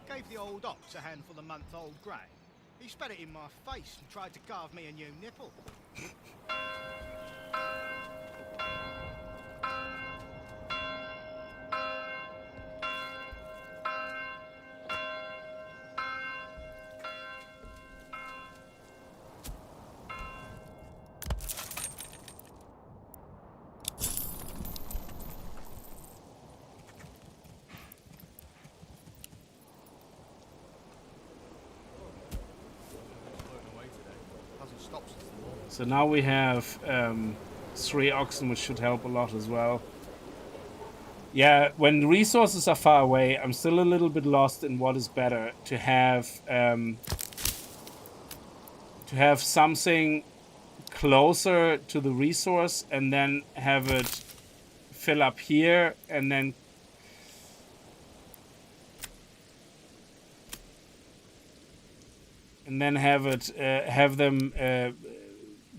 Gave the old ox a handful of month-old grey. He spat it in my face and tried to carve me a new nipple. So now we have 3 oxen, which should help a lot as well. Yeah, when resources are far away, I'm still a little bit lost in what is better. To have something closer to the resource and then have it fill up here and then have them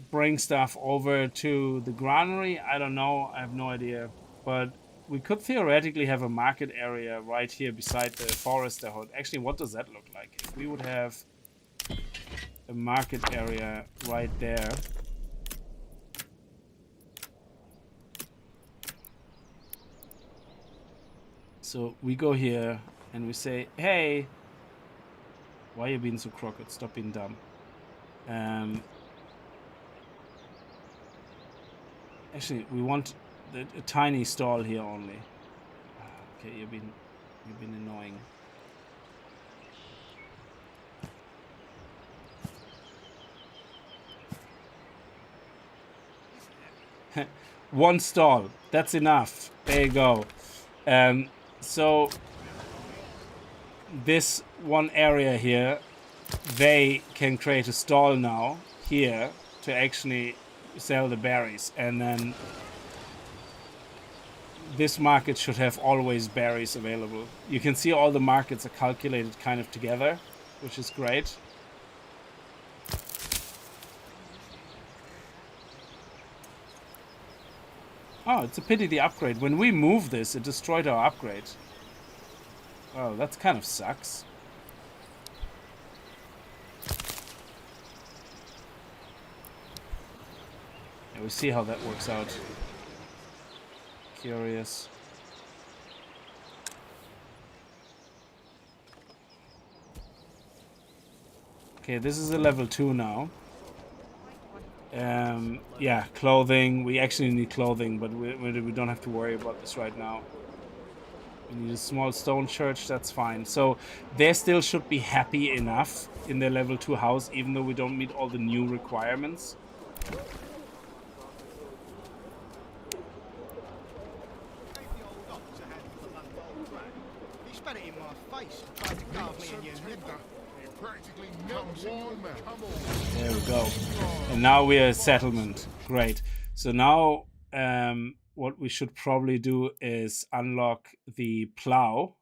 bring stuff over to the granary. I don't know. I have no idea. But we could theoretically have a market area right here beside the forest. Actually, what does that look like? If we would have a market area right there. So we go here and we say, hey, why are you being so crooked? Stop being dumb. Actually, we want a tiny stall here only. Okay, you've been annoying. One stall. That's enough. There you go. So this one area here, they can create a stall now here to actually sell the berries, and then this market should have always berries available. You can see all the markets are calculated kind of together, which is great. Oh, it's a pity the upgrade. When we moved this, it destroyed our upgrade. Oh, that kind of sucks. We'll see how that works out. Curious. Okay, this is a level 2 now. Yeah, clothing. We actually need clothing, but we don't have to worry about this right now. We need a small stone church, that's fine. So they still should be happy enough in their level 2 house, even though we don't meet all the new requirements. He spat it in my face and tried to carve me in your nipple. Practically melts one man. Come on. There we go. And now we are a settlement. Great. So now what we should probably do is unlock the plow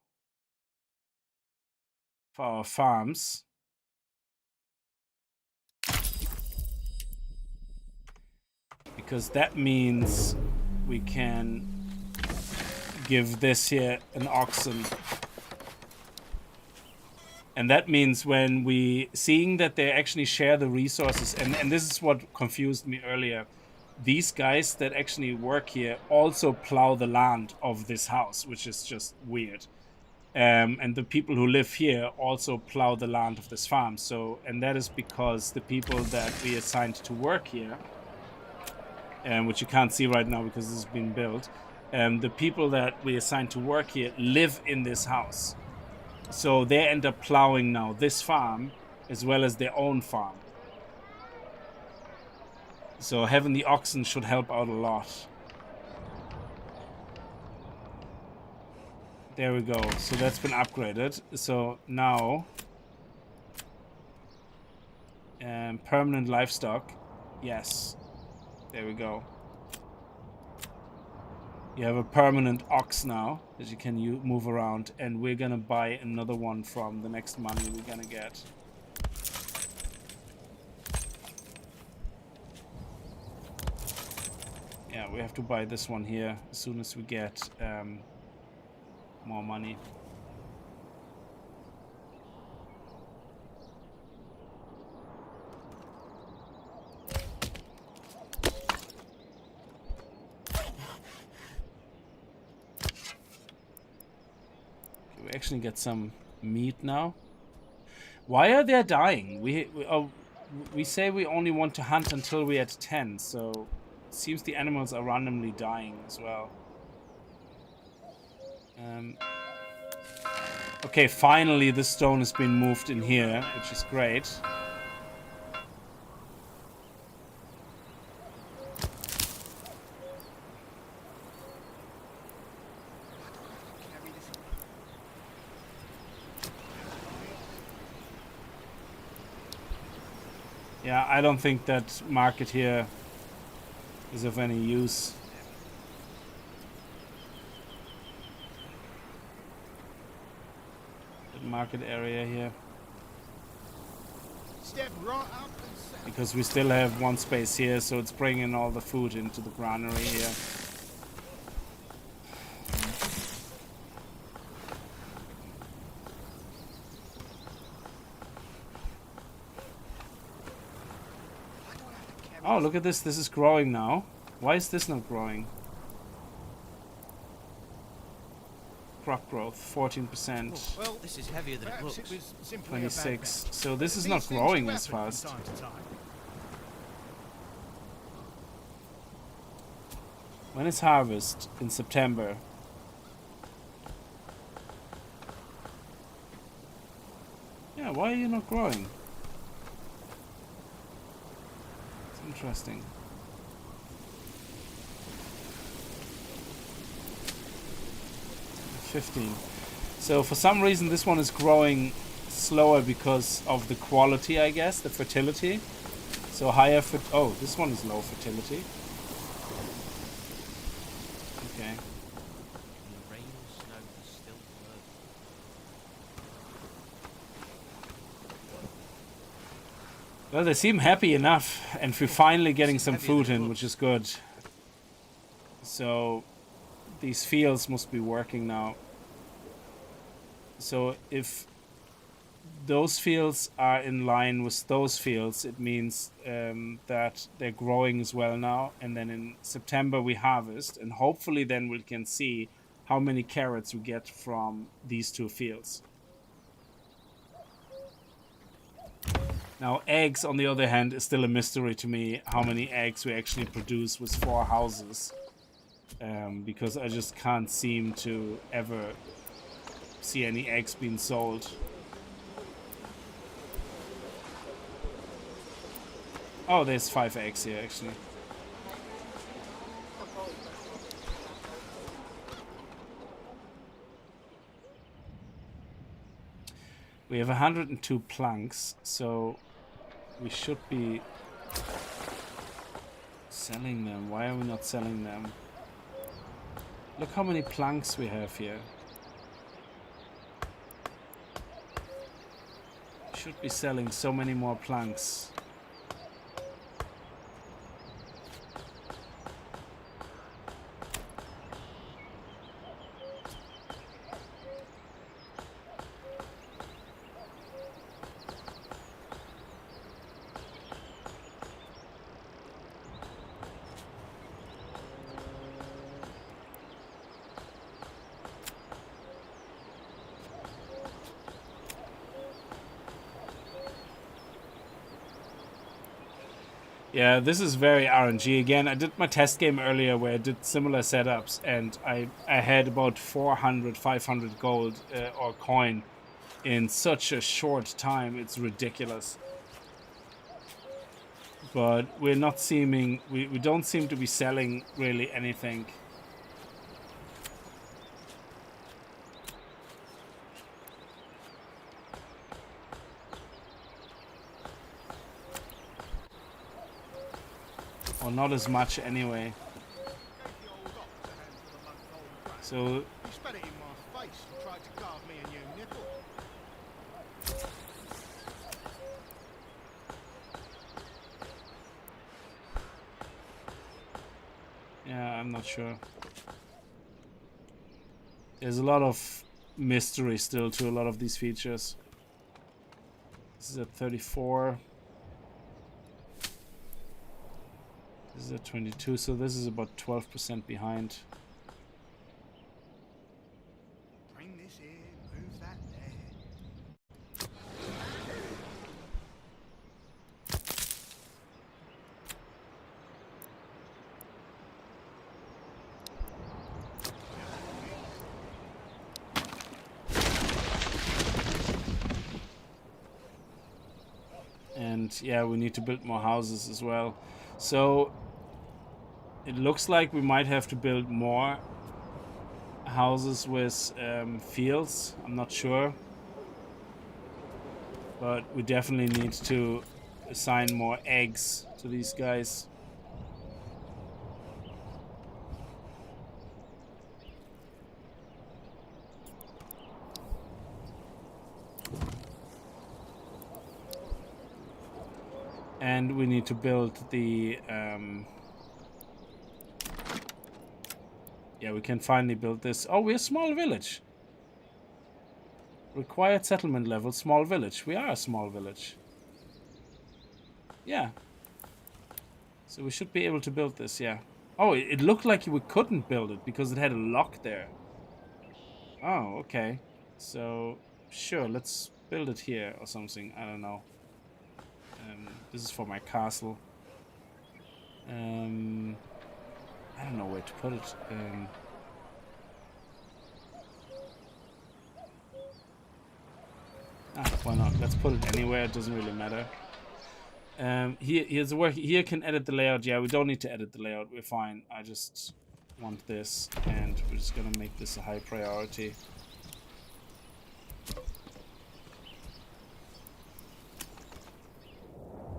for our farms. Because that means we can give this here an oxen. And that means when we, seeing that they actually share the resources, and this is what confused me earlier, these guys that actually work here also plow the land of this house, which is just weird. And the people who live here also plow the land of this farm. So, and that is because the people that we assigned to work here, which you can't see right now because this has been built, the people that we assigned to work here live in this house. So they end up plowing now this farm as well as their own farm. So having the oxen should help out a lot. There we go. So that's been upgraded. So now permanent livestock. Yes. There we go. You have a permanent ox now that you can move around, and we're gonna buy another one from the next money we're gonna get. Yeah, we have to buy this one here as soon as we get more money. We actually get some meat now. Why are they dying? We say we only want to hunt until we're at 10, so it seems the animals are randomly dying as well. Okay, finally the stone has been moved in here, which is great. Yeah, I don't think that market here is of any use. The market area here. Step right up and set. Because we still have one space here, so it's bringing all the food into the granary here. Oh, look at this. This is growing now. Why is this not growing? Crop growth, 14%. Well, this is heavier than it Perhaps looks. it was simply a bad 26. batch. So this is These not things growing do as happen fast. from time to time. When is harvest? In September. Yeah, why are you not growing? It's interesting. $15. So for some reason this one is growing slower because of the quality, I guess, the fertility. So higher oh, this one is low fertility. Okay. And the rain and snow are still blurred. Well, they seem happy enough, and we're finally getting some food in, which is good. So these fields must be working now. So if those fields are in line with those fields, it means that they're growing as well now. And then in September we harvest, and hopefully then we can see how many carrots we get from these two fields. Now, eggs, on the other hand, is still a mystery to me, how many eggs we actually produce with 4 houses. Because I just can't seem to ever see any eggs being sold. Oh, there's 5 eggs here, actually. We have 102 planks, so we should be selling them. Why are we not selling them? Look how many planks we have here. Should be selling so many more planks. Yeah, this is very RNG. Again, I did my test game earlier where I did similar setups, and I had about 400, 500 gold or coin in such a short time. It's ridiculous. But we're not seeming, we don't seem to be selling really anything. Or not as much anyway. So You spat it in my face and tried to carve me a new nipple. yeah, I'm not sure. There's a lot of mystery still to a lot of these features. This is at 34. This is at 22, so this is about 12% behind. Bring this here, move that there. And yeah, we need to build more houses as well. So it looks like we might have to build more houses with fields. I'm not sure. But we definitely need to assign more eggs to these guys. And we need to build the yeah, we can finally build this. Oh, we're a small village. Required settlement level, small village. We are a small village. Yeah. So we should be able to build this, yeah. Oh, it looked like we couldn't build it because it had a lock there. Oh, okay. So, sure, let's build it here or something. I don't know. This is for my castle. I don't know where to put it. Why not? Let's put it anywhere. It doesn't really matter. Here's the work. Here can edit the layout. Yeah, we don't need to edit the layout. We're fine. I just want this, and we're just gonna make this a high priority.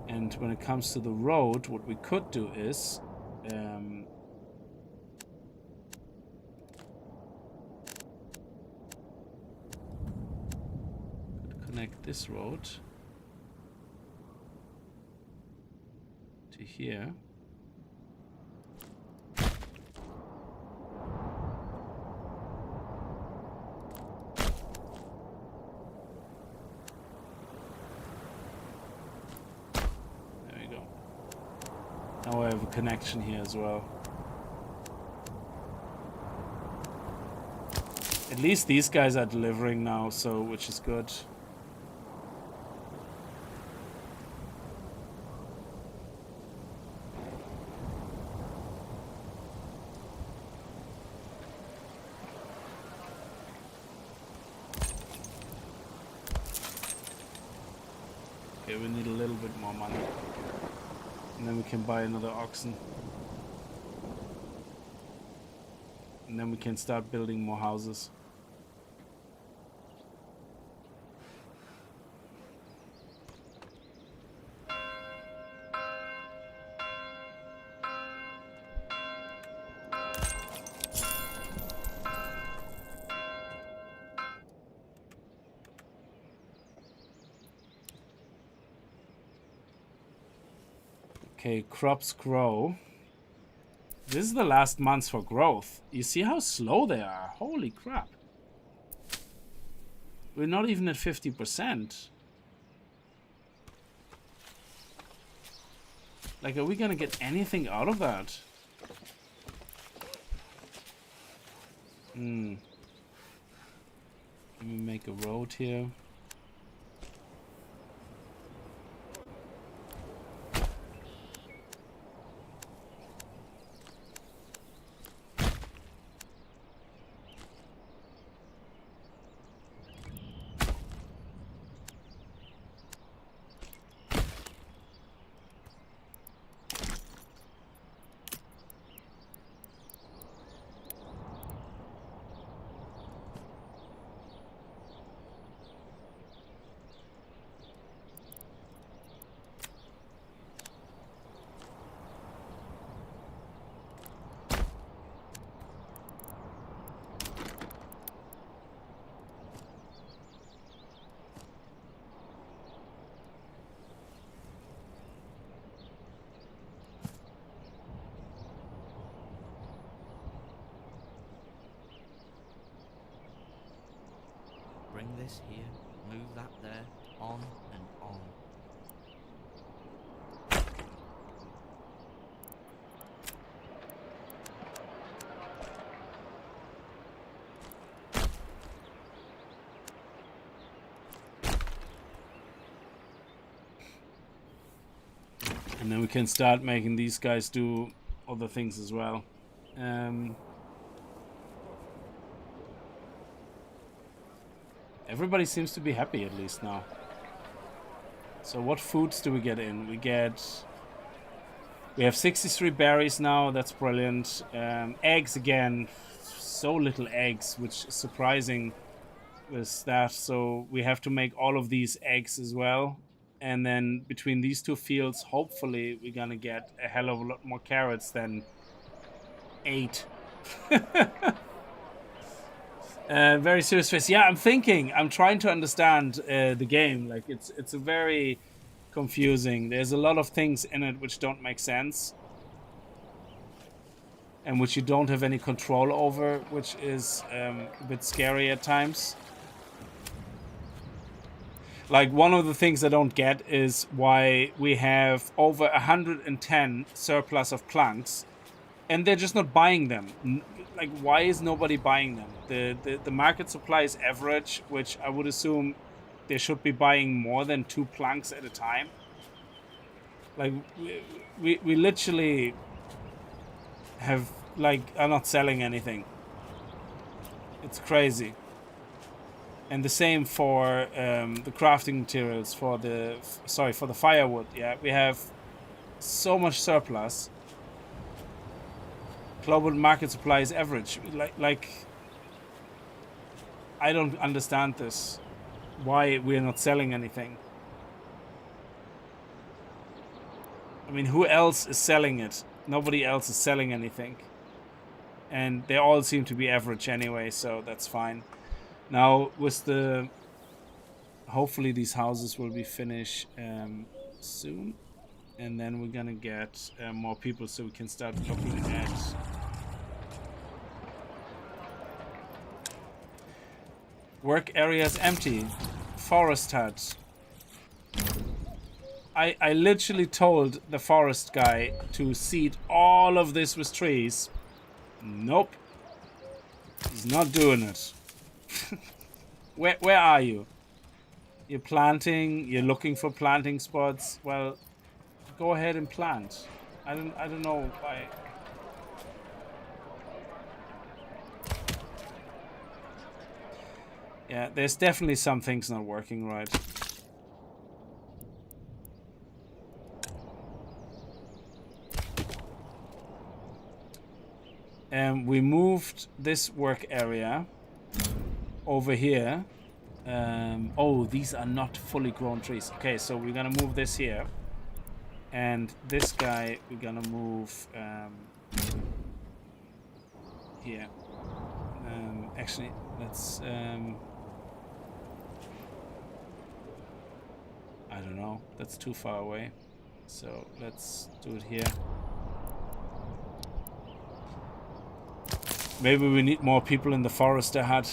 And when it comes to the road, what we could do is connect this road to here. Now I have a connection here as well. At least these guys are delivering now, so which is good. Okay, we need a little bit more money. And then we can buy another oxen. And then we can start building more houses. Okay, crops grow. This is the last month for growth. You see how slow they are? Holy crap. We're not even at 50%. Like, are we gonna get anything out of that? Let me make a road here. Bring this here, move that there, on and on. And then we can start making these guys do other things as well. Everybody seems to be happy at least now. So what foods do we get in? We have 63 berries now. That's brilliant. Eggs again. So little eggs, which is surprising with that. So we have to make all of these eggs as well. And then between these two fields, hopefully we're gonna get a hell of a lot more carrots than 8. Very serious face. Yeah, I'm trying to understand the game. Like it's a very confusing. There's a lot of things in it which don't make sense. And which you don't have any control over, which is a bit scary at times. Like, one of the things I don't get is why we have over 110 surplus of planks, and they're just not buying them. Like, why is nobody buying them? The market supply is average, which I would assume they should be buying more than 2 planks at a time. Like, we literally are not selling anything. It's crazy. And the same for the crafting materials, for the firewood. Yeah, we have so much surplus. Global market supply is average. Like I don't understand this. Why we're not selling anything? I mean, who else is selling it? Nobody else is selling anything. And they all seem to be average anyway, so that's fine. Now, with hopefully these houses will be finished soon. And then we're gonna get more people so we can start looking at... Work areas empty. Forest hut. I literally told the forest guy to seed all of this with trees. Nope. He's not doing it. Where are you? You're planting, you're looking for planting spots. Well, go ahead and plant. I don't know why. Yeah, there's definitely some things not working right. And we moved this work area over here. Oh, these are not fully grown trees. Okay, so we're gonna move this here. And this guy, we're gonna move here. Actually, let's... I don't know. That's too far away. So let's do it here. Maybe we need more people in the forester hut.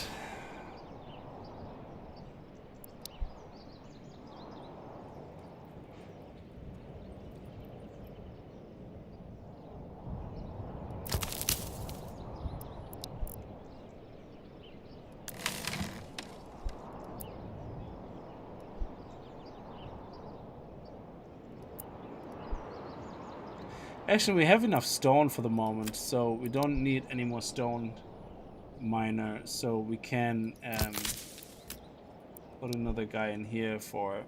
Actually, we have enough stone for the moment, so we don't need any more stone miner. So we can put another guy in here for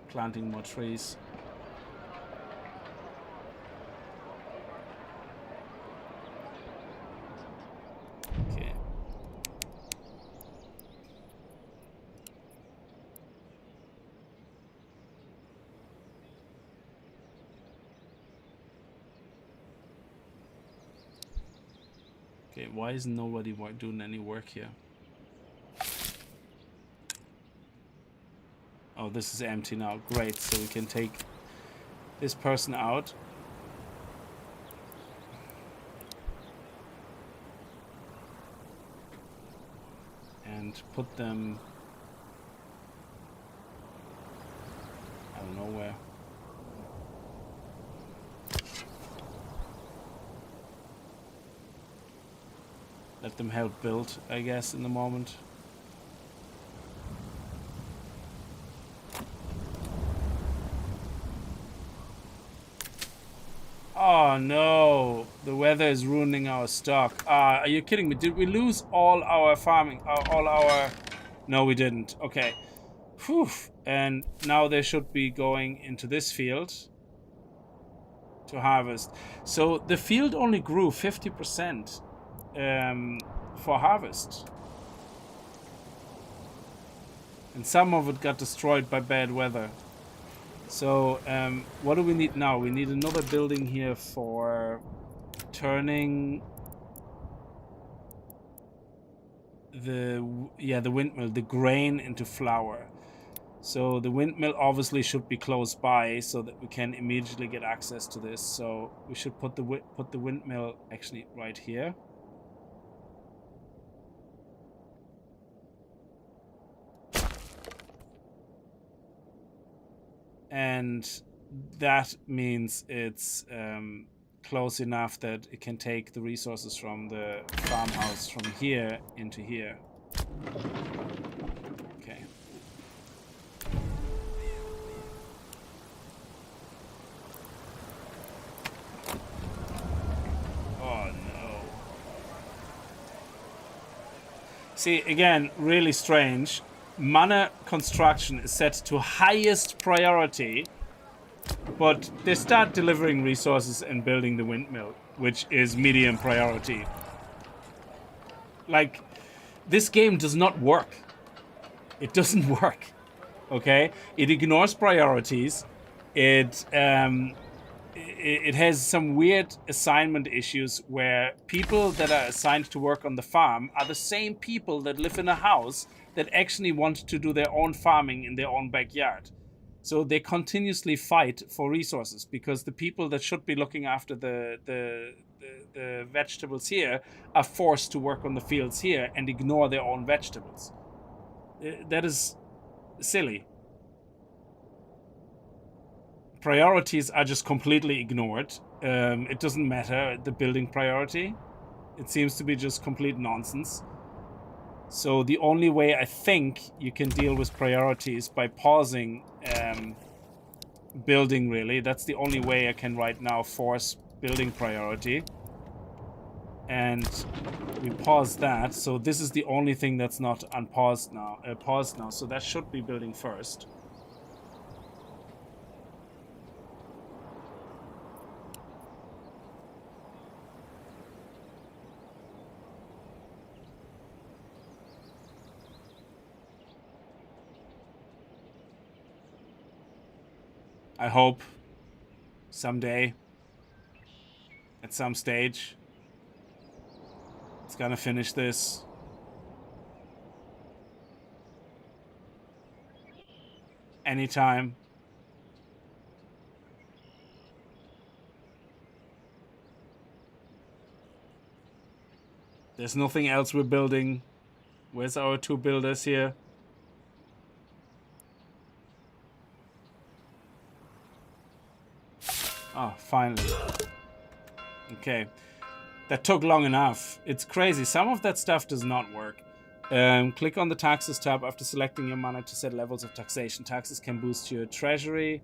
planting more trees. Okay. Okay, why is nobody doing any work here? Oh, this is empty now. Great, so we can take this person out. And put them... I don't know where. Let them help build, I guess, in the moment. Oh no, the weather is ruining our stock. Are you kidding me? Did we lose all our farming, all our... No, we didn't. Okay. Whew. And now they should be going into this field to harvest. So the field only grew 50%. For harvest, and some of it got destroyed by bad weather. So what do we need now? We need another building here for turning the windmill, the grain into flour. So the windmill obviously should be close by so that we can immediately get access to this. So we should put the windmill actually right here. And that means it's close enough that it can take the resources from the farmhouse from here into here. Okay. Oh no. See, again, really strange. Manor construction is set to highest priority, but they start delivering resources and building the windmill, which is medium priority. Like, this game does not work. It doesn't work, okay? It ignores priorities. It has some weird assignment issues where people that are assigned to work on the farm are the same people that live in a house that actually want to do their own farming in their own backyard. So they continuously fight for resources because the people that should be looking after the vegetables here are forced to work on the fields here and ignore their own vegetables. That is silly. priorities are just completely ignored. It doesn't matter, the building priority. It seems to be just complete nonsense. So the only way I think you can deal with priorities by pausing building, really. That's the only way I can right now force building priority. And we pause that. So this is the only thing that's not unpaused now. Paused now. So that should be building first. I hope someday, at some stage, it's gonna finish this. Anytime. There's nothing else we're building. Where's our 2 builders here? Oh, finally. Okay. That took long enough. It's crazy. Some of that stuff does not work. Click on the taxes tab after selecting your mana to set levels of taxation. Taxes can boost your treasury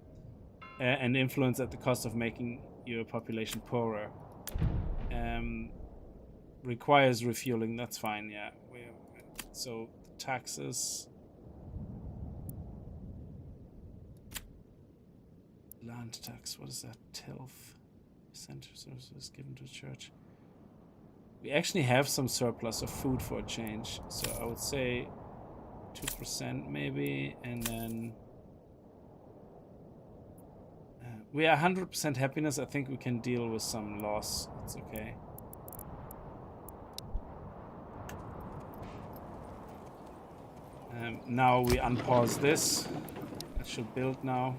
and influence at the cost of making your population poorer. Requires refueling. That's fine, yeah. So, taxes... Land tax, what is that? Tilth. Center services given to the church. We actually have some surplus of food for a change. So I would say 2% maybe. And then we are 100% happiness. I think we can deal with some loss. It's okay. Now we unpause this. It should build now.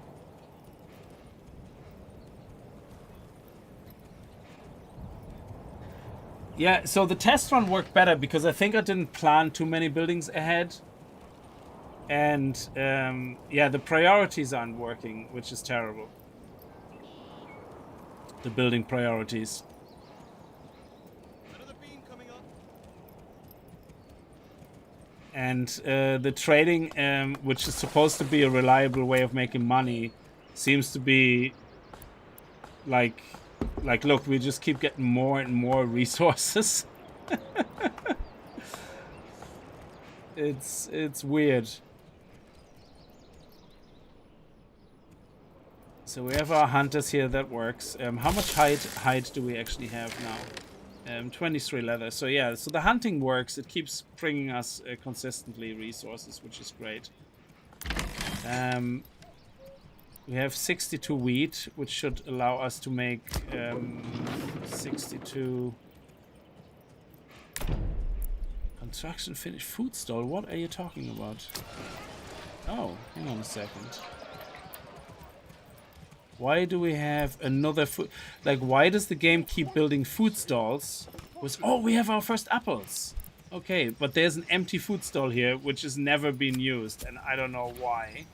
Yeah, so the test run worked better because I think I didn't plan too many buildings ahead. And, yeah, the priorities aren't working, which is terrible. The building priorities. Another beam coming on. And the trading, which is supposed to be a reliable way of making money, seems to be like, look, we just keep getting more and more resources. It's weird. So we have our hunters here, that works. How much hide do we actually have now? 23 leather. So yeah, so the hunting works. It keeps bringing us consistently resources, which is great. We have 62 wheat, which should allow us to make 62 construction finished food stall. What are you talking about? Oh, hang on a second. Why do we have another food? Like, why does the game keep building food stalls? Oh, we have our first apples. Okay, but there's an empty food stall here, which has never been used, and I don't know why.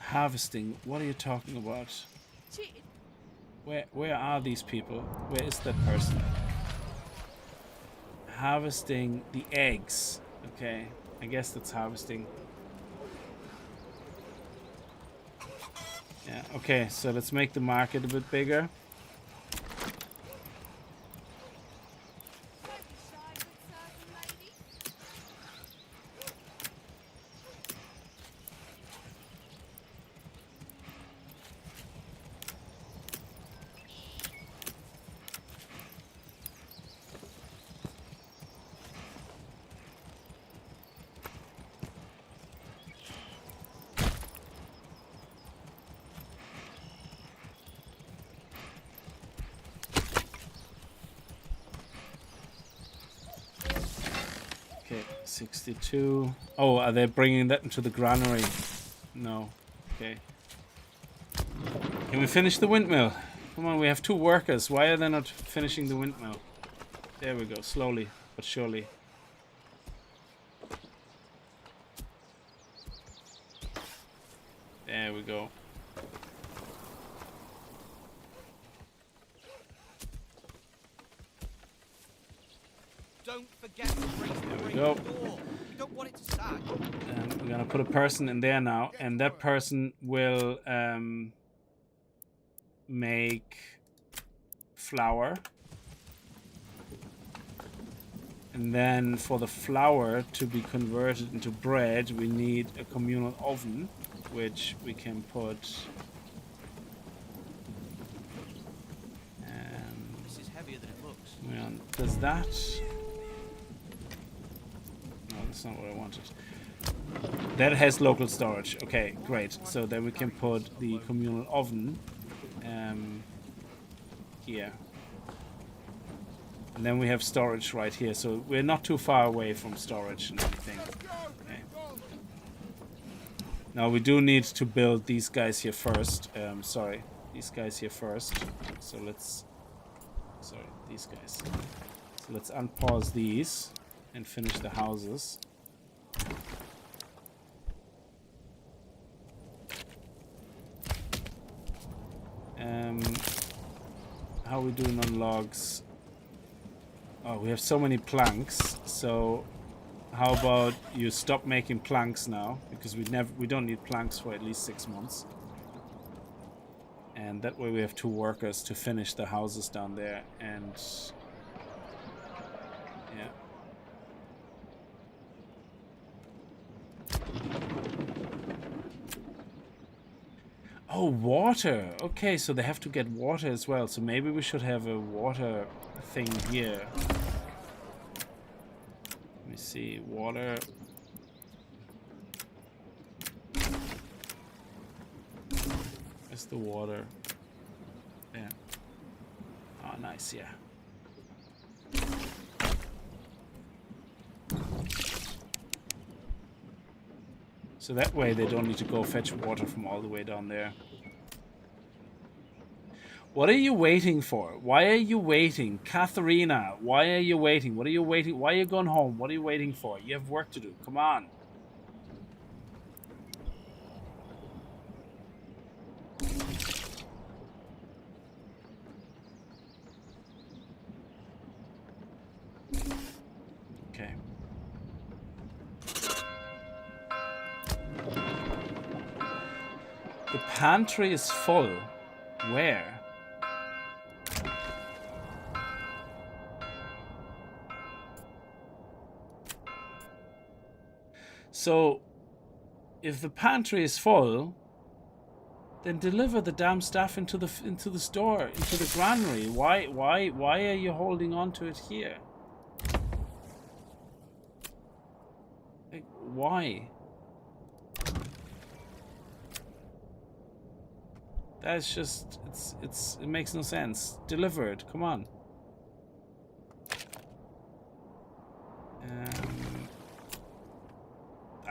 Harvesting. What are you talking about? Where are these people? Where is that person? Harvesting the eggs. Okay, I guess that's harvesting. Yeah, okay, so let's make the market a bit bigger. Okay, 62. Oh, are they bringing that into the granary? No. Okay. Can we finish the windmill? Come on, we have 2 workers. Why are they not finishing the windmill? There we go, slowly but surely. There we go. Don't forget to break the go. door. We don't want it to sag. And we're gonna put a person in there now, and that person will make flour. And then for the flour to be converted into bread, we need a communal oven, which we can put. This is heavier than it looks. Does that? No, that's not what I wanted. That has local storage. Okay, great. So then we can put the communal oven here. And then we have storage right here, so we're not too far away from storage and everything. Okay. Now we do need to build these guys here first. Sorry, these guys here first. So let's... Sorry, these guys. So let's unpause these and finish the houses. How are we doing on logs? Oh, we have so many planks, so how about you stop making planks now, because we don't need planks for at least 6 months. And that way we have 2 workers to finish the houses down there, and yeah. Oh, water. Okay, so they have to get water as well. So maybe we should have a water thing here. Let me see. Water. Where's the water? There. Oh, nice, yeah. So that way they don't need to go fetch water from all the way down there. What are you waiting for? Why are you waiting? Katharina, why are you waiting? What are you waiting? Why are you going home? What are you waiting for? You have work to do. Come on. Okay. The pantry is full. Where? So, if the pantry is full, then deliver the damn stuff into the store, into the granary. Why are you holding on to it here? Like, why? That's just it makes no sense. Deliver it. Come on.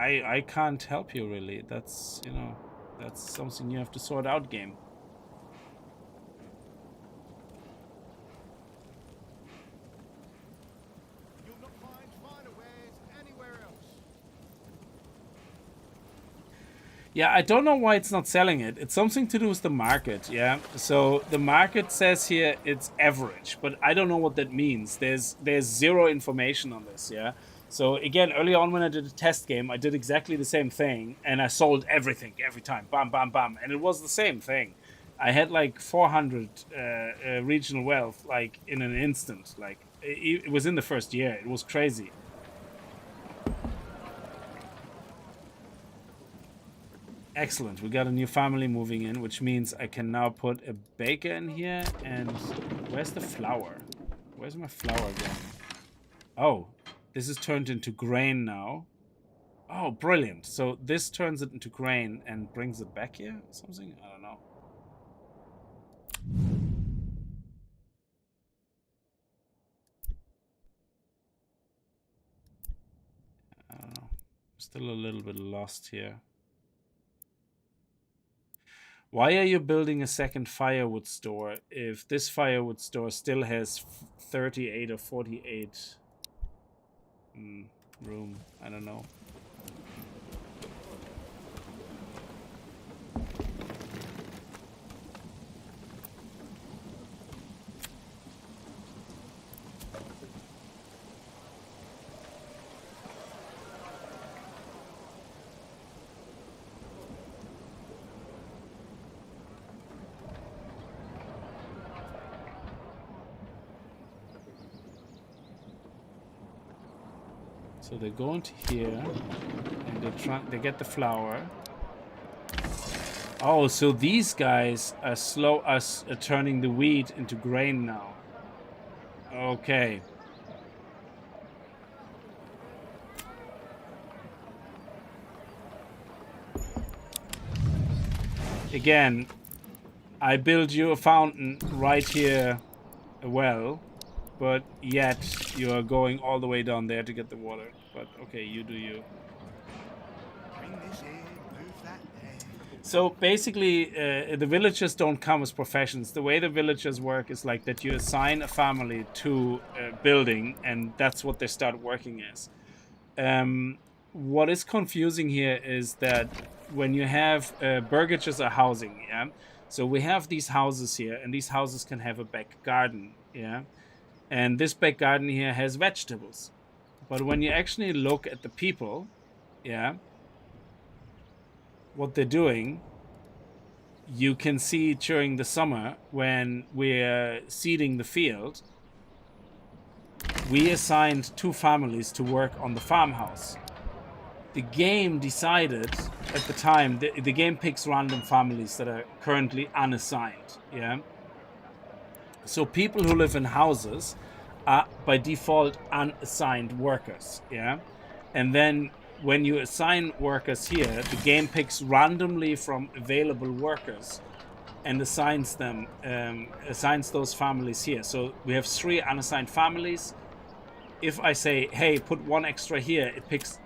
I can't help you really. That's, you know, that's something you have to sort out, game. You'll not find finer wares anywhere else. Yeah, I don't know why it's not selling it. It's something to do with the market, yeah? So the market says here it's average, but I don't know what that means. There's zero information on this, yeah? So again, early on when I did a test game, I did exactly the same thing, and I sold everything every time. Bam, bam, bam. And it was the same thing. I had like 400 regional wealth, like in an instant. Like it was in the first year. It was crazy. Excellent. We got a new family moving in, which means I can now put a baker in here. And where's the flour? Where's my flour going? Oh, this is turned into grain now. Oh, brilliant. So this turns it into grain and brings it back here? Something? I don't know. I don't know. I'm still a little bit lost here. Why are you building a second firewood store if this firewood store still has 38 or 48 room? I don't know. So they go into here and they get the flour. Oh, so these guys are turning the wheat into grain now. Okay. Again, I build you a fountain right here, a well, but yet you are going all the way down there to get the water. But okay, you do you. Bring this in, move that there. So basically, the villagers don't come as professions. The way the villagers work is like that you assign a family to a building, and that's what they start working as. What is confusing here is that when you have burgages are housing, yeah? So we have these houses here, and these houses can have a back garden, yeah? And this back garden here has vegetables. But when you actually look at the people, yeah, what they're doing, you can see during the summer when we're seeding the field, we assigned 2 families to work on the farmhouse. The game decided at the time, the game picks random families that are currently unassigned, yeah? So people who live in houses are by default unassigned workers, yeah? And then when you assign workers here, the game picks randomly from available workers and assigns those families here. So we have 3 unassigned families. If I say, hey, put 1 extra here, it picks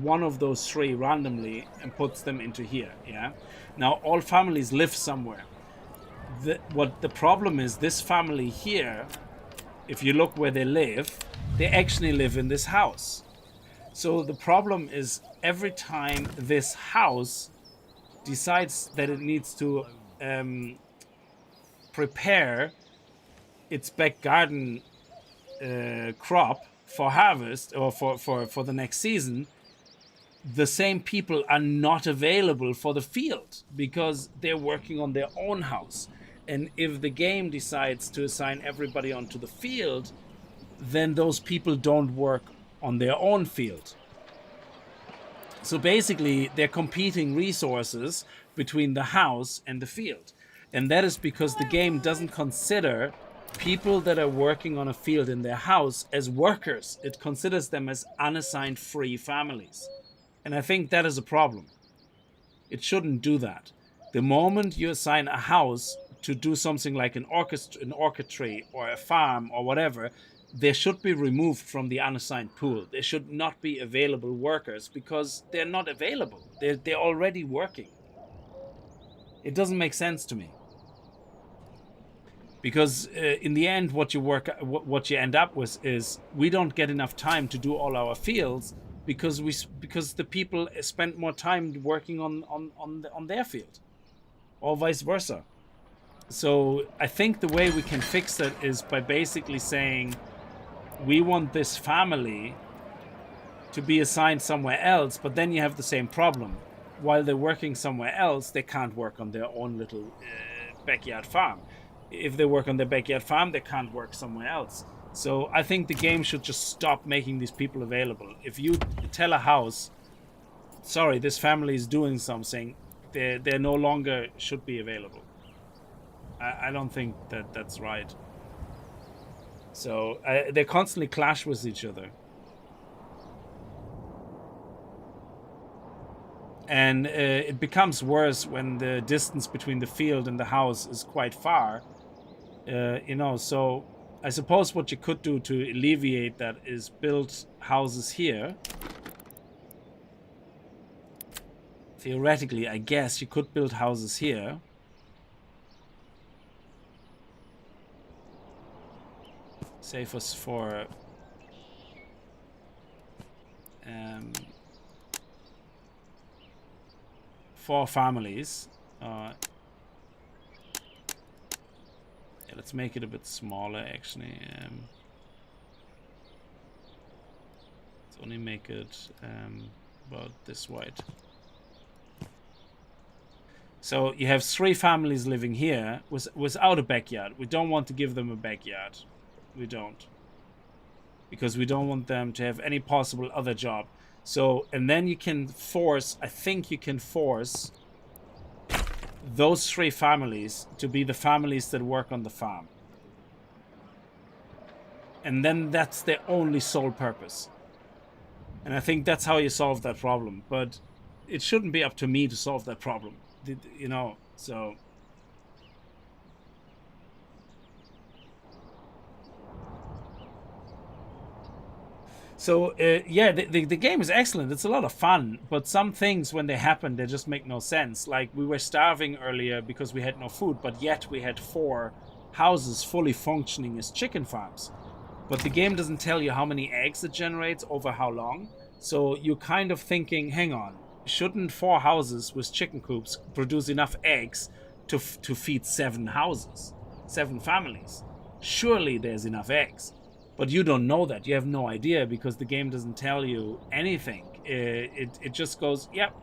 one of those 3 randomly and puts them into here, yeah? Now, all families live somewhere. What the problem is, this family here, if you look where they live, they actually live in this house. So the problem is every time this house decides that it needs to prepare its back garden crop for harvest or for the next season, the same people are not available for the field because they're working on their own house. And if the game decides to assign everybody onto the field, then those people don't work on their own field. So basically, they're competing resources between the house and the field. And that is because the game doesn't consider people that are working on a field in their house as workers. It considers them as unassigned free families. And I think that is a problem. It shouldn't do that. The moment you assign a house to do something like an orchard tree or a farm or whatever, they should be removed from the unassigned pool. They should not be available workers because they're not available. They're already working. It doesn't make sense to me. Because in the end, what you end up with is we don't get enough time to do all our fields because the people spend more time working on their field, or vice versa. So I think the way we can fix that is by basically saying we want this family to be assigned somewhere else, but then you have the same problem. While they're working somewhere else, they can't work on their own little backyard farm. If they work on their backyard farm, they can't work somewhere else. So I think the game should just stop making these people available. If you tell a house, sorry, this family is doing something, they no longer should be available. I don't think that's right. So they constantly clash with each other. And it becomes worse when the distance between the field and the house is quite far. So I suppose what you could do to alleviate that is build houses here. Theoretically, I guess you could build houses here. Say for 4 families. Yeah, let's make it a bit smaller actually. Let's only make it about this wide. So you have 3 families living here without a backyard. We don't want to give them a backyard. We don't. because we don't want them to have any possible other job. So, and then you can force, I think you can force those 3 families to be the families that work on the farm. And then that's their only sole purpose. And I think that's how you solve that problem. But it shouldn't be up to me to solve that problem. You know, so... So, yeah, the game is excellent. It's a lot of fun. But some things, when they happen, they just make no sense. Like, we were starving earlier because we had no food, but yet we had 4 houses fully functioning as chicken farms. But the game doesn't tell you how many eggs it generates over how long. So you're kind of thinking, hang on, shouldn't 4 houses with chicken coops produce enough eggs to feed 7 houses, 7 families? Surely there's enough eggs. But you don't know that. You have no idea because the game doesn't tell you anything. It just goes, yep,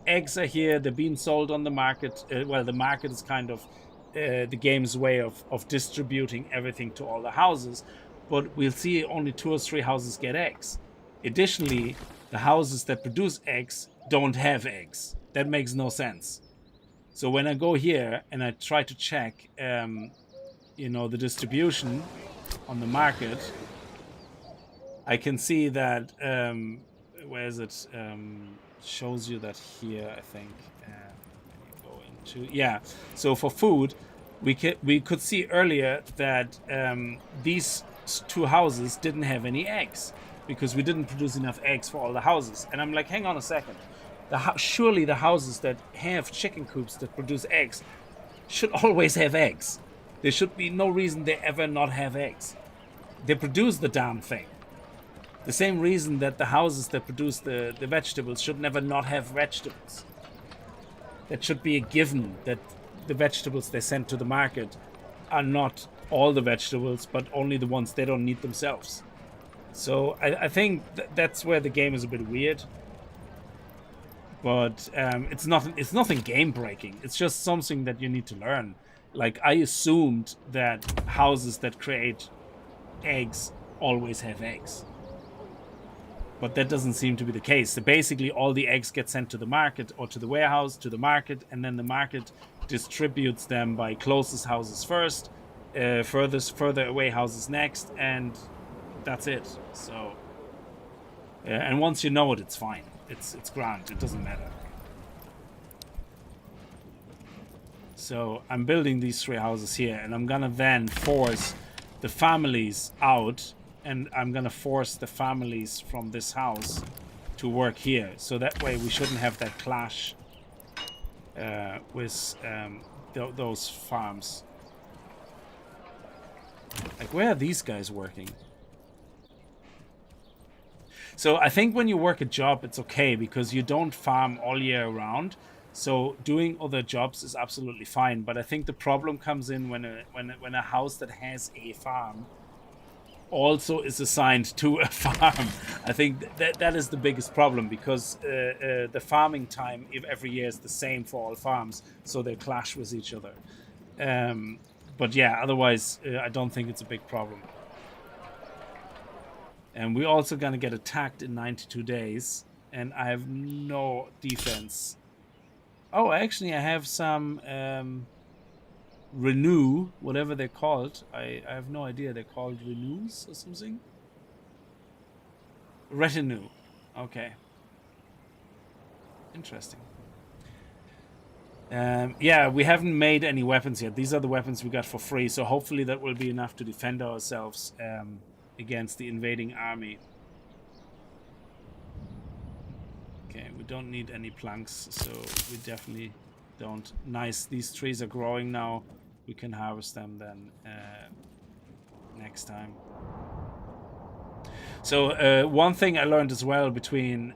eggs are here. They're being sold on the market. Well, the market is kind of the game's way of distributing everything to all the houses. But we'll see only 2 or 3 houses get eggs. Additionally, the houses that produce eggs don't have eggs. That makes no sense. So when I go here and I try to check, you know, the distribution on the market, I can see that where is it? Shows you that here, I think. Go into, yeah. So for food, we could see earlier that these 2 houses didn't have any eggs because we didn't produce enough eggs for all the houses. And I'm like, hang on a second. Surely the houses that have chicken coops that produce eggs should always have eggs. There should be no reason they ever not have eggs. They produce the damn thing. The same reason that the houses that produce the vegetables should never not have vegetables. That should be a given, that the vegetables they send to the market are not all the vegetables, but only the ones they don't need themselves. So I think that's where the game is a bit weird. But it's nothing game breaking. It's just something that you need to learn. Like, I assumed that houses that create eggs always have eggs. But that doesn't seem to be the case. So basically all the eggs get sent to the market or to the warehouse, to the market, and then the market distributes them by closest houses first, further away houses next, and that's it. So, and once you know it, it's fine. It's grand. It doesn't matter. So I'm building these 3 houses here, and I'm gonna then force the families out, and I'm gonna force the families from this house to work here. So that way we shouldn't have that clash with those farms. Like, where are these guys working? So I think when you work a job, it's okay because you don't farm all year round. So doing other jobs is absolutely fine. But I think the problem comes in when a house that has a farm also is assigned to a farm. I think that is the biggest problem because the farming time every year is the same for all farms. So they clash with each other. But yeah, otherwise, I don't think it's a big problem. And we're also going to get attacked in 92 days. And I have no defense. Oh, actually, I have some renew, whatever they're called. I have no idea. They're called renews or something. Retinue. Okay. Interesting. Yeah, we haven't made any weapons yet. These are the weapons we got for free. So hopefully that will be enough to defend ourselves against the invading army. Okay, we don't need any planks, so we definitely don't. Nice, these trees are growing now. We can harvest them then next time. So one thing I learned as well between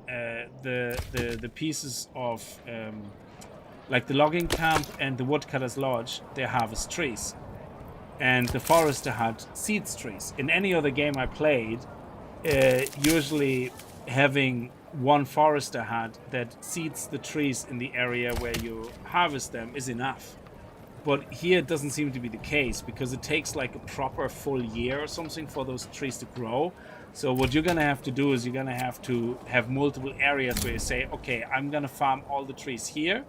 the pieces of like the logging camp and the woodcutter's lodge, they harvest trees. And the forester had seeds trees. In any other game I played, usually having one forester hat that seeds the trees in the area where you harvest them is enough. But here it doesn't seem to be the case because it takes like a proper full year or something for those trees to grow. So what you're gonna have to do is you're gonna have to have multiple areas where you say, okay, I'm gonna farm all the trees here,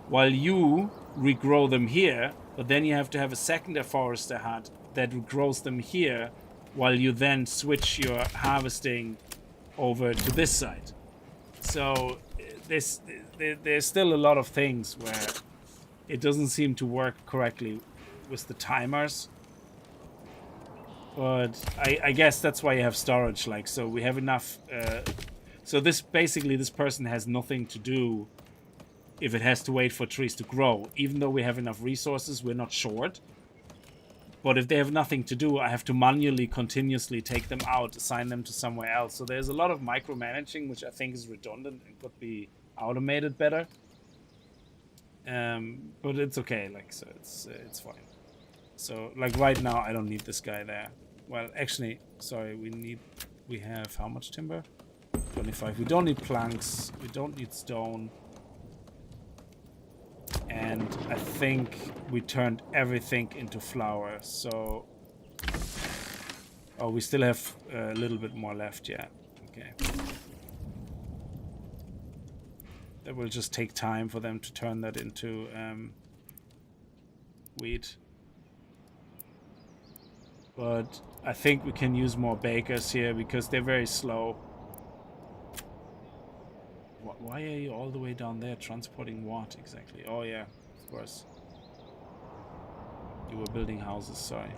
while you regrow them here, but then you have to have a second forester hut that regrows them here, while you then switch your harvesting over to this side. So there's still a lot of things where it doesn't seem to work correctly with the timers. But I guess that's why you have storage, like, so we have enough. So this person has nothing to do if it has to wait for trees to grow. Even though we have enough resources, we're not short. But if they have nothing to do, I have to manually, continuously take them out, assign them to somewhere else. So there's a lot of micromanaging, which I think is redundant and could be automated better. But it's okay, like, so it's fine. So, like, right now, I don't need this guy there. Well, actually, sorry, we have how much timber? 25. We don't need planks. We don't need stone. And I think we turned everything into flour, so... Oh, we still have a little bit more left, yeah. Okay. That will just take time for them to turn that into wheat. But I think we can use more bakers here because they're very slow. Why are you all the way down there transporting what exactly? Oh yeah, of course. You were building houses, sorry.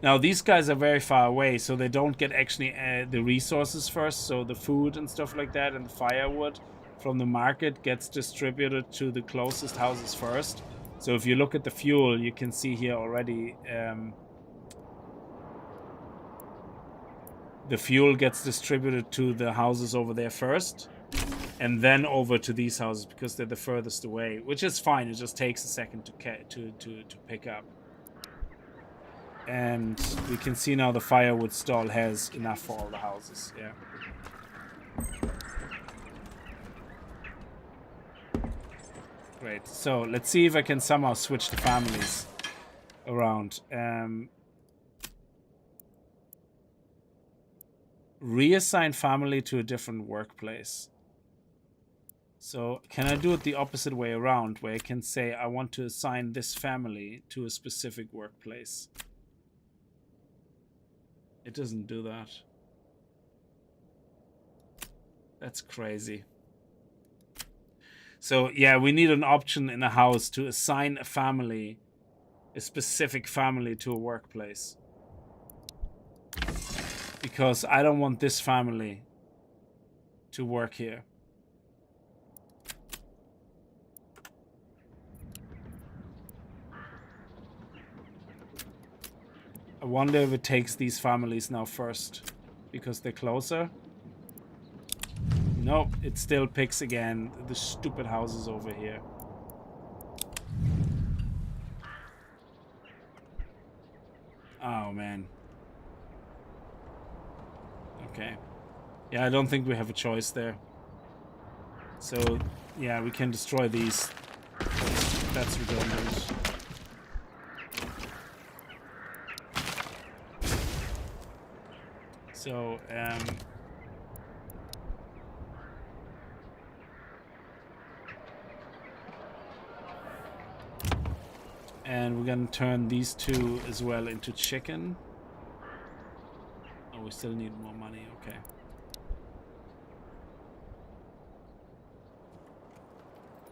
Now these guys are very far away, so they don't get actually the resources first. So the food and stuff like that and the firewood from the market gets distributed to the closest houses first. So if you look at the fuel, you can see here already the fuel gets distributed to the houses over there first, and then over to these houses because they're the furthest away, which is fine. It just takes a second to pick up. And we can see now the firewood stall has enough for all the houses. Yeah. Great. So let's see if I can somehow switch the families around. Reassign family to a different workplace. So can I do it the opposite way around, where I can say I want to assign this family to a specific workplace? It doesn't do that. That's crazy. So yeah, we need an option in a house to assign a family, a specific family, to a workplace. Because I don't want this family to work here. I wonder if it takes these families now first, because they're closer. Nope, it still picks again the stupid houses over here. Oh man. Okay. Yeah, I don't think we have a choice there. So, yeah, we can destroy these. That's redundant. So, and we're gonna turn these two as well into chicken. Oh, we still need more money, okay.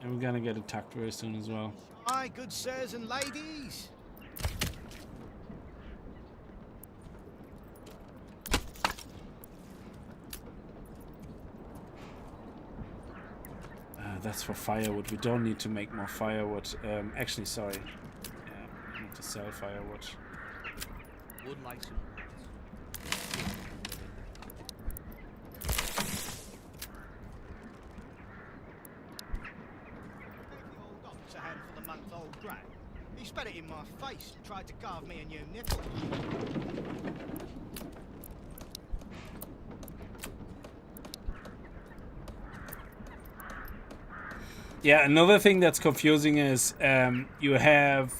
And we're gonna get attacked very soon as well. Hi, good sirs and ladies. That's for firewood. We don't need to make more firewood. Actually, sorry. Yeah, we need to sell firewood. Would like some. It's a handful of month-old brat. He spat it in my face, tried to carve me a new nipple. Yeah, another thing that's confusing is you have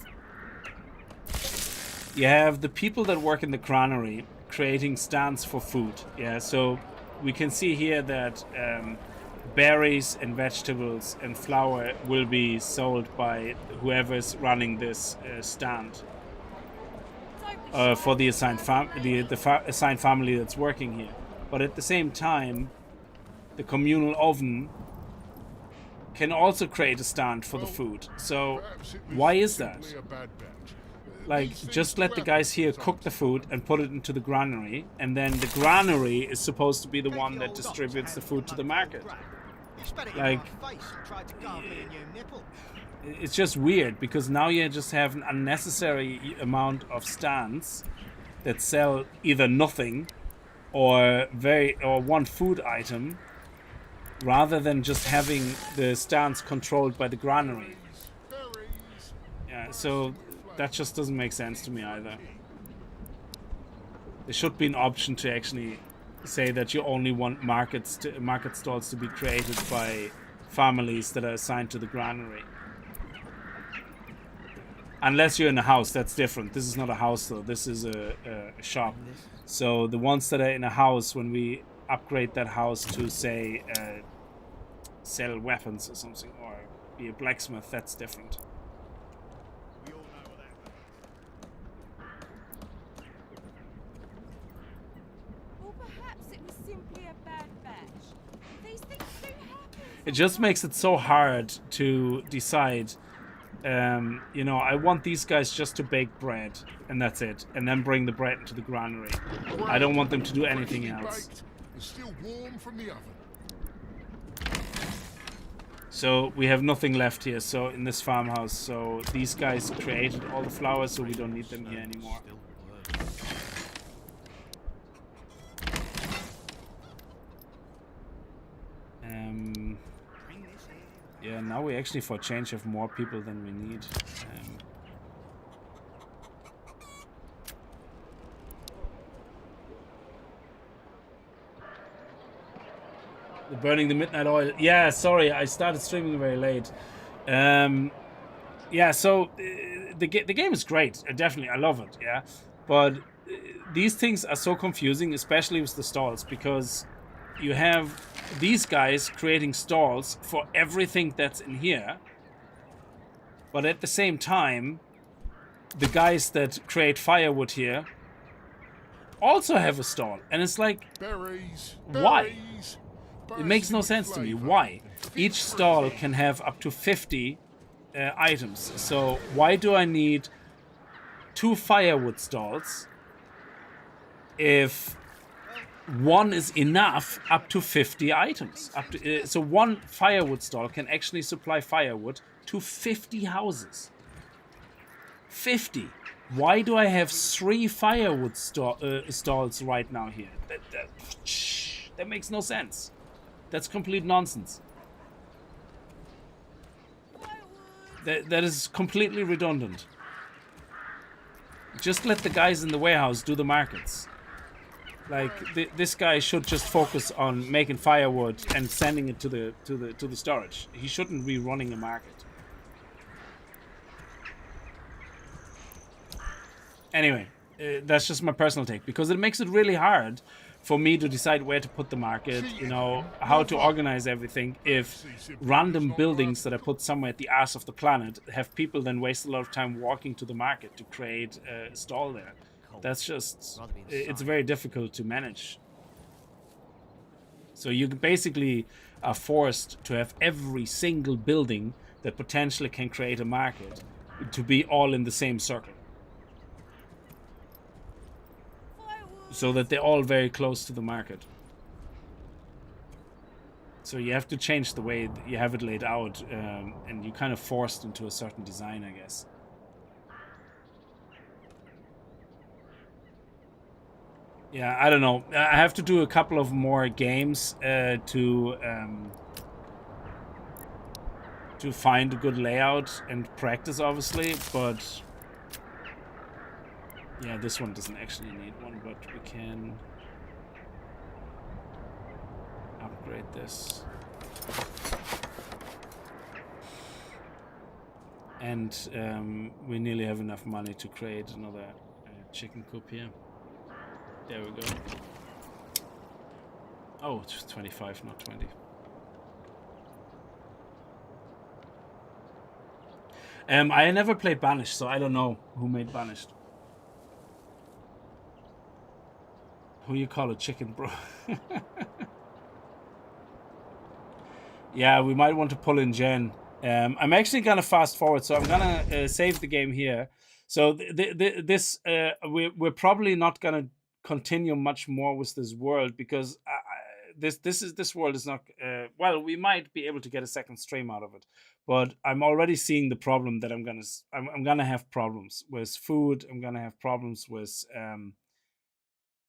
the people that work in the granary creating stands for food. Yeah, so we can see here that berries and vegetables and flour will be sold by whoever's running this stand for the assigned assigned family that's working here. But at the same time, the communal oven can also create a stand for the food. So Perhaps it was why is that? simply a bad batch. Like, These just things let do the happen guys here from cook time the to food and put it into the granary, and then the granary is supposed to be the Bet one the that old distributes ox the had food to the month-old market. brat. He spat it Like, in my face and tried to carve me a new nipple. It's just weird because now you just have an unnecessary amount of stands that sell either nothing or one food item, rather than just having the stands controlled by the granary. berries. Yeah, so that just doesn't make sense to me either. There should be an option to actually say that you only want market stalls to be created by families that are assigned to the granary. Unless you're in a house, that's different. This is not a house though, this is a shop. So the ones that are in a house, when we upgrade that house to say sell weapons or something, or be a blacksmith, that's different. We all know what that means. Or perhaps it was simply a bad batch. These things do happen. It just makes it so hard to decide. You know, I want these guys just to bake bread, and that's it, and then bring the bread into the granary. I don't want them to do anything Freshly else. baked and still warm from the oven. So we have nothing left here. So in this farmhouse, so these guys created all the flowers, so we don't need them here anymore. Still works. Bring this here. Yeah, now we actually, for a change, have more people than we need. Burning the midnight oil. Yeah, sorry, I started streaming very late. Yeah, so the game is great. Definitely, I love it. Yeah, but these things are so confusing, especially with the stalls, because you have these guys creating stalls for everything that's in here, but at the same time, the guys that create firewood here also have a stall, and it's like, Berries. Why? Berries. it makes no sense to me. Why? Each stall can have up to 50 items. So why do I need 2 firewood stalls if one is enough up to 50 items? So one firewood stall can actually supply firewood to 50 houses. 50. Why do I have 3 firewood stalls right now here? That makes no sense. That's complete nonsense. That is completely redundant. Just let the guys in the warehouse do the markets. Like this guy should just focus on making firewood and sending it to the storage. He shouldn't be running a market. Anyway, that's just my personal take, because it makes it really hard for me to decide where to put the market, you know, how to organize everything, if random buildings that I put somewhere at the ass of the planet have people then waste a lot of time walking to the market to create a stall there. That's just, it's very difficult to manage. So you basically are forced to have every single building that potentially can create a market to be all in the same circle, so that they're all very close to the market. So you have to change the way you have it laid out, and you're kind of forced into a certain design, I guess. Yeah, I don't know. I have to do a couple of more games to find a good layout and practice, obviously, but yeah, this one doesn't actually need one, but we can upgrade this. And we nearly have enough money to create another chicken coop here. There we go. Oh, it's 25, not 20. I never played Banished, so I don't know who made Banished. Who you call a chicken, bro? Yeah, we might want to pull in Jen. I'm actually gonna fast forward, so I'm gonna save the game here. So we're probably not gonna continue much more with this world because this world is not well. We might be able to get a second stream out of it, but I'm already seeing the problem that I'm gonna have problems with food. I'm gonna have problems with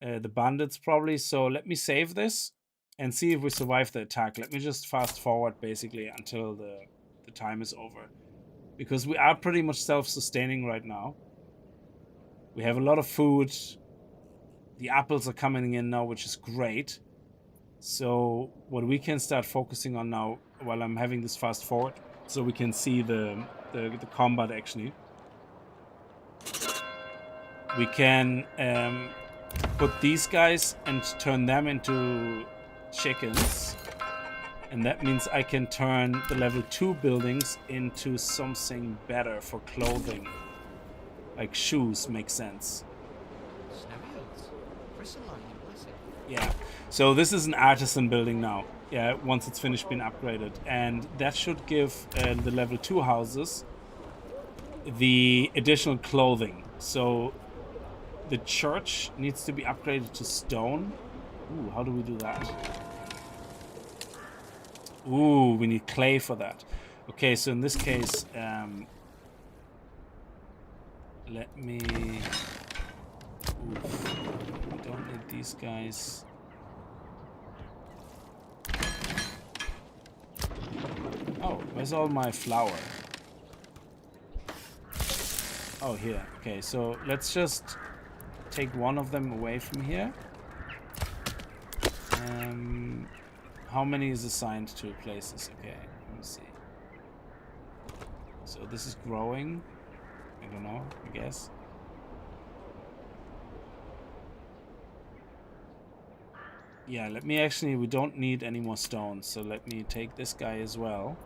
the bandits probably. So let me save this and see if we survive the attack. Let me just fast forward basically until the time is over, because we are pretty much self-sustaining right now. We have a lot of food. The apples are coming in now, which is great. So what we can start focusing on now, while I'm having this fast forward, so we can see the combat actually. We can put these guys and turn them into chickens. And that means I can turn the level 2 buildings into something better for clothing. Like shoes make sense. Snowfields. Crystalline, impressive. Yeah. So this is an artisan building now. Yeah, once it's finished being upgraded. And that should give the level 2 houses the additional clothing. So the church needs to be upgraded to stone. Ooh, how do we do that? Ooh, we need clay for that. Okay, so in this case, let me... Oof. We don't need these guys. Oh, where's all my flour? Oh, here. Okay, so let's just take one of them away from here. How many is assigned to places? Okay, let me see. So this is growing. I don't know, I guess. Yeah, let me actually, we don't need any more stones, so let me take this guy as well.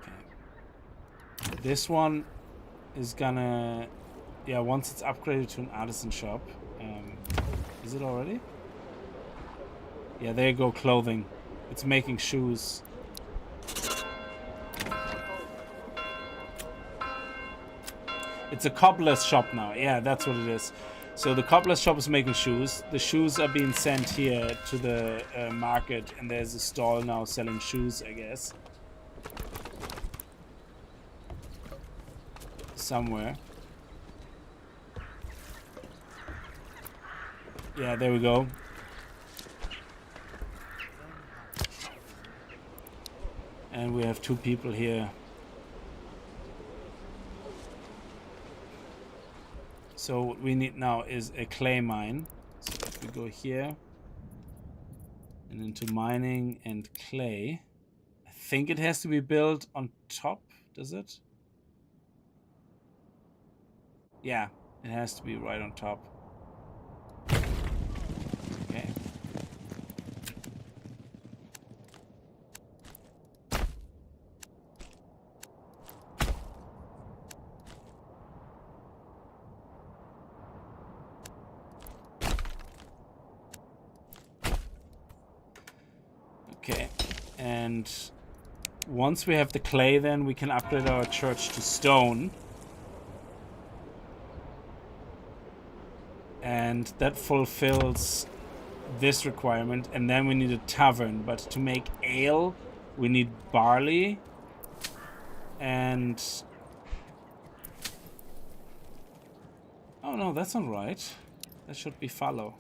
Okay. This one is gonna, yeah, once it's upgraded to an artisan shop. Is it already? Yeah, there you go, clothing. It's making shoes. It's a cobbler's shop now. Yeah, that's what it is. So the cobbler's shop is making shoes. The shoes are being sent here to the market, and there's a stall now selling shoes, I guess. Somewhere. Yeah, there we go. And we have 2 people here. So what we need now is a clay mine. So if we go here and into mining and clay, I think it has to be built on top, does it? Yeah, it has to be right on top. Okay. Okay, and once we have the clay, then we can upgrade our church to stone. And that fulfills this requirement. And then we need a tavern. But to make ale, we need barley. And... oh no, that's not right. That should be fallow.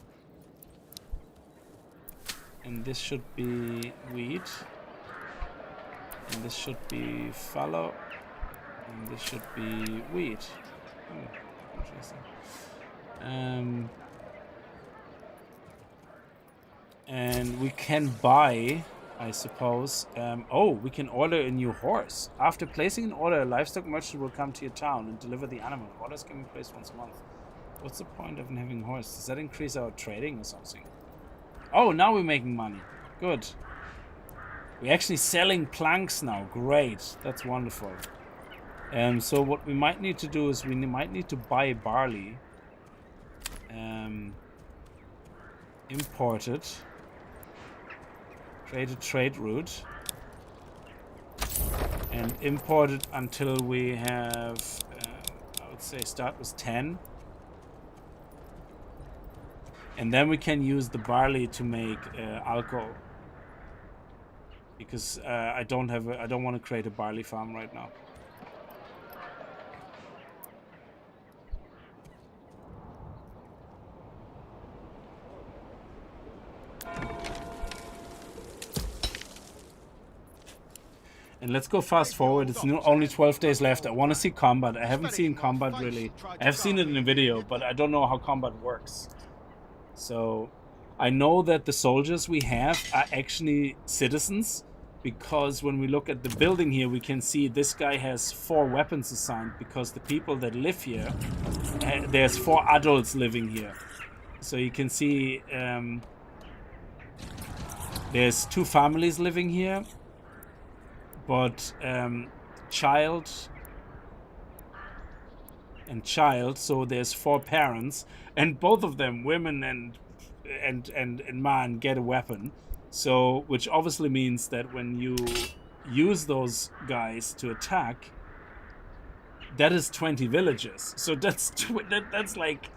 And this should be wheat. And this should be fallow. And this should be wheat. Oh, interesting. And we can buy I suppose. Oh, we can order a new horse. After placing an order, a livestock merchant will come to your town and deliver the animal. Orders can be placed once a month. What's the point of having a horse? Does that increase our trading or something? Oh, now we're making money. Good. We're actually selling planks now. Great. That's wonderful. So what we might need to do is we might need to buy barley. Import it. Create a trade route. And import it until we have, I would say start with 10. And then we can use the barley to make alcohol. Because I don't want to create a barley farm right now. And let's go fast forward. It's only 12 days left. I want to see combat. I haven't seen combat really. I have seen it in a video, but I don't know how combat works. So I know that the soldiers we have are actually citizens, because when we look at the building here, we can see this guy has 4 weapons assigned, because the people that live here, there's 4 adults living here. So you can see there's 2 families living here, but child and child, so there's 4 parents, and both of them, women and man, get a weapon. So, which obviously means that when you use those guys to attack, that is 20 villages. So that's like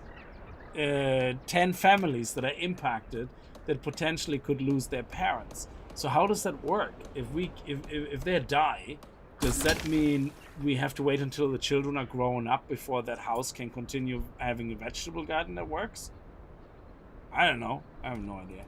10 families that are impacted that potentially could lose their parents. So how does that work? If they die, does that mean we have to wait until the children are grown up before that house can continue having a vegetable garden that works? I don't know. I have no idea.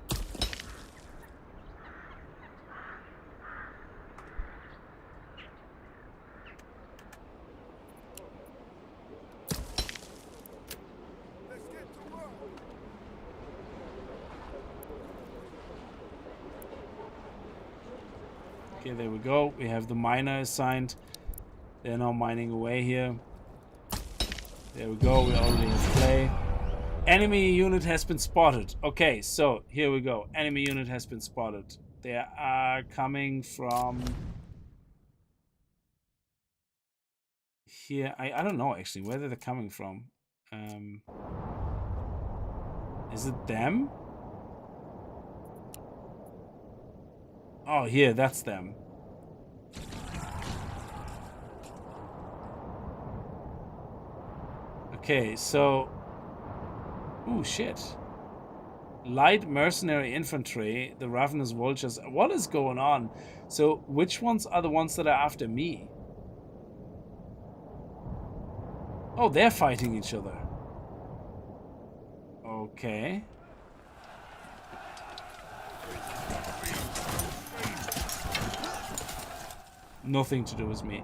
Okay, there we go. We have the miner assigned. They're now mining away here. There we go. We already have clay. Enemy unit has been spotted. Okay, so here we go. Enemy unit has been spotted. They are coming from here. I don't know actually where they're coming from. Is it them? Oh, here, that's them. Okay, so... Ooh, shit. Light mercenary infantry, the ravenous vultures. What is going on? So, which ones are the ones that are after me? Oh, they're fighting each other. Okay. Nothing to do with me.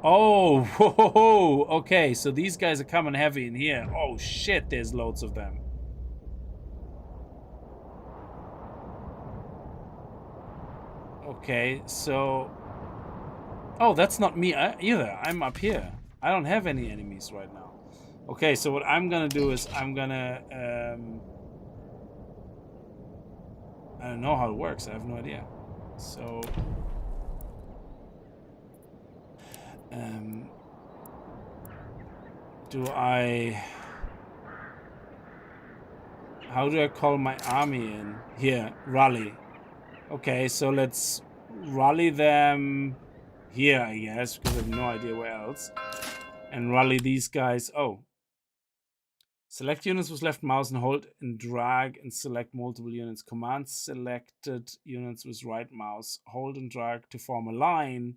Oh, whoa, okay, so these guys are coming heavy in here. Oh shit, there's loads of them. Okay, so... Oh, that's not me either. I'm up here. I don't have any enemies right now. Okay, so what I'm gonna do is I'm gonna... I don't know how it works. I have no idea. So... How do I call my army in? Here, rally. Okay, so let's rally them here, I guess, because I have no idea where else. And rally these guys. Oh. Select units with left mouse and hold and drag and select multiple units. Command selected units with right mouse. Hold and drag to form a line.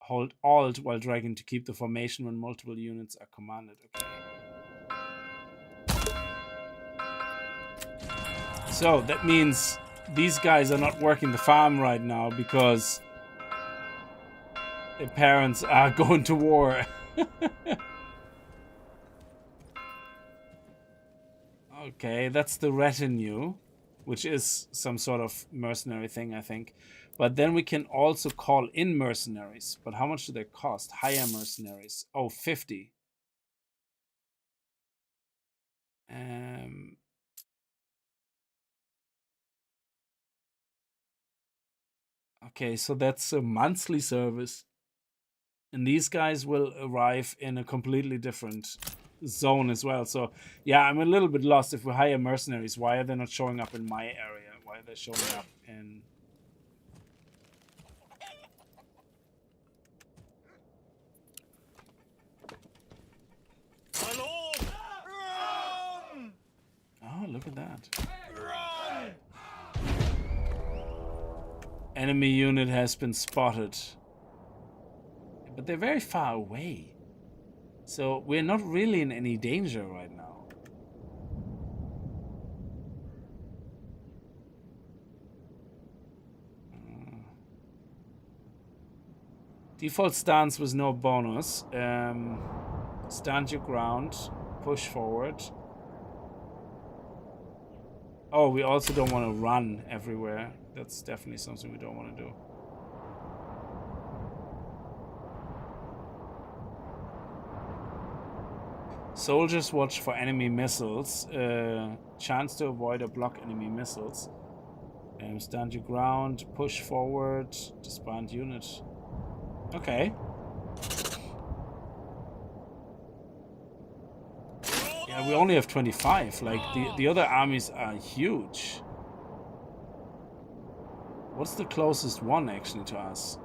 Hold Alt while dragging to keep the formation when multiple units are commanded. Okay. So that means these guys are not working the farm right now because their parents are going to war. Okay, that's the retinue. which is some sort of mercenary thing, I think. But then we can also call in mercenaries. But how much do they cost? Hire mercenaries. Oh, 50. Okay, so that's a monthly service. And these guys will arrive in a completely different zone as well. So, yeah, I'm a little bit lost. If we hire mercenaries, why are they not showing up in my area? Why are they showing up in... My lord! Run! Oh, look at that. Run! Enemy unit has been spotted. But they're very far away. So we're not really in any danger right now. Default stance was no bonus. Stand your ground. Push forward. Oh, we also don't want to run everywhere. That's definitely something we don't want to do. Soldiers watch for enemy missiles. Chance to avoid or block enemy missiles. Stand your ground. Push forward. Disband unit. Okay. Yeah, we only have 25. Like, the other armies are huge. What's the closest one, actually, to us?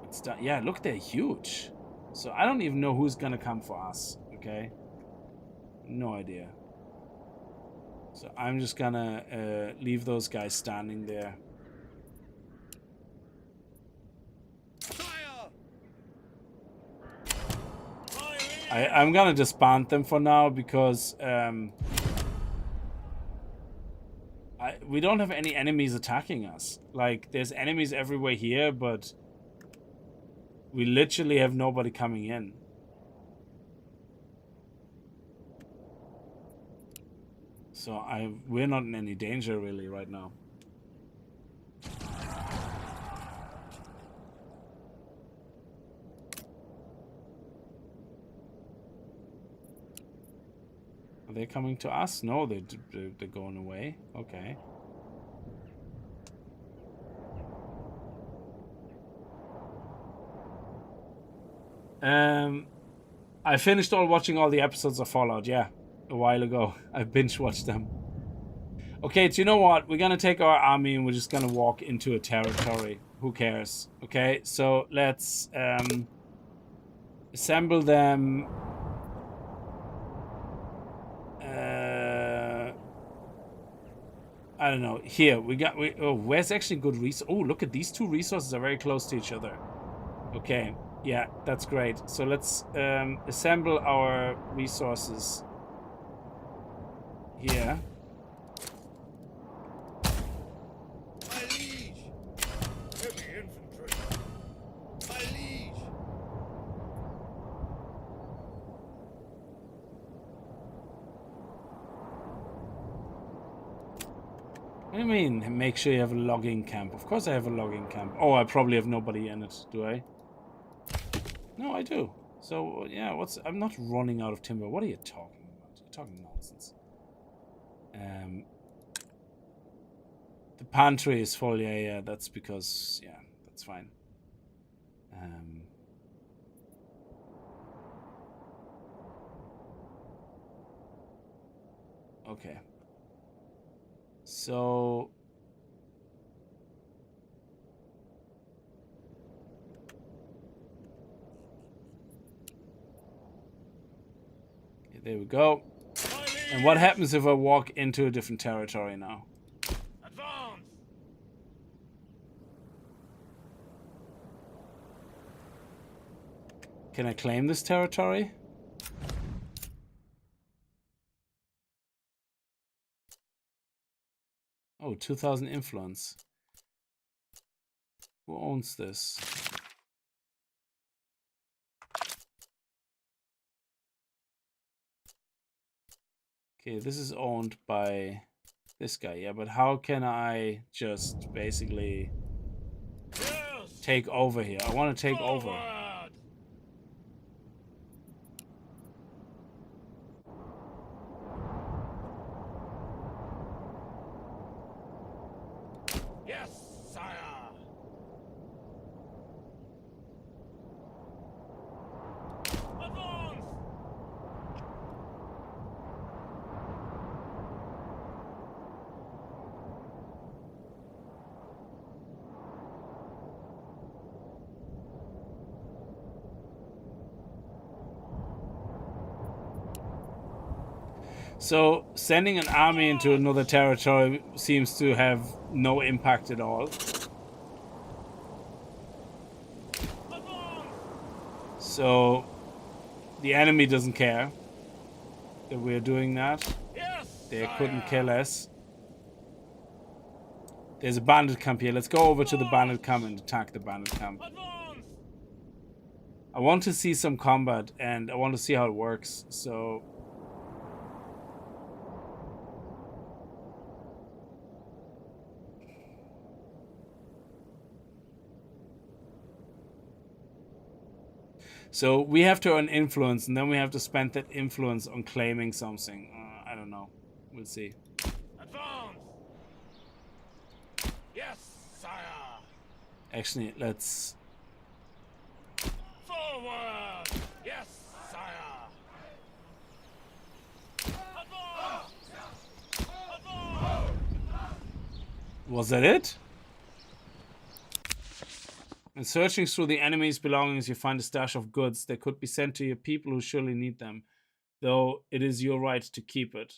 It's yeah, look, they're huge. So I don't even know who's gonna come for us, okay? No idea. So I'm just gonna leave those guys standing there. I'm gonna disband them for now because we don't have any enemies attacking us. Like, there's enemies everywhere here, but we literally have nobody coming in. So we're not in any danger really right now. Are they coming to us? No, they're going away. Okay. I finished watching all the episodes of Fallout, yeah, a while ago. I binge watched them. Okay, so you know what? We're gonna take our army and we're just gonna walk into a territory. Who cares? Okay, so let's assemble them. I don't know. Here oh, where's actually good resource? Oh, look at these two resources are very close to each other. Okay, yeah, that's great. So let's assemble our resources here. My liege! Heavy infantry! My liege! What do you mean, make sure you have a logging camp? Of course I have a logging camp. Oh, I probably have nobody in it, do I? No, I do. So, yeah, I'm not running out of timber. What are you talking about? You're talking nonsense. The pantry is full, yeah, that's because, yeah, that's fine. Okay. So... okay, there we go. And what happens if I walk into a different territory now? Advance! Can I claim this territory? Oh, 2,000 influence. Who owns this? Okay, this is owned by This guy, yeah, but how can I just basically take over here? I want to take over. Yes, sire. Advance. So sending an army into another territory seems to have no impact at all. So the enemy doesn't care that we're doing that. They couldn't kill us. There's a bandit camp here. Let's go over to the bandit camp and attack the bandit camp. I want to see some combat and I want to see how it works. So we have to earn influence, and then we have to spend that influence on claiming something. I don't know. We'll see. Advance. Yes, sire. Actually, let's... Forward. Yes, sire. Advance. Advance. Was that it? In searching through the enemy's belongings, you find a stash of goods that could be sent to your people who surely need them, though it is your right to keep it.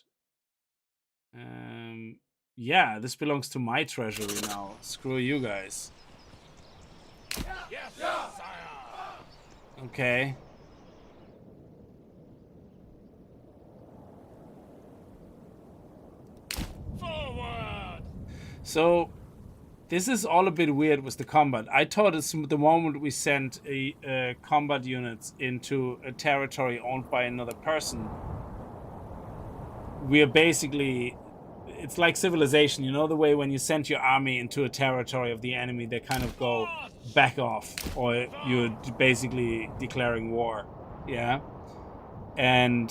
Yeah, this belongs to my treasury now. Screw you guys. Yes, sire. Okay. Forward. So... this is all a bit weird with the combat. I thought it's the moment we sent a combat units into a territory owned by another person, we are basically... it's like Civilization, you know the way when you send your army into a territory of the enemy, they kind of go back off, or you're basically declaring war, yeah? And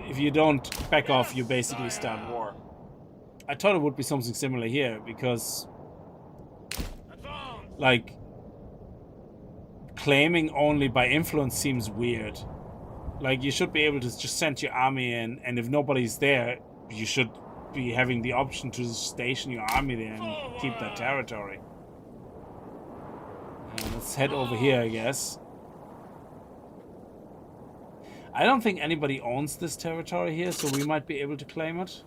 if you don't back off, you basically start war. I thought it would be something similar here, because... like, claiming only by influence seems weird. Like, you should be able to just send your army in, and if nobody's there, you should be having the option to station your army there and keep that territory. Let's head over here, I guess. I don't think anybody owns this territory here, so we might be able to claim it.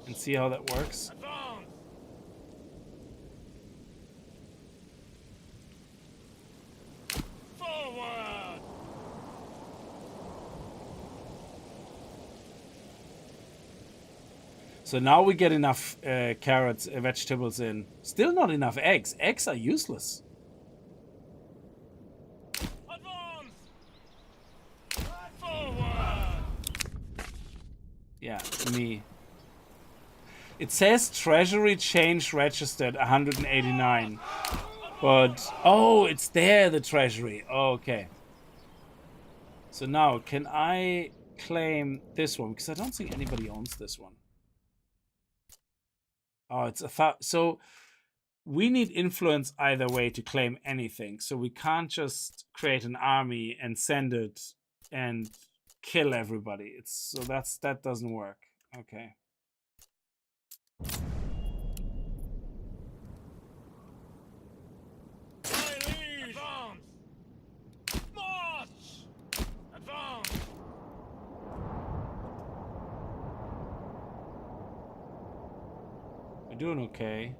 And see how that works. So now we get enough carrots, vegetables in. Still not enough eggs. Eggs are useless. Advance. Forward. Yeah, me. It says treasury change registered 189. But, oh, it's there, the treasury. Oh, okay. So now, can I claim this one? Because I don't think anybody owns this one. Oh, it's so we need influence either way to claim anything. So we can't just create an army and send it and kill everybody. That doesn't work. Okay. Advance. March. Advance. We're doing okay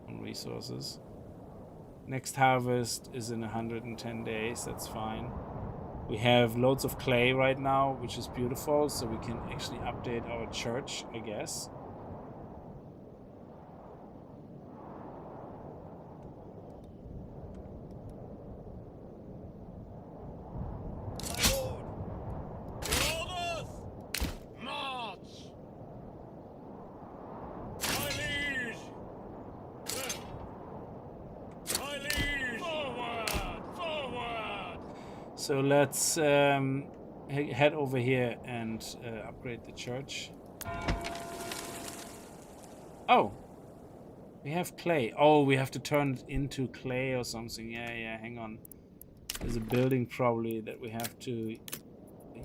on resources. Next harvest is in 110 days. That's fine. We have loads of clay right now, which is beautiful, so we can actually update our church, I guess. So let's head over here and upgrade the church. Oh, we have clay. Oh, we have to turn it into clay or something. Yeah, hang on. There's a building probably that we have to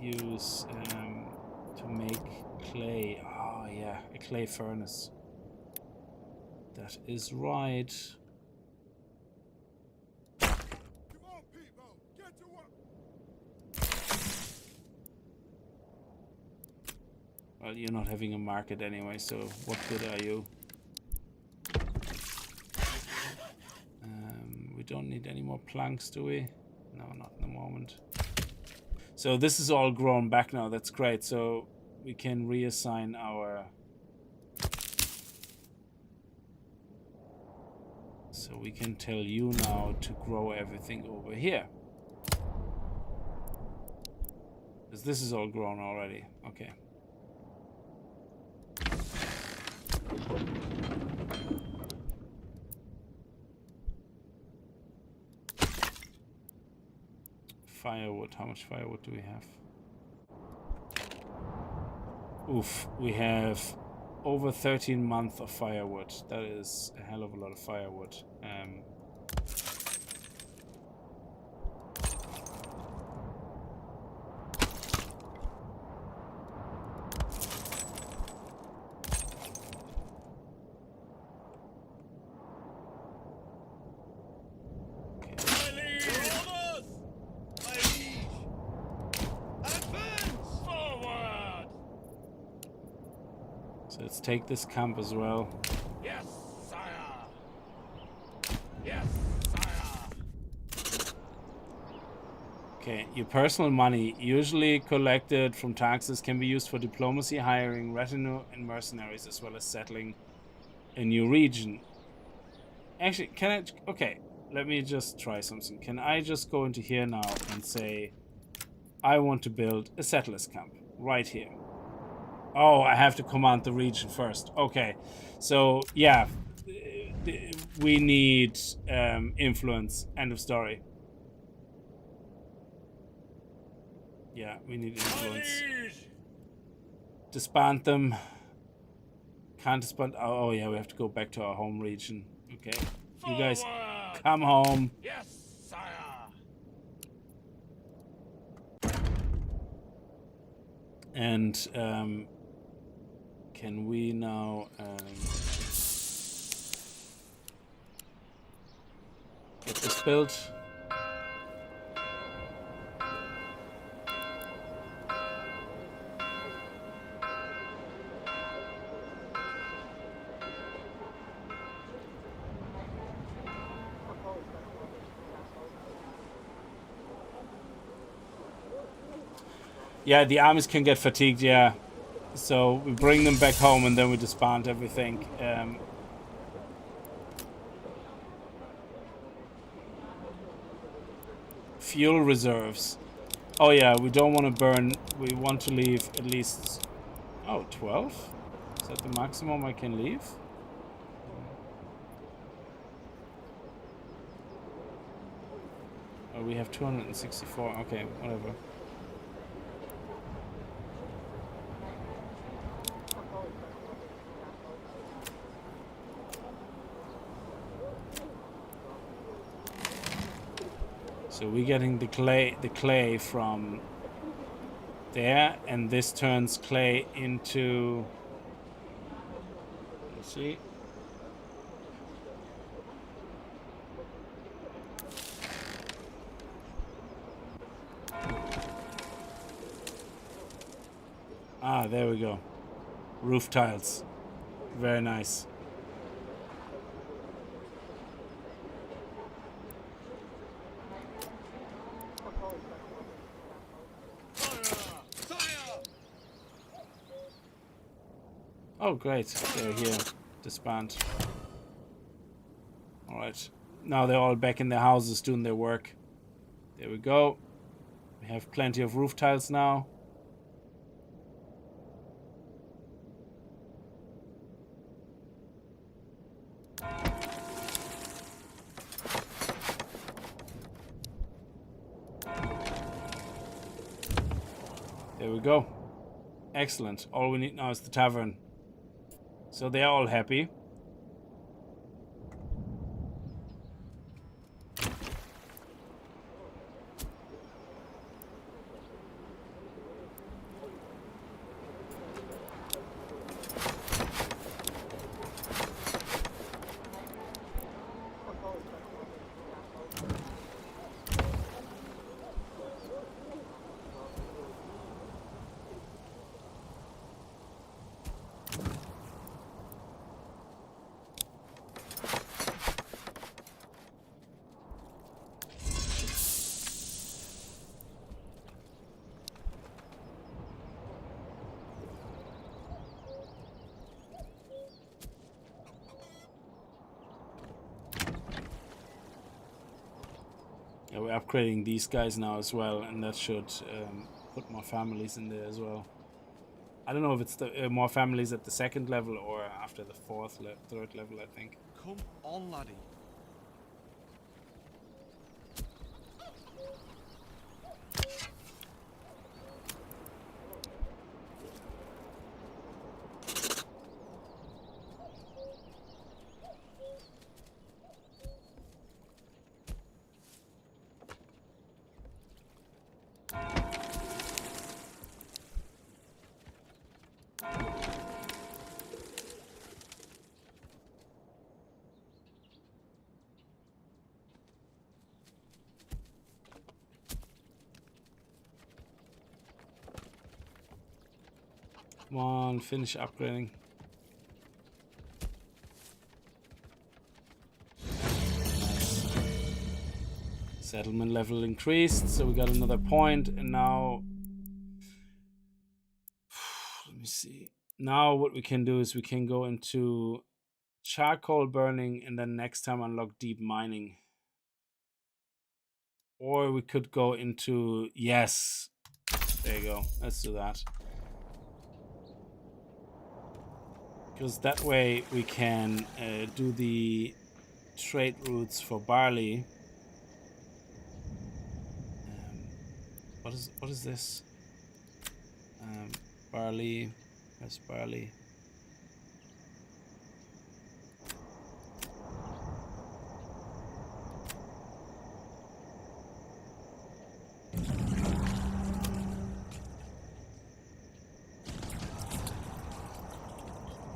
use to make clay. Oh, yeah, a clay furnace. That is right. Come on, people, get to work. Well, you're not having a market anyway, so what good are you? We don't need any more planks, do we? No, not in the moment. So this is all grown back now. That's great. So we can reassign our... So we can tell you now to grow everything over here. Because this is all grown already. Okay. Firewood. How much firewood do we have? Oof. We have over 13 months of firewood. That is a hell of a lot of firewood. So let's take this camp as well. Yes, sire. Yes, sire. Okay, your personal money, usually collected from taxes, can be used for diplomacy, hiring retinue and mercenaries, as well as settling a new region. Actually, can I... Okay, let me just try something. Can I just go into here now and say, I want to build a settlers camp right here? Oh, I have to command the region first. Okay, so yeah, we need influence. End of story. Yeah, we need influence. Disband them. Can't disband. Oh yeah, we have to go back to our home region. Okay, you guys come home. Yes, sire. And can we now get this built? Yeah, the armies can get fatigued, yeah. So we bring them back home and then we disband everything. Fuel reserves. Oh yeah, we don't want to burn. We want to leave at least... Oh, 12? Is that the maximum I can leave? Oh, we have 264. Okay, whatever. So we're getting the clay from there, and this turns clay into... Let's see. Ah, there we go. Roof tiles. Very nice. Oh, great. They're here. Disband. Alright. Now they're all back in their houses doing their work. There we go. We have plenty of roof tiles now. There we go. Excellent. All we need now is the tavern. So they're all happy. Yeah, we're upgrading these guys now as well, and that should put more families in there as well. I don't know if it's the more families at the second level or after the third level, I think. Come on, laddie. Come on, finish upgrading. Nice. Settlement level increased, so we got another point, and now let me see. Now what we can do is we can go into charcoal burning and then next time unlock deep mining. Or we could go into, yes, there you go, let's do that. Because that way we can do the trade routes for barley. What is this? Barley. Where's barley?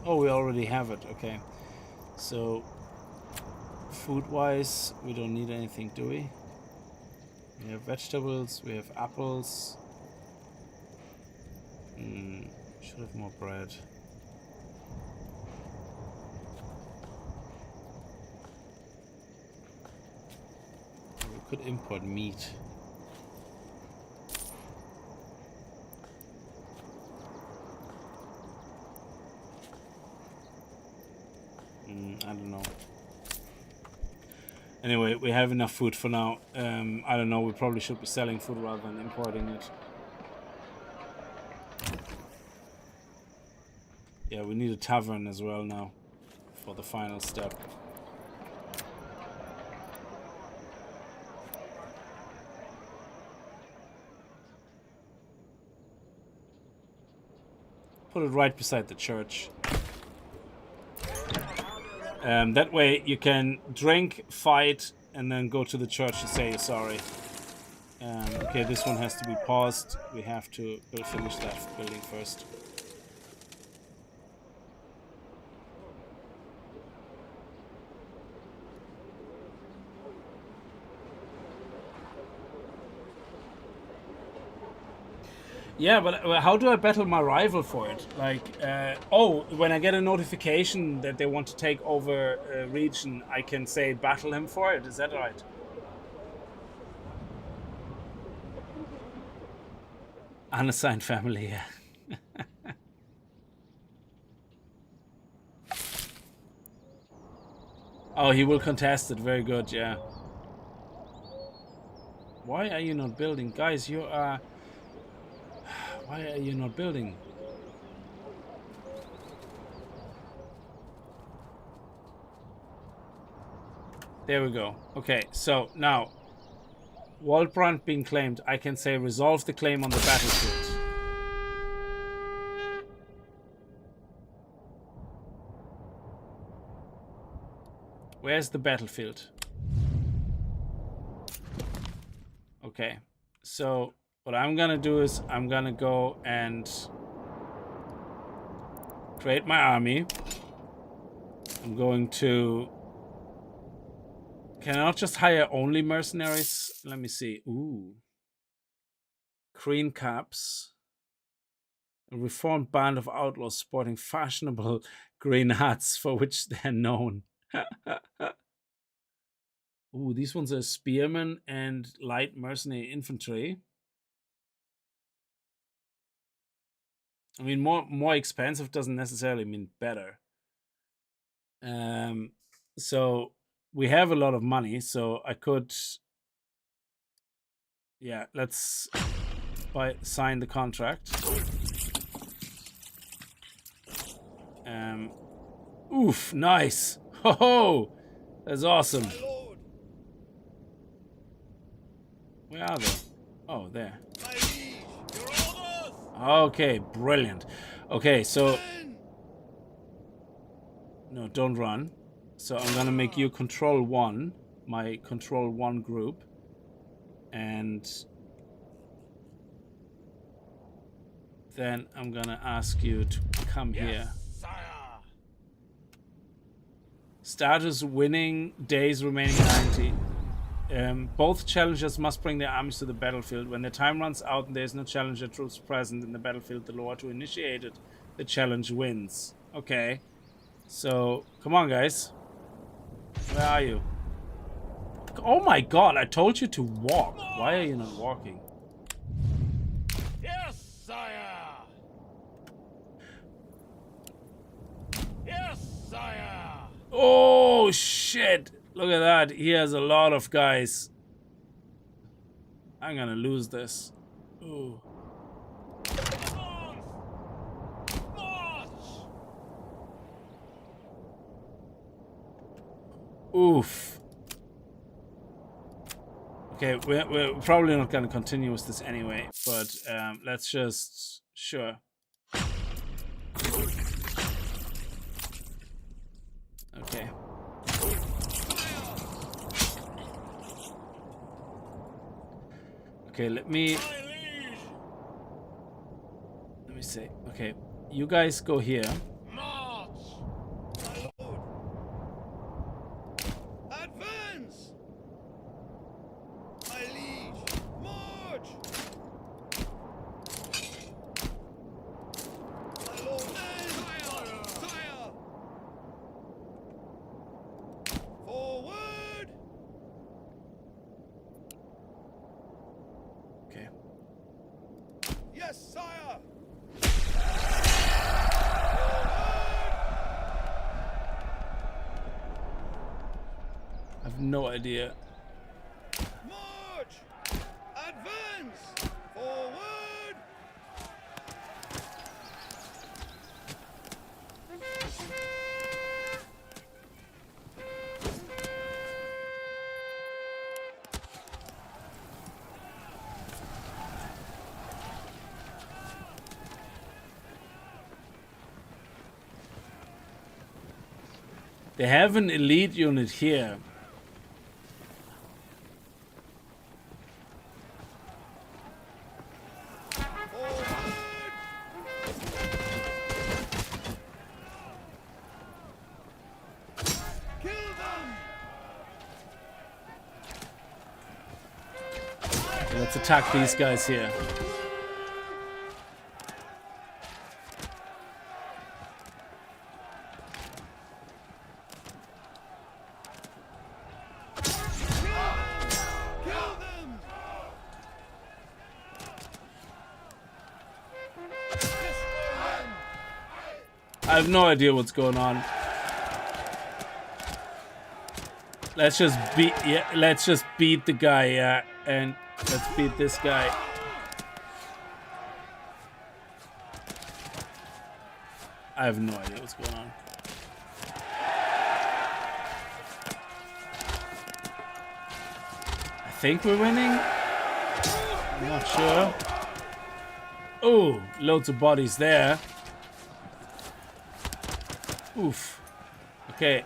Oh, we already have it. Okay. So, food-wise, we don't need anything, do we? We have vegetables. We have apples. Should have more bread. We could import meat. I don't know. Anyway, we have enough food for now. I don't know, we probably should be selling food rather than importing it. Yeah, we need a tavern as well now for the final step. Put it right beside the church. That way you can drink, fight, and then go to the church to say you're sorry. Okay, this one has to be paused. We have to finish that building first. Yeah, but how do I battle my rival for it? Like, oh, when I get a notification that they want to take over a region, I can say battle him for it. Is that right? Unassigned family, yeah. Oh, he will contest it. Very good, yeah. Why are you not building? Guys, you are... Why are you not building? There we go. Okay, so now Waldbrand being claimed, I can say resolve the claim on the battlefield. Where's the battlefield? Okay, so what I'm gonna do is I'm gonna go and create my army. I'm going to... Can I not just hire only mercenaries? Let me see. Ooh. Green caps. A reformed band of outlaws sporting fashionable green hats for which they're known. Ooh, these ones are spearmen and light mercenary infantry. I mean, more expensive doesn't necessarily mean better. So we have a lot of money, so I could... Yeah, let's sign the contract. Oof, nice. Ho ho! That's awesome. My lord, Where are they? Oh, there. my liege, your orders! Okay, brilliant. Okay, so... No, don't run. So I'm gonna make you control 1, my control 1 group. And then I'm gonna ask you to come here. Sire! Status winning, days remaining 90. Both challengers must bring their armies to the battlefield. When the time runs out and there is no challenger troops present in the battlefield, the lord who initiated the challenge wins. Okay. So, come on, guys. Where are you? Oh my god, I told you to walk. Why are you not walking? Yes, sire! Yes, sire! Oh, shit. Look at that. He has a lot of guys. I'm gonna lose this. Ooh. March! Oof. Okay, we're probably not gonna continue with this anyway, but let's just... Sure. Okay. Okay, let me see. Okay, you guys go here. March! My lord! Advance! My liege! March! My lord! Sire! Sire! Forward! Okay. Yes, sire! I have no idea. March! Advance! Forward! They have an elite unit here. Kill them! Let's attack these guys here. Kill them! Destroy them! I have no idea what's going on. Let's just beat... Yeah, let's just beat the guy, yeah. And let's beat this guy. I have no idea what's going on. I think we're winning. I'm not sure. Oh, loads of bodies there. Oof. Okay,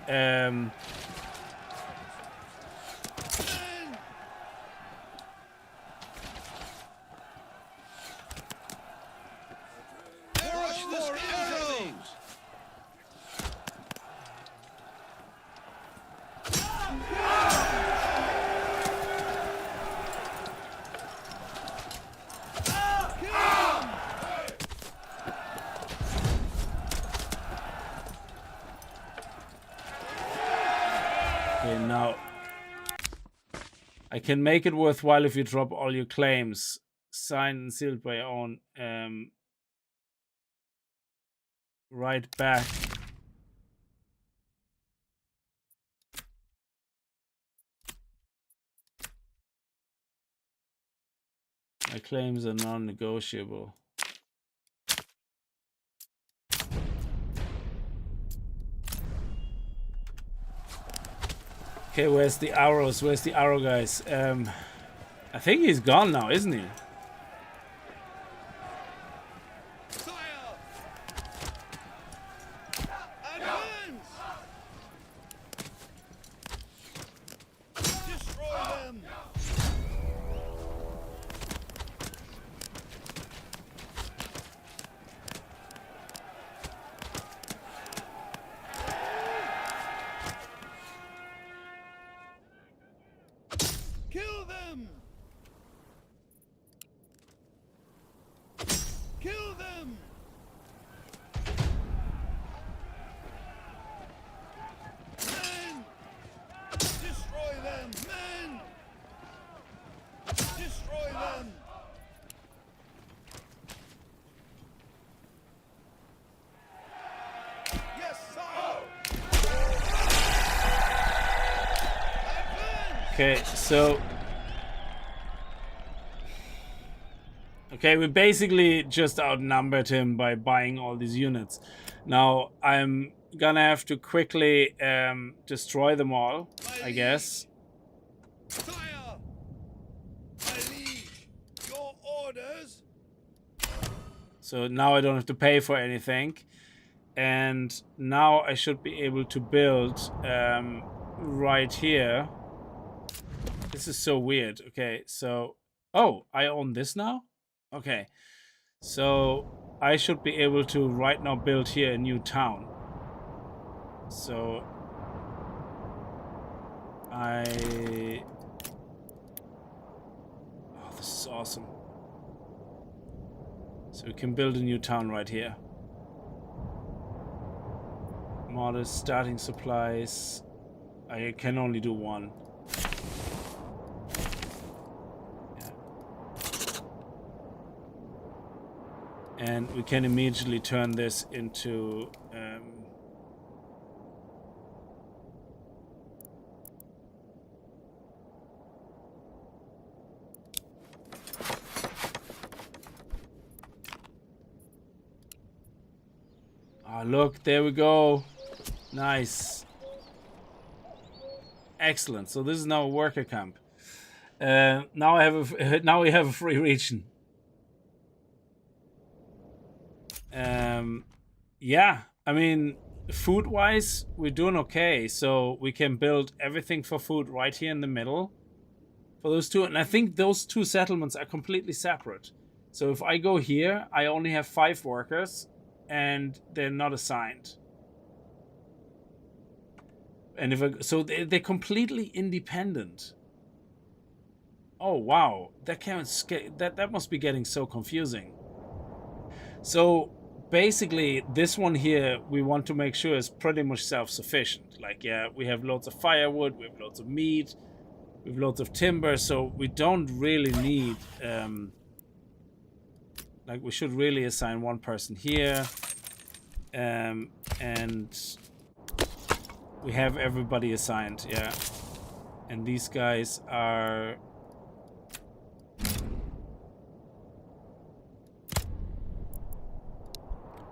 now I can make it worthwhile if you drop all your claims, signed and sealed by your own. Right back. My claims are non-negotiable. Okay, where's the arrows? Where's the arrow, guys? I think he's gone now, isn't he? Fire! Advance! Destroy them! Kill them! Kill them! Men! Destroy them! Men! Destroy them! Yes, sir! Advance! Okay, so... Okay, we basically just outnumbered him by buying all these units. Now, I'm gonna have to quickly destroy them all, I guess. Fire! My liege, your orders? So now I don't have to pay for anything. And now I should be able to build right here. This is so weird. Okay, so... Oh, I own this now? Okay. So I should be able to right now build here a new town. So oh, this is awesome. So we can build a new town right here. Modest starting supplies. I can only do one. And we can immediately turn this into oh, look, there we go. Nice. Excellent. So this is now a worker camp. Now we have a free region. Yeah, I mean, food-wise, we're doing okay. So we can build everything for food right here in the middle for those two. And I think those two settlements are completely separate. So if I go here, I only have 5 workers and they're not assigned. And if so they're completely independent. Oh, wow. That must be getting so confusing. So basically, this one here, we want to make sure is pretty much self-sufficient. Like, yeah, we have loads of firewood, we have loads of meat, we have loads of timber, so we don't really need, like, we should really assign one person here, and we have everybody assigned, yeah. And these guys are...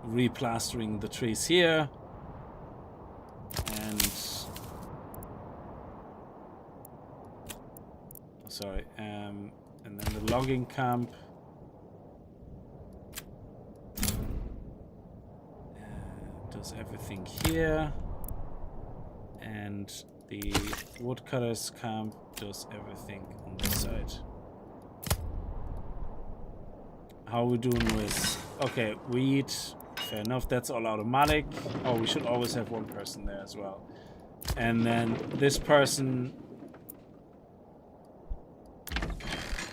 replastering the trees here, and sorry, and then the logging camp, does everything here, and the woodcutters camp does everything on this side. How are we doing with... Okay, wheat. Fair enough, that's all automatic. Oh, we should always have one person there as well. And then this person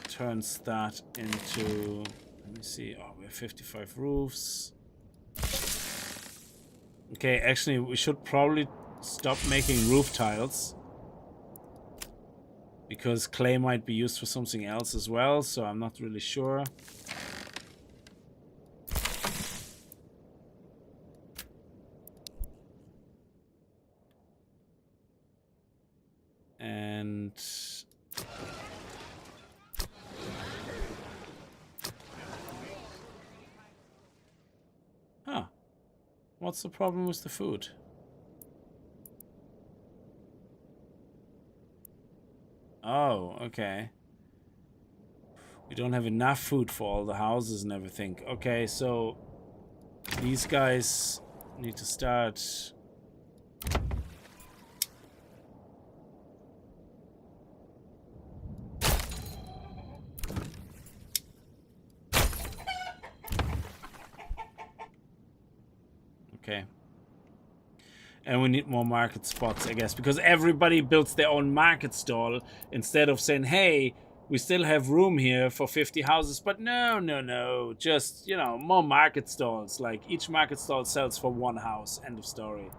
turns that into... Let me see. Oh, we have 55 roofs. Okay, actually, we should probably stop making roof tiles. because clay might be used for something else as well, so I'm not really sure. And huh, what's the problem with the food? Oh, okay. We don't have enough food for all the houses and everything. Okay, so these guys need to start. Okay. And we need more market spots, I guess, because everybody builds their own market stall instead of saying, hey, we still have room here for 50 houses. But no. Just, you know, more market stalls. Like, each market stall sells for one house. End of story.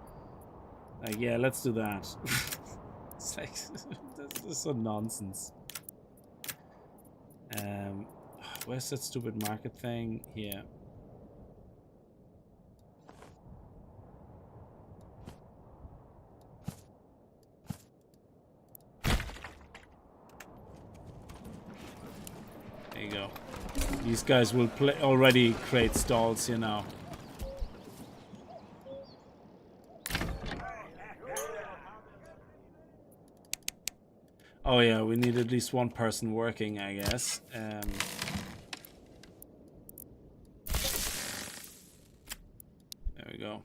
Like, yeah, let's do that. It's like, this is so nonsense. Where's that stupid market thing? Here. There you go. These guys will already create stalls here now. Oh yeah, we need at least one person working, I guess. There we go.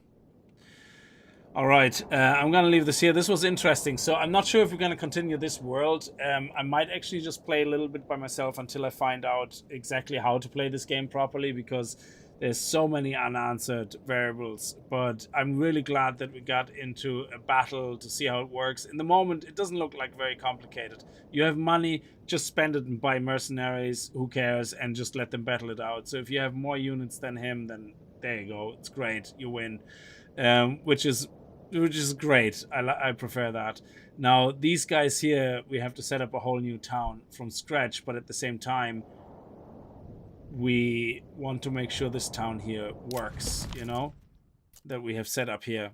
All right, I'm gonna leave this here. This was interesting. So I'm not sure if we're gonna continue this world. I might actually just play a little bit by myself until I find out exactly how to play this game properly, because there's so many unanswered variables. But I'm really glad that we got into a battle to see how it works. In the moment, it doesn't look like very complicated. You have money, just spend it and buy mercenaries, who cares, and just let them battle it out. So if you have more units than him, then there you go. It's great, you win. Which is great. I prefer that. Now, these guys here, we have to set up a whole new town from scratch, but at the same time, we want to make sure this town here works, you know, that we have set up here.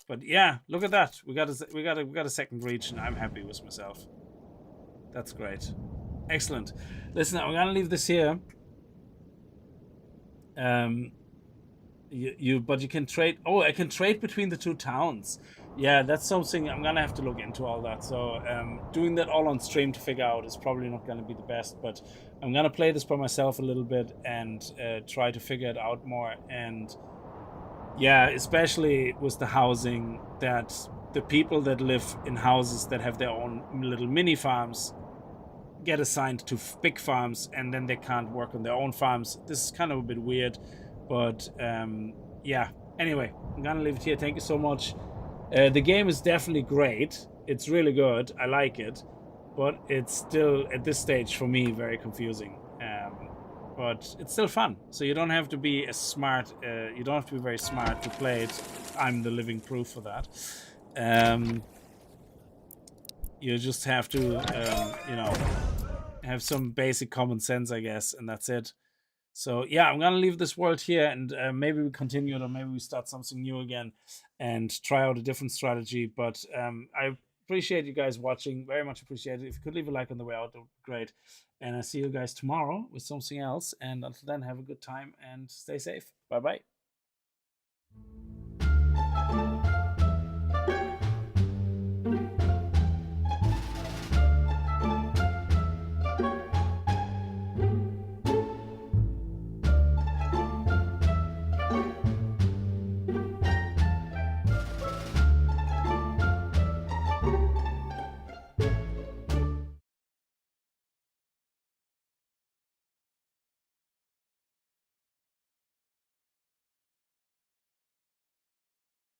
But yeah, look at that. We got a second region. I'm happy with myself. That's great. Excellent. Listen, I'm gonna leave this here. But you can trade. Oh, I can trade between the two towns. Yeah, that's something I'm gonna have to look into all that. So doing that all on stream to figure out is probably not gonna be the best. But I'm gonna play this by myself a little bit and try to figure it out more. And yeah, especially with the housing, that the people that live in houses that have their own little mini farms get assigned to big farms, and then they can't work on their own farms. This is kind of a bit weird. But yeah, anyway, I'm gonna leave it here. Thank you so much. The game is definitely great. It's really good. I like it. But it's still, at this stage, for me, very confusing. But it's still fun. So you don't have to be as smart. You don't have to be very smart to play it. I'm the living proof for that. You just have to, you know, have some basic common sense, I guess, and that's it. So yeah, I'm gonna leave this world here, and maybe we continue it, or maybe we start something new again and try out a different strategy. But I appreciate you guys watching, very much appreciate it. If you could leave a like on the way out, that would be great. And I see you guys tomorrow with something else, and until then, have a good time and stay safe. Bye bye.